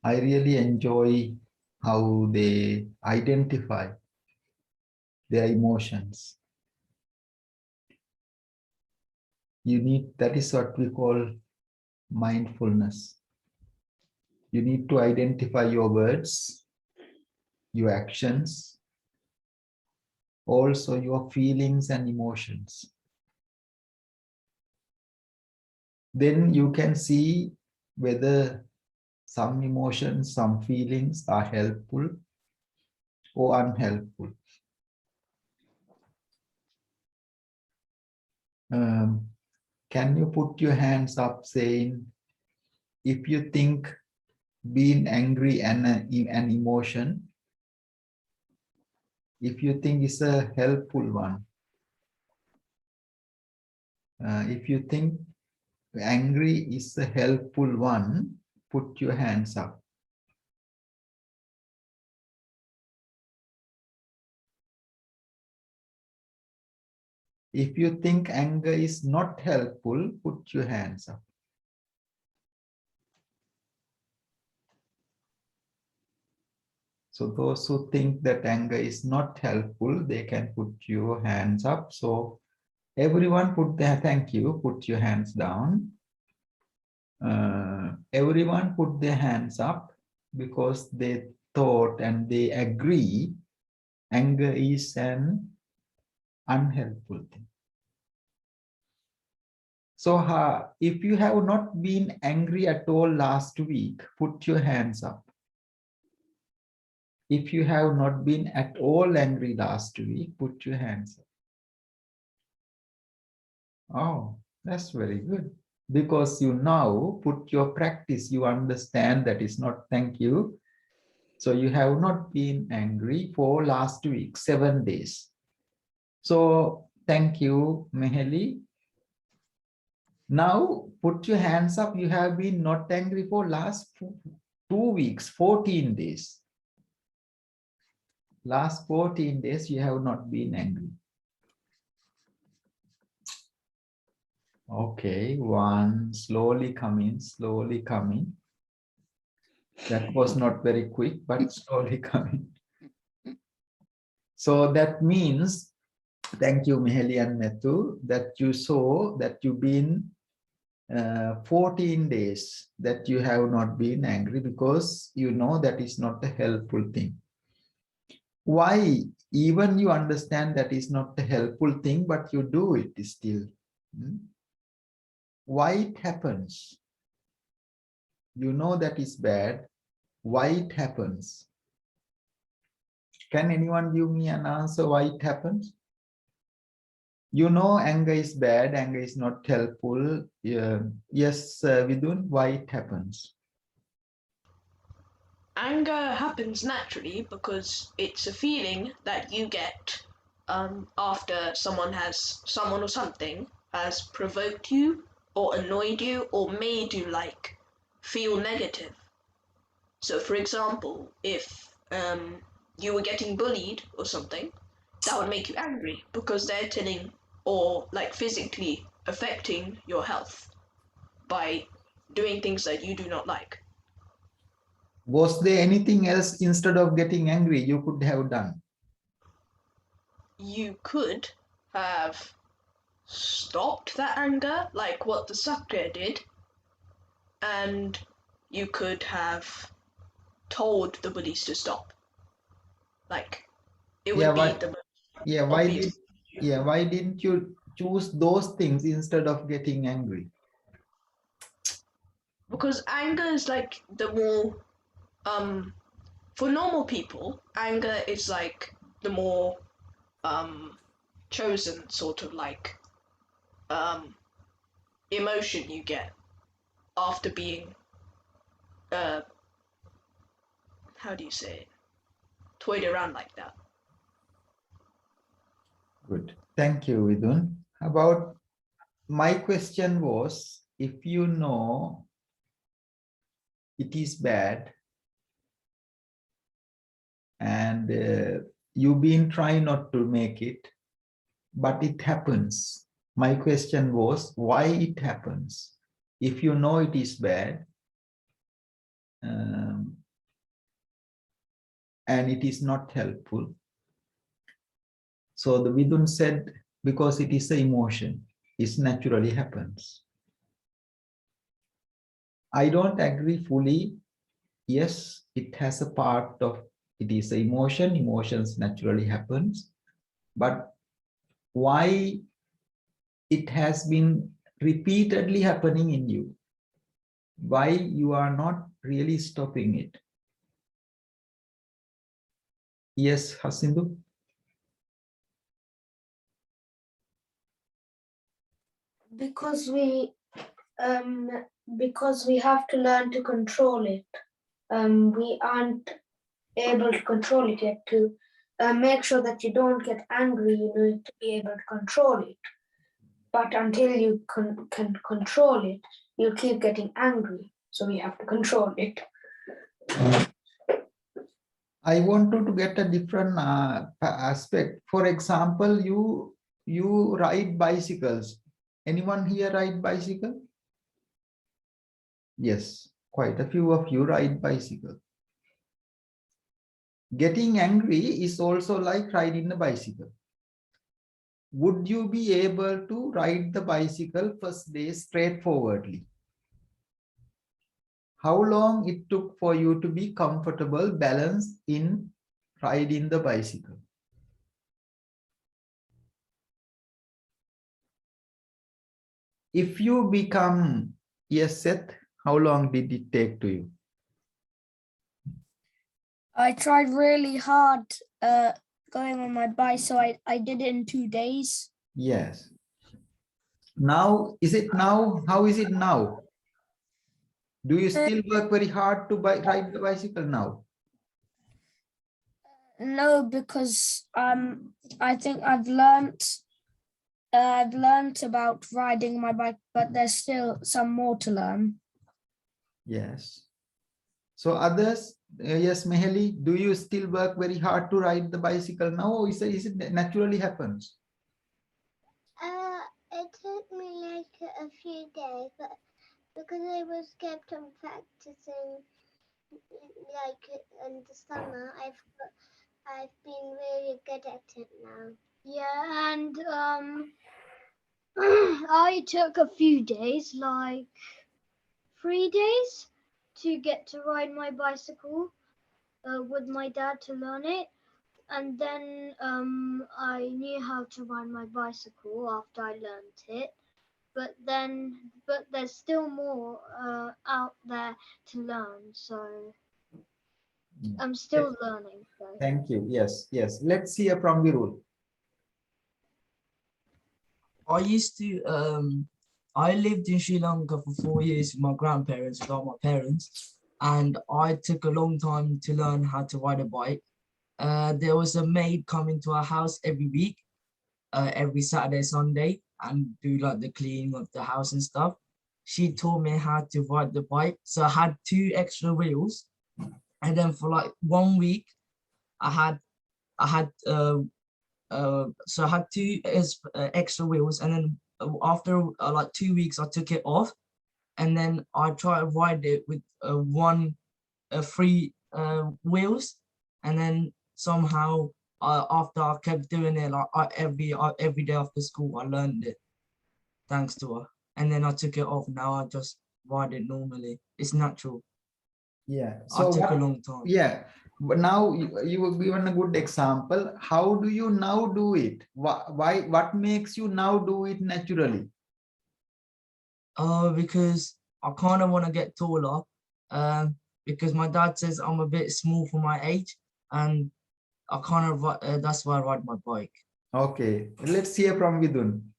I really enjoy how they identify their emotions. That is what we call mindfulness. You need to identify your words, your actions, also your feelings and emotions. Then you can see whether some emotions, some feelings are helpful or unhelpful. Can you put your hands up saying, if you think being angry and an emotion, if you think it's a helpful one, if you think angry is a helpful one, put your hands up. If you think anger is not helpful, put your hands up. So those who think that anger is not helpful, they can put your hands up. So everyone put their, thank you, put your hands down. Everyone put their hands up because they thought and they agree anger is an unhelpful thing. So if you have not been angry at all last week, put your hands up. If you have not been at all angry last week, put your hands up. Oh, that's very good. Because you now put your practice, you understand that is not thank you. So you have not been angry for last week, 7 days. So thank you, Meheli. Now put your hands up. You have been not angry for last 2 weeks, 14 days. Last 14 days, you have not been angry. Okay, one, slowly coming, slowly coming. That was not very quick, but slowly coming. So that means, thank you, Miheli and Metu, that you saw that you've been 14 days that you have not been angry because you know that is not a helpful thing. Why? Even you understand that is not a helpful thing, but you do it still. Why it happens? You know that is bad. Why it happens? Can anyone give me an answer why it happens? You know anger is bad, anger is not helpful. Yes, Vidun, why it happens? Anger happens naturally because it's a feeling that you get after someone or something has provoked you or annoyed you or made you like feel negative. So for example, if you were getting bullied or something, that would make you angry because they're telling or like physically affecting your health by doing things that you do not like. Was there anything else instead of getting angry you could have done? You could have stopped that anger, like what the Sakya did, and you could have told the bullies to stop. Like, it would be the most obvious. Why didn't you choose those things instead of getting angry? Because anger is like the more, for normal people, anger is like the more chosen sort of like emotion you get after being how do you say it, toyed around like that. Good. Thank you, Vidun. About my question was, if you know it is bad and you've been trying not to make it, but it happens. My question was, why it happens? If you know it is bad and it is not helpful. So the Vidun said, because it is an emotion, it naturally happens. I don't agree fully. Yes, it has a part of, it is an emotion, emotions naturally happens, but why it has been repeatedly happening in you? Why you are not really stopping it? Yes, Hasindu. Because we have to learn to control it. We aren't able to control it yet. To make sure that you don't get angry, you need to be able to control it. But until you can control it, you'll keep getting angry. So we have to control it. I want to get a different aspect. For example, you ride bicycles. Anyone here ride bicycle? Yes, quite a few of you ride bicycle. Getting angry is also like riding a bicycle. Would you be able to ride the bicycle first day straightforwardly? How long it took for you to be comfortable, balanced in riding the bicycle? If you become, yes, Seth, how long did it take to you? I tried really hard going on my bike, so I did it in 2 days. Yes. Now, is it now? How is it now? Do you still work very hard to ride the bicycle now? No, because I think I've learned about riding my bike, but there's still some more to learn. Yes. So others, yes, Meheli, do you still work very hard to ride the bicycle now, or is it naturally happens? It took me like a few days, but because I was kept on practicing, like in the summer, I've been really good at it now. Yeah, and I took a few days, like 3 days, to get to ride my bicycle with my dad to learn it. And then I knew how to ride my bicycle after I learned it. But there's still more out there to learn. So I'm still learning. So. Thank you. Yes, yes. Let's hear from Virul. I used to, I lived in Sri Lanka for 4 years with my grandparents, without my parents, and I took a long time to learn how to ride a bike. There was a maid coming to our house every week, every Saturday, Sunday, and do like the cleaning of the house and stuff. She taught me how to ride the bike. So I had 2 extra wheels, and then for like 1 week, I had 2 extra wheels, and then after like 2 weeks, I took it off, and then I tried to ride it with 3 wheels, and then somehow after I kept doing it like every day after school, I learned it thanks to her, and then I took it off. Now I just ride it normally. It's natural. Yeah. So I took a long time. Yeah. But now you were given a good example. How do you now do it? Why? What makes you now do it naturally? Because I kind of want to get taller. Because my dad says I'm a bit small for my age, and I kind of that's why I ride my bike. Okay. Let's hear from Vidun.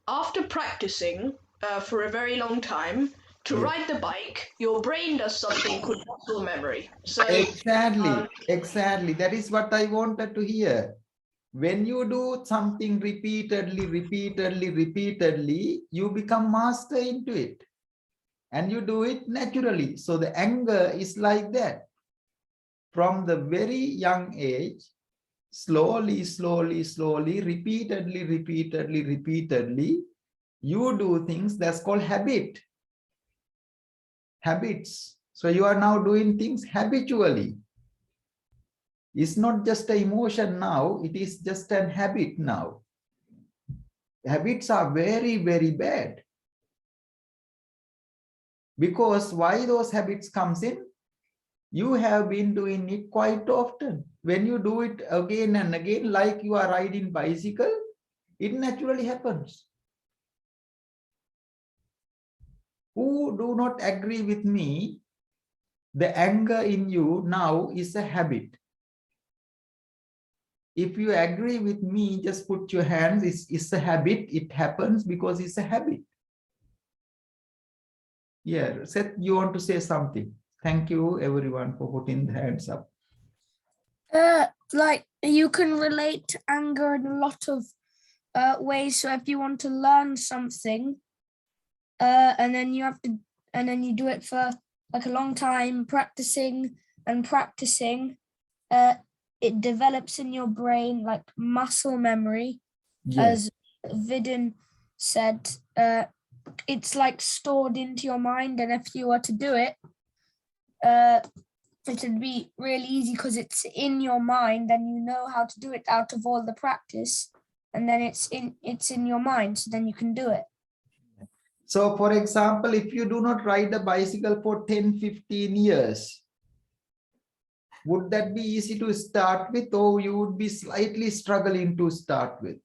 After practicing for a very long time, to ride the bike, your brain does something called muscle memory. So exactly. That is what I wanted to hear. When you do something repeatedly, you become master into it. And you do it naturally. So the anger is like that. From the very young age, slowly, repeatedly, you do things that's called habits. So you are now doing things habitually. It's not just an emotion now, it is just an habit now. Habits are very, very bad. Because why those habits comes in? You have been doing it quite often. When you do it again and again, like you are riding bicycle, it naturally happens. Who do not agree with me The anger in you now is a habit. If you agree with me, just put your hands. It's a habit. It happens because it's a habit. Yeah, Seth, you want to say something? Thank you, everyone, for putting the hands up. Like you can relate to anger in a lot of ways. So if you want to learn something, and then you do it for like a long time, practicing and practicing, it develops in your brain like muscle memory. Yes. As Vidin said, it's like stored into your mind, and if you were to do it, it would be really easy because it's in your mind and you know how to do it out of all the practice, and then it's in your mind, so then you can do it. So for example, if you do not ride a bicycle for 10-15 years, would that be easy to start with, or you would be slightly struggling to start with?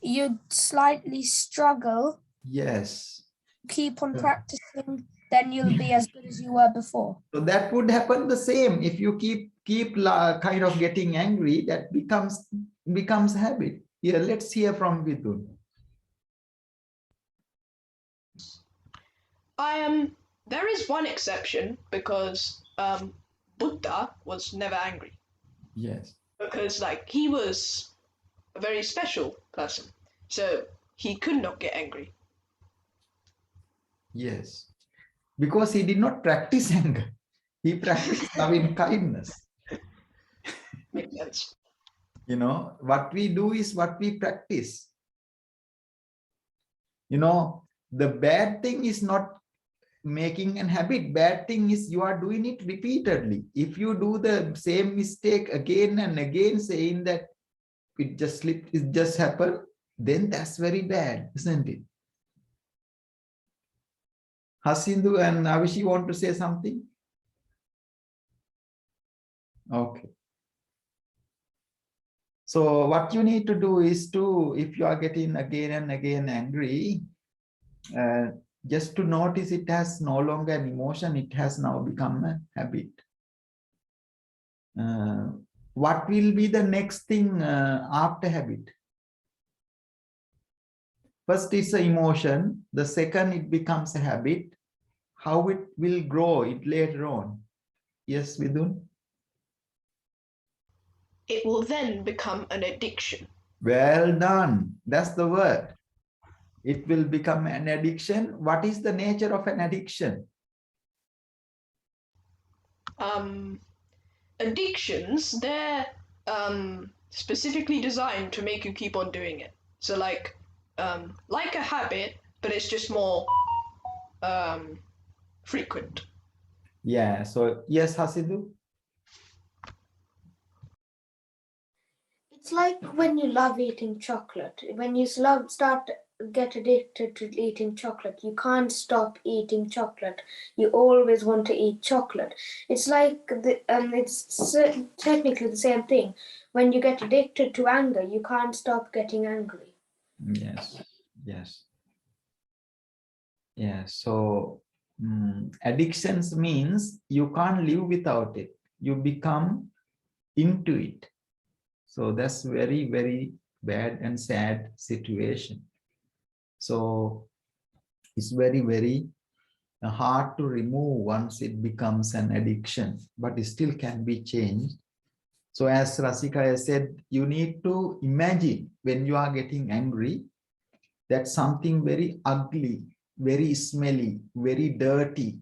You'd slightly struggle. Yes. Keep on practicing, then you'll be as good as you were before. So that would happen the same. If you keep kind of getting angry, that becomes habit. Yeah, let's hear from Vidun. There is one exception, because Buddha was never angry. Yes. Because like he was a very special person, so he could not get angry. Yes. Because he did not practice anger. He practiced loving kindness. Makes sense. You know, what we do is what we practice. You know, the bad thing is not making a habit. Bad thing is you are doing it repeatedly. If you do the same mistake again and again, saying that it just slipped, it just happened, then that's very bad, isn't it? Hasindu and Avishi want to say something? Okay. So what you need to do is to, if you are getting again and again angry, just to notice it has no longer an emotion, it has now become a habit. What will be the next thing after habit? First is an emotion, the second it becomes a habit. How it will grow it later on? Yes, Vidun? It will then become an addiction. Well done. That's the word. It will become an addiction. What is the nature of an addiction? Addictions, they're specifically designed to make you keep on doing it. So like a habit, but it's just more frequent. Yeah, so yes, Hasidu? It's like when you love eating chocolate. When you get addicted to eating chocolate, you can't stop eating chocolate. You always want to eat chocolate. It's like it's technically the same thing. When you get addicted to anger, you can't stop getting angry. Yes, yes. Yeah, so addictions means you can't live without it. You become into it. So that's very, very bad and sad situation. So it's very, very hard to remove once it becomes an addiction, but it still can be changed. So as Rasika has said, you need to imagine when you are getting angry, that something very ugly, very smelly, very dirty,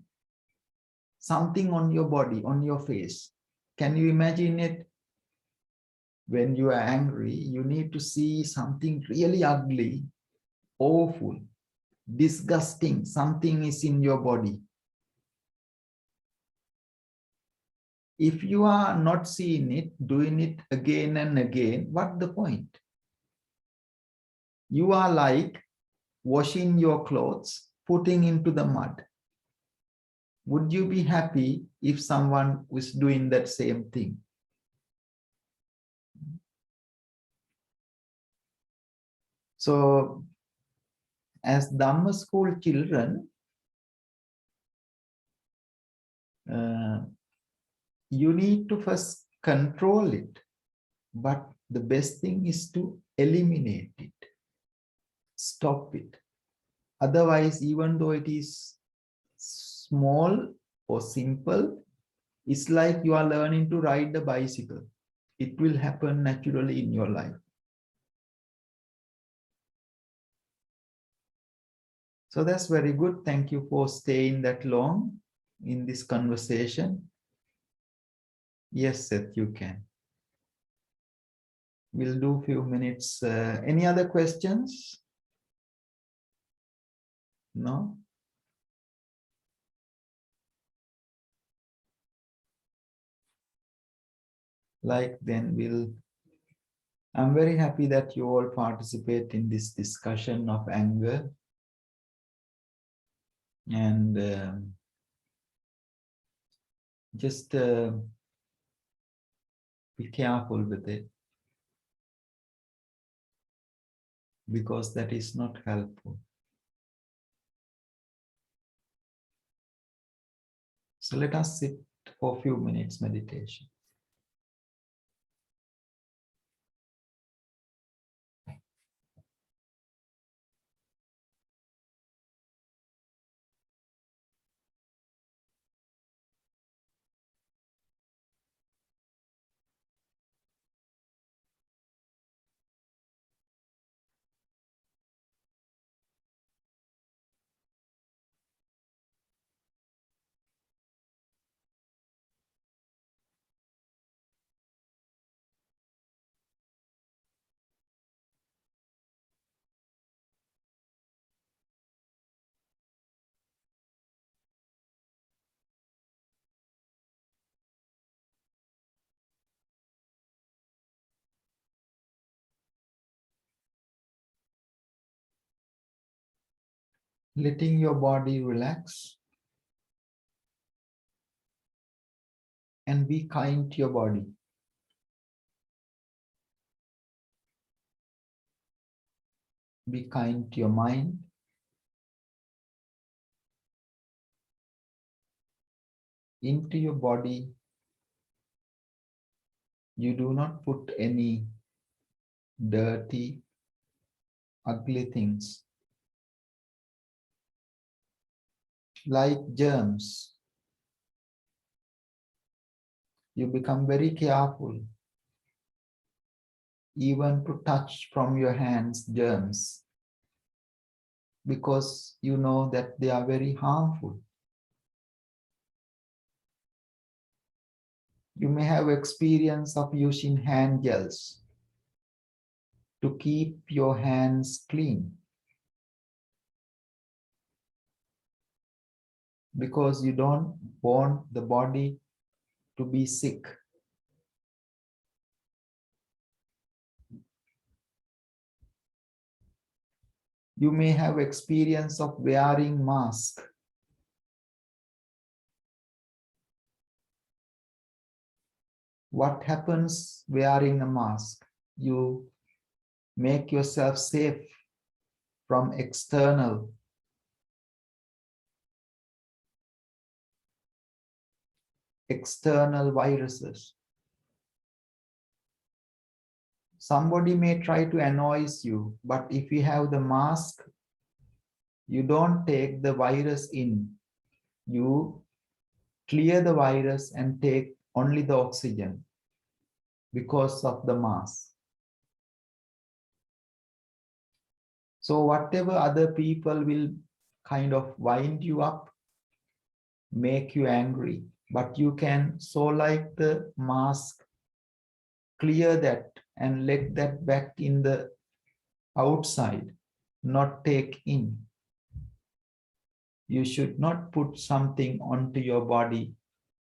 something on your body, on your face. Can you imagine it? When you are angry, you need to see something really ugly, awful, disgusting, something is in your body. If you are not seeing it, doing it again and again, what's the point? You are like washing your clothes, putting into the mud. Would you be happy if someone was doing that same thing? So, as Dhamma school children, you need to first control it, but the best thing is to eliminate it, stop it. Otherwise, even though it is small or simple, it's like you are learning to ride the bicycle. It will happen naturally in your life. So that's very good. Thank you for staying that long in this conversation. Yes, Seth, you can. We'll do a few minutes. Any other questions? No? Like then I'm very happy that you all participate in this discussion of anger. And just be careful with it, because that is not helpful. So let us sit for a few minutes meditation. Letting your body relax and be kind to your body. Be kind to your mind. Into your body, you do not put any dirty, ugly things like germs. You become very careful even to touch from your hands germs, because you know that they are very harmful. You may have experience of using hand gels to keep your hands clean, because you don't want the body to be sick. You may have experience of wearing mask. What happens wearing a mask? You make yourself safe from external viruses. Somebody may try to annoy you, but if you have the mask, you don't take the virus in. You clear the virus and take only the oxygen because of the mask. So whatever other people will kind of wind you up, make you angry, but you can, so like the mask, clear that and let that back in the outside, not take in. You should not put something onto your body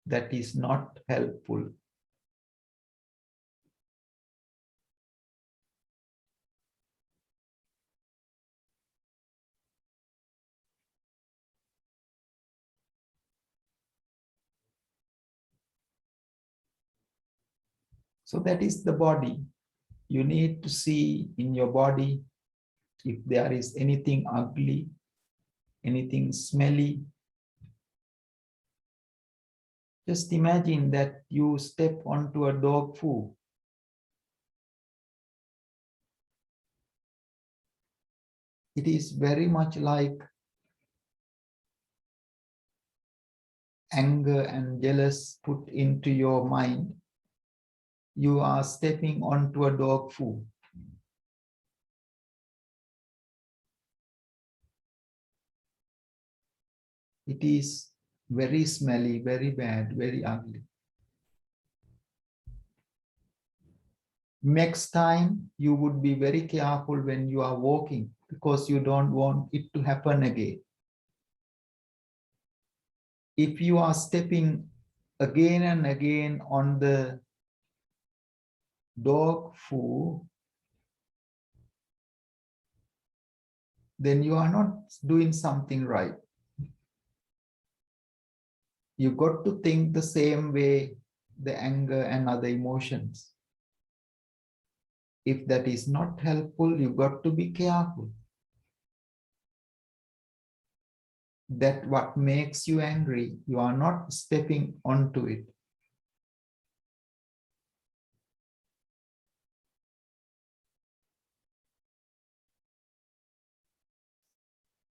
that is not helpful. So that is the body. You need to see in your body if there is anything ugly, anything smelly, Just imagine that you step onto a dog food. It is very much like anger and jealous put into your mind. You are stepping onto a dog food. It is very smelly, very bad, very ugly. Next time, you would be very careful when you are walking because you don't want it to happen again. If you are stepping again and again on the dog food, then you are not doing something right. You got to think the same way, the anger and other emotions. If that is not helpful, you got to be careful. That what makes you angry, you are not stepping onto it.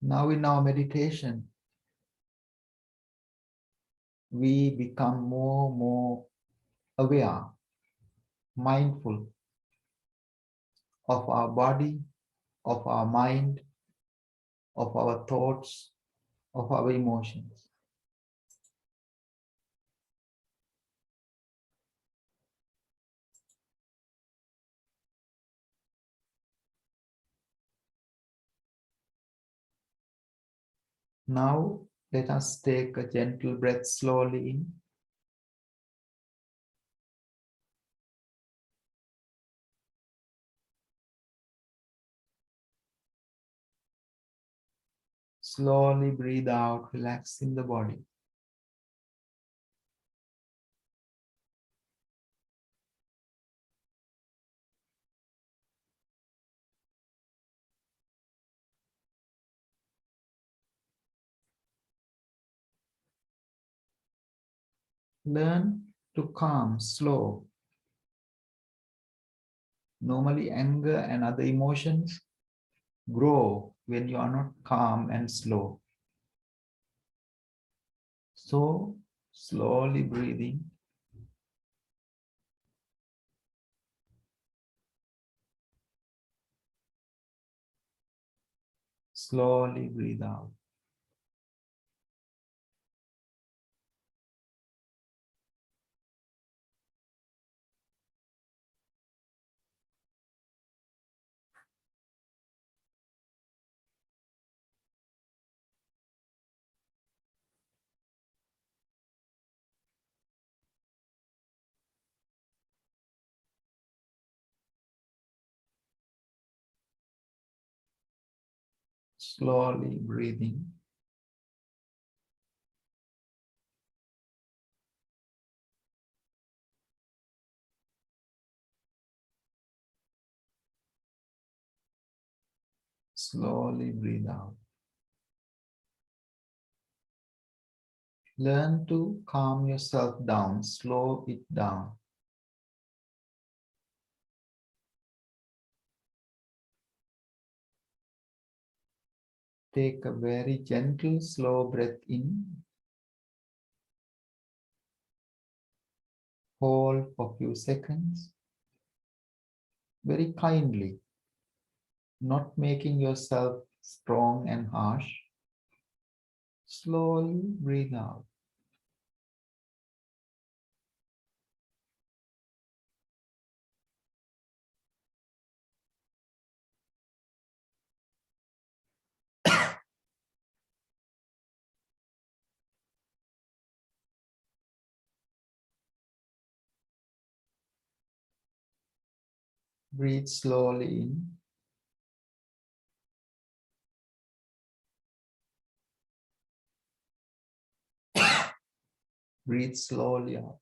Now in our meditation, we become more aware, mindful of our body, of our mind, of our thoughts, of our emotions. Now let us take a gentle breath slowly in. Slowly breathe out, relaxing the body. Learn to calm, slow. Normally, anger and other emotions grow when you are not calm and slow. So, slowly breathing. Slowly breathe out. Slowly breathing. Slowly breathe out. Learn to calm yourself down, slow it down. Take a very gentle, slow breath in. Hold for a few seconds. Very kindly, not making yourself strong and harsh. Slowly breathe out. Breathe slowly in. Breathe slowly out.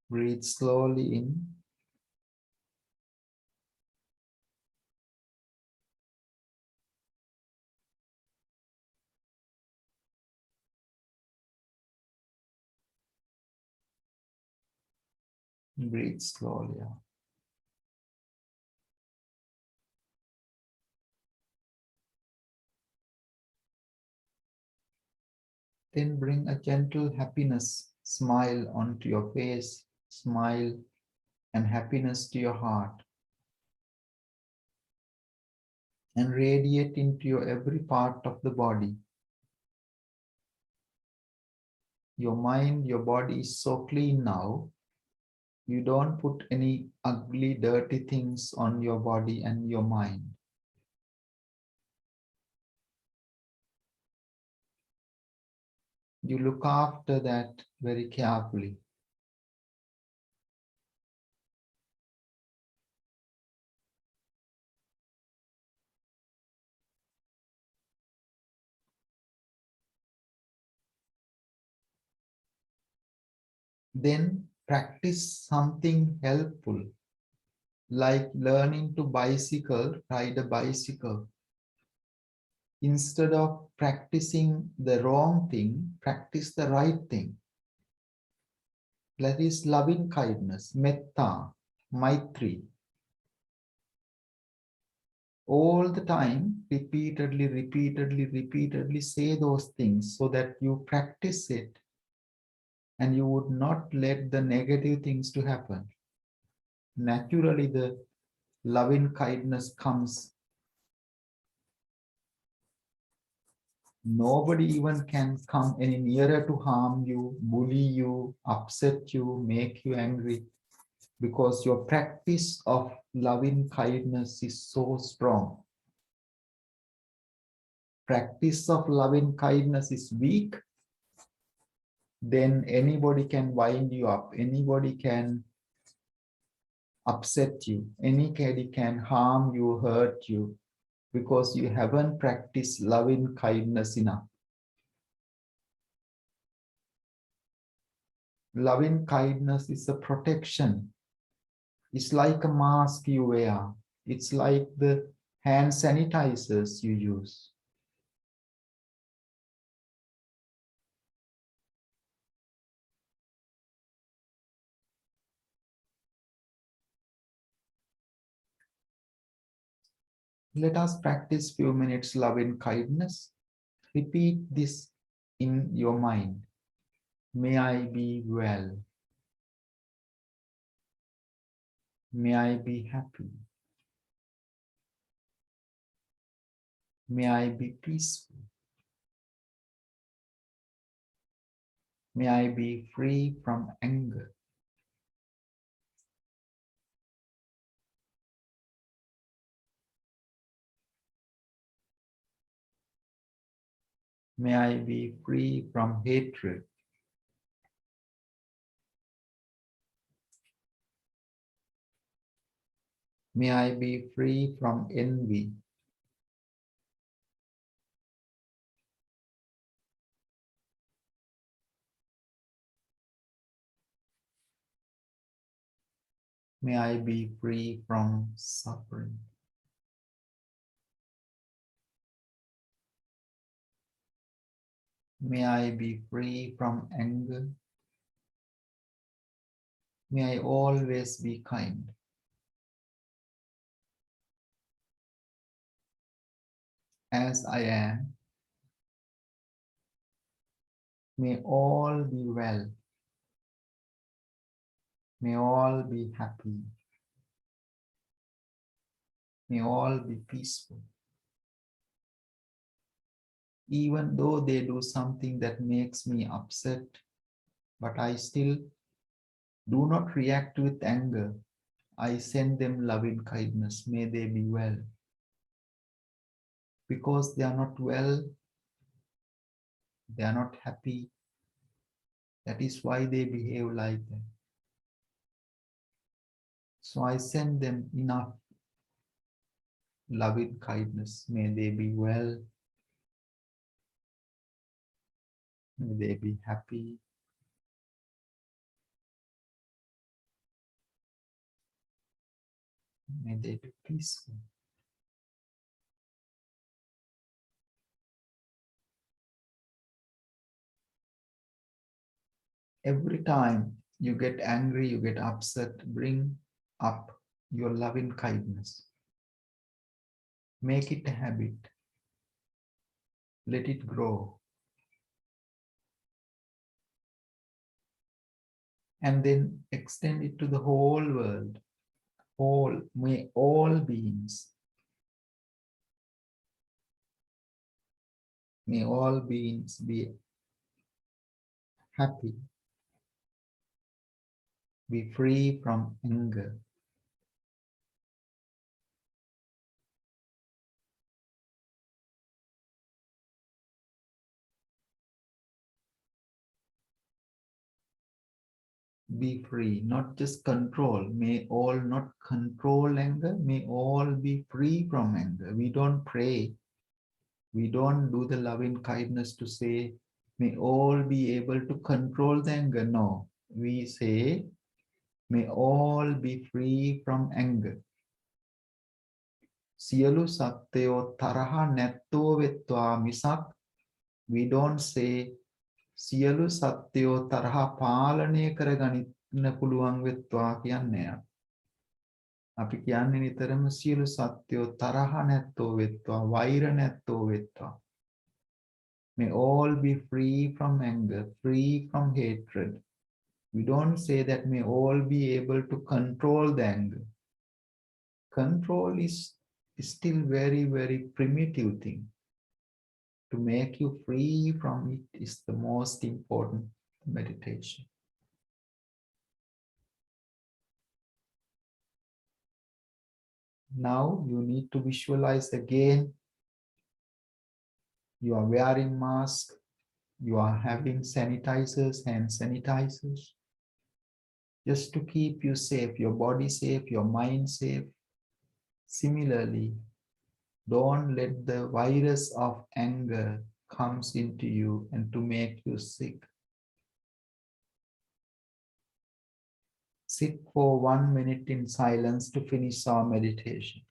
Breathe slowly in. Breathe slowly out. Then bring a gentle happiness smile onto your face, smile and happiness to your heart, and radiate into your every part of the body. Your mind, your body is so clean now. You don't put any ugly, dirty things on your body and your mind. You look after that very carefully. Then practice something helpful, like learning to ride a bicycle. Instead of practicing the wrong thing, practice the right thing. That is loving kindness, metta, maitri. All the time, repeatedly say those things so that you practice it and you would not let the negative things to happen. Naturally, the loving kindness comes. Nobody even can come any nearer to harm you, bully you, upset you, make you angry, because your practice of loving kindness is so strong. Practice of loving kindness is weak, then anybody can wind you up, anybody can upset you, anybody can harm you, hurt you, because you haven't practiced loving kindness enough. Loving kindness is a protection. It's like a mask you wear. It's like the hand sanitizers you use. Let us practice few minutes loving kindness. Repeat this in your mind. May I be well. May I be happy. May I be peaceful. May I be free from anger. May I be free from hatred. May I be free from envy. May I be free from suffering. May I be free from anger. May I always be kind. As I am, may all be well. May all be happy. May all be peaceful. Even though they do something that makes me upset, but I still do not react with anger. I send them loving kindness. May they be well. Because they are not well, they are not happy. That is why they behave like that. So I send them enough loving kindness. May they be well. May they be happy. May they be peaceful. Every time you get angry, you get upset, bring up your loving kindness. Make it a habit. Let it grow. And then extend it to the whole world. May all beings. May all beings be happy. Be free from anger. Be free, not just control. May all not control anger. May all be free from anger. We don't pray. We don't do the loving kindness to say, may all be able to control the anger. No, we say, may all be free from anger. Siyalu satteo taraha netto vetwa misak. We don't say, සියලු සත්‍යෝ තරහ පාලනය කරගන්න පුළුවන් වෙත්වා කියන්නේ. අපි කියන්නේ නිතරම සියලු සත්‍යෝ තරහ නැත්තෝ වෙත්වා, වෛර නැත්තෝ වෙත්වා. May all be free from anger, free from hatred. We don't say that may all be able to control the anger. Control is still very, very primitive thing. To make you free from it is the most important meditation. Now you need to visualize again. You are wearing mask. You are having sanitizers, hand sanitizers. Just to keep you safe, your body safe, your mind safe. Similarly, don't let the virus of anger comes into you and to make you sick. Sit for 1 minute in silence to finish our meditation.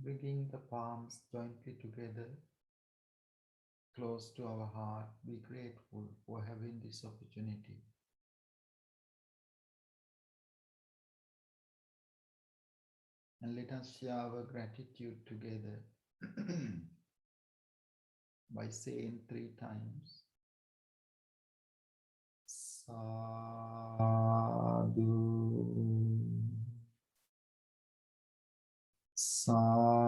Bringing the palms jointly together, close to our heart, be grateful for having this opportunity. And let us share our gratitude together by saying 3 times. Sadhu. Sadhu,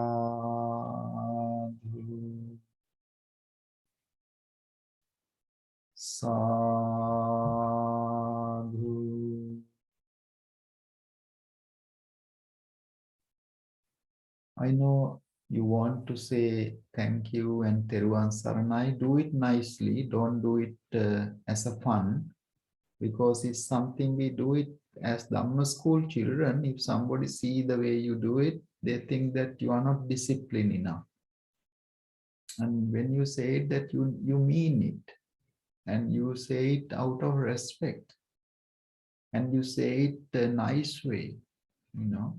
sadhu. I know you want to say thank you and Teruvan Saranai, do it nicely. Don't do it as a fun, because it's something we do it as Dhamma school children. If somebody see the way you do it, they think that you are not disciplined enough. And when you say that, you mean it, and you say it out of respect, and you say it a nice way, you know.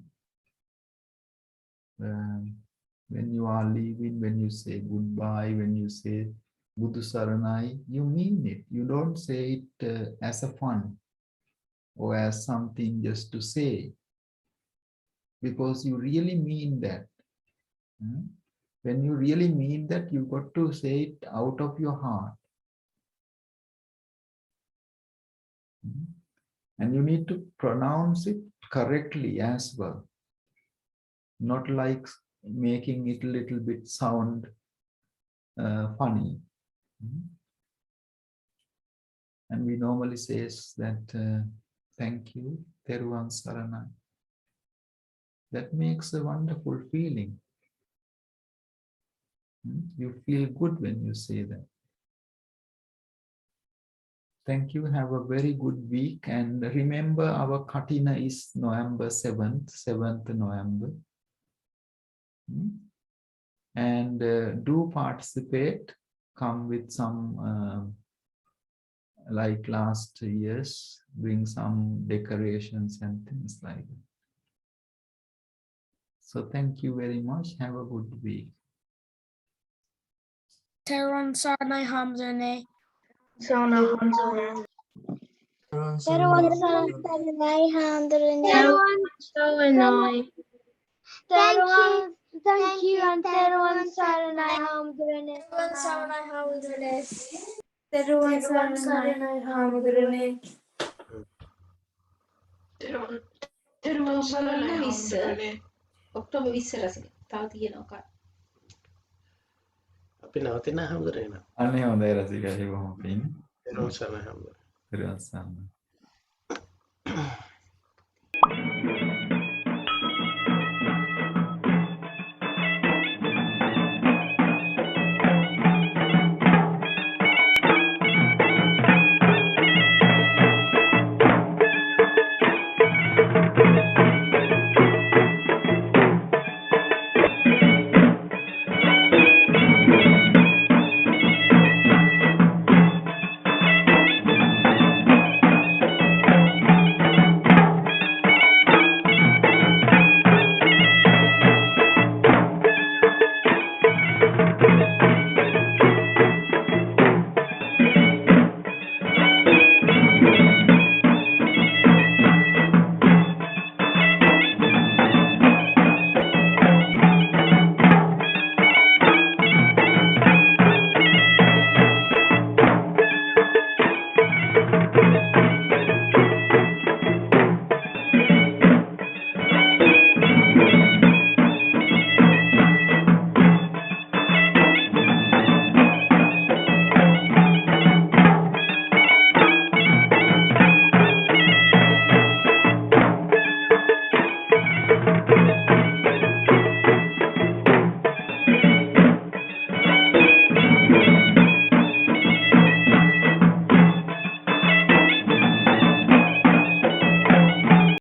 When you are leaving, when you say goodbye, when you say Buddhu Saranai, you mean it. You don't say it as a fun or as something just to say, because you really mean that. When you really mean that, you got to say it out of your heart. And you need to pronounce it correctly as well. Not like making it a little bit sound funny. And we normally say that, thank you, Teruvan Saranai. That makes a wonderful feeling. You feel good when you say that. Thank you. Have a very good week. And remember, our Katina is November 7th November. And do participate. Come with some, like last years, bring some decorations and things like that. So thank you very much. Have a good week. Teruvan Saranai Hamdane. Teruvan Saranai Hamdane. Thank you, and Teruvan Saranai Hamdane. Teruvan Saranai Hamdane. Teruvan Saranai Hamdane. October 20 රසනේ. තව තියෙනවා. අපි නවතින හැමදේම. අනේ හොඳයි රසිකයි බොහොම පිං. Teruvan Saranai Hamdane. Teruvan Saranai.